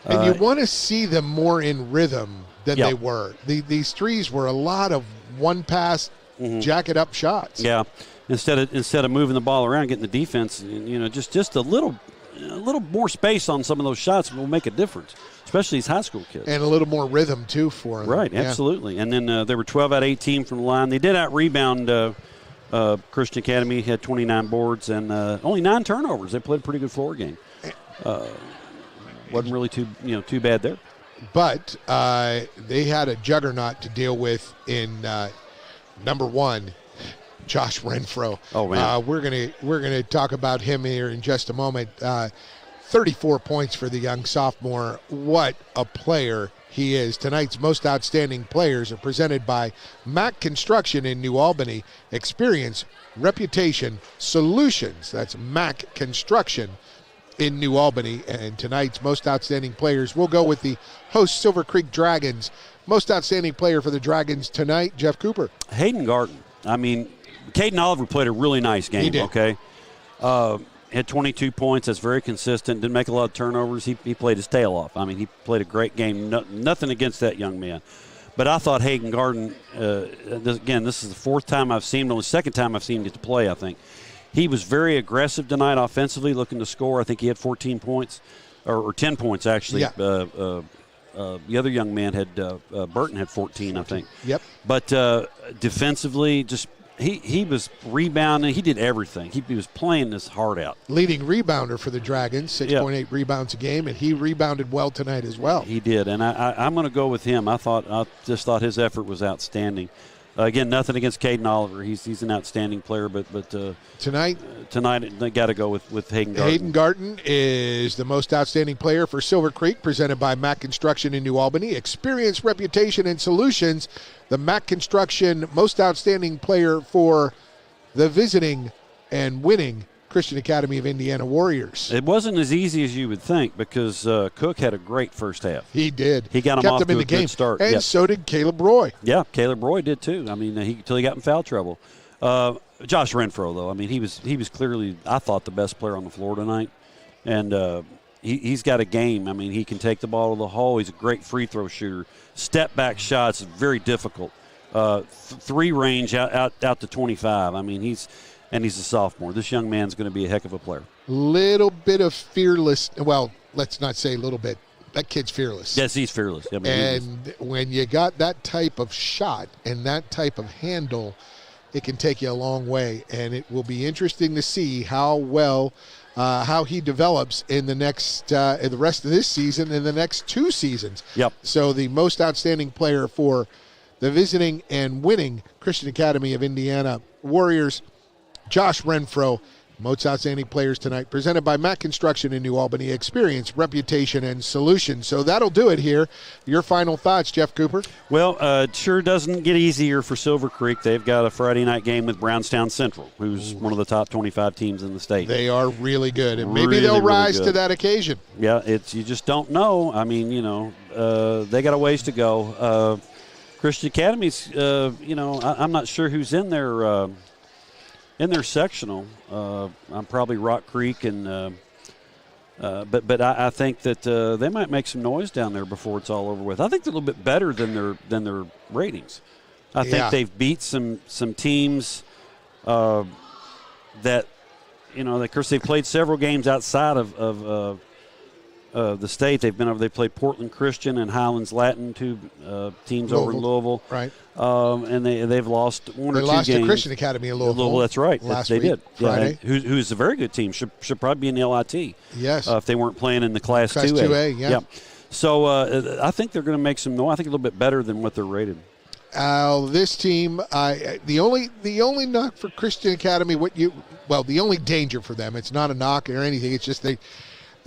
Speaker 3: And you want to see them more in rhythm than they were. These threes were a lot of one-pass, jacket-up shots.
Speaker 4: Yeah, instead of moving the ball around, getting the defense, just a little more space on some of those shots will make a difference, especially these high school kids.
Speaker 3: And a little more rhythm, too, for them.
Speaker 4: Right, absolutely. And then they were 12 out of 18 from the line. They did out-rebound Christian Academy, had 29 boards and only 9 turnovers. They played a pretty good floor game. Wasn't really too bad there.
Speaker 3: But they had a juggernaut to deal with in number 1, Josh Renfro.
Speaker 4: Oh man,
Speaker 3: we're gonna talk about him here in just a moment. 34 points for the young sophomore. What a player he is. Tonight's most outstanding players are presented by Mack Construction in New Albany. Experience, reputation, solutions. That's Mack Construction in New Albany. And tonight's most outstanding players, we'll go with the host Silver Creek Dragons. Most outstanding player for the Dragons tonight, Jeff Cooper.
Speaker 4: Hayden Garten. I mean, Caden Oliver played a really nice game.
Speaker 3: He did.
Speaker 4: Okay. Had 22 points. That's very consistent. Didn't make a lot of turnovers. He played his tail off. I mean, he played a great game. Nothing against that young man. But I thought Hayden Garten, this is the fourth time I've seen him, only the second time I've seen him get to play, I think. He was very aggressive tonight offensively, looking to score. I think he had 14 points, or 10 points, actually.
Speaker 3: Yeah.
Speaker 4: The other young man had, Burton had 14, I think.
Speaker 3: Yep.
Speaker 4: But defensively, just he was rebounding. He did everything. He was playing his heart out.
Speaker 3: Leading rebounder for the Dragons, 6.8 rebounds a game, and he rebounded well tonight as well.
Speaker 4: He did, and I'm going to go with him. I just thought his effort was outstanding. Again, nothing against Caden Oliver. He's an outstanding player, but
Speaker 3: tonight
Speaker 4: they got to go with Hayden Garten.
Speaker 3: Hayden Garten is the most outstanding player for Silver Creek, presented by Mack Construction in New Albany. Experience, reputation, and solutions. The Mack Construction most outstanding player for the visiting and winning Christian Academy of Indiana Warriors.
Speaker 4: It wasn't as easy as you would think because Cook had a great first half.
Speaker 3: He did.
Speaker 4: He got him off to a good start.
Speaker 3: And so did Caleb Roy.
Speaker 4: Yeah, Caleb Roy did too. I mean, until he got in foul trouble. Josh Renfro, though, I mean, he was clearly, I thought, the best player on the floor tonight. And he's got a game. I mean, he can take the ball to the hole. He's a great free throw shooter. Step back shots, very difficult. 3 range out to 25. I mean, he's a sophomore. This young man's going to be a heck of a player.
Speaker 3: Little bit of fearless. Well, let's not say a little bit. That kid's fearless.
Speaker 4: Yes, he's fearless. I mean,
Speaker 3: and when you got that type of shot and that type of handle, it can take you a long way. And it will be interesting to see how well how he develops in the next in the rest of this season and the next 2 seasons.
Speaker 4: Yep.
Speaker 3: So the most outstanding player for the visiting and winning Christian Academy of Indiana Warriors, Josh Renfro, most outstanding players tonight, presented by Mack Construction in New Albany. Experience, reputation, and solutions. So that'll do it here. Your final thoughts, Jeff Cooper?
Speaker 4: Well, it sure doesn't get easier for Silver Creek. They've got a Friday night game with Brownstown Central, who's one of the top 25 teams in the state.
Speaker 3: They are really good, and maybe they'll rise to that occasion.
Speaker 4: Yeah, you just don't know. I mean, they got a ways to go. Christian Academy's, I'm not sure who's in their in their sectional. I'm probably Rock Creek, and but I think that they might make some noise down there before it's all over with. I think they're a little bit better than their ratings. I think they've beat some teams that, of course, they've played several games outside of the state. They played Portland Christian and Highlands Latin, two teams over in Louisville.
Speaker 3: Right.
Speaker 4: And they've lost one or two games.
Speaker 3: They lost to Christian Academy in Louisville.
Speaker 4: That's right. They did.
Speaker 3: Friday.
Speaker 4: Yeah, who's a very good team. Should probably be in the LIT.
Speaker 3: Yes.
Speaker 4: If they weren't playing in the Class
Speaker 3: 2A. Yeah.
Speaker 4: So I think they're going to make some noise. I think a little bit better than what they're rated.
Speaker 3: This team, the only knock for Christian Academy, the only danger for them, it's not a knock or anything. It's just they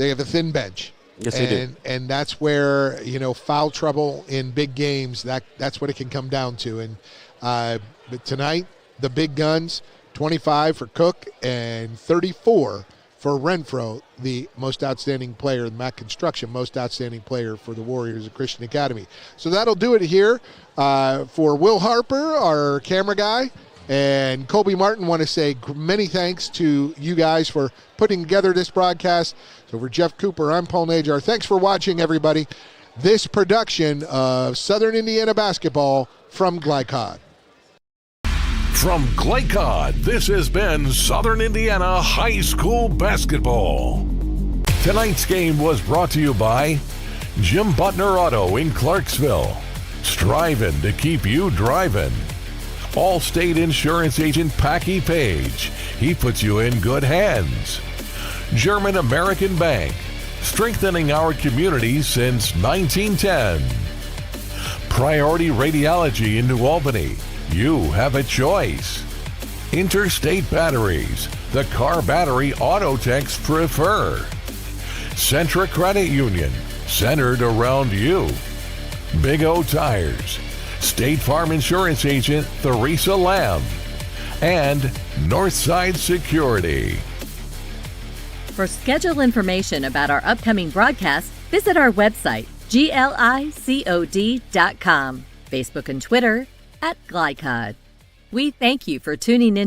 Speaker 3: have a thin bench.
Speaker 4: Yes, they do.
Speaker 3: And that's where, foul trouble in big games, that's what it can come down to. And but tonight, the big guns, 25 for Cook and 34 for Renfro, the most outstanding player, the Mac Construction most outstanding player for the Warriors of Christian Academy. So that'll do it here for Will Harper, our camera guy, and Colby Martin. Want to say many thanks to you guys for putting together this broadcast. So for Jeff Cooper, I'm Paul Najar. Thanks for watching, everybody. This production of Southern Indiana basketball from Glycod.
Speaker 2: From Glycod, this has been Southern Indiana High School basketball. Tonight's game was brought to you by Jim Butner Auto in Clarksville, striving to keep you driving. All-State Insurance Agent Packy Page, he puts you in good hands. German American Bank, strengthening our communities since 1910. Priority Radiology in New Albany, you have a choice. Interstate Batteries, the car battery auto techs prefer. Centra Credit Union, centered around you. Big O Tires, State Farm Insurance Agent Theresa Lamb, and Northside Security.
Speaker 1: For schedule information about our upcoming broadcasts, visit our website, glicod.com, Facebook and Twitter @Glycod. We thank you for tuning in.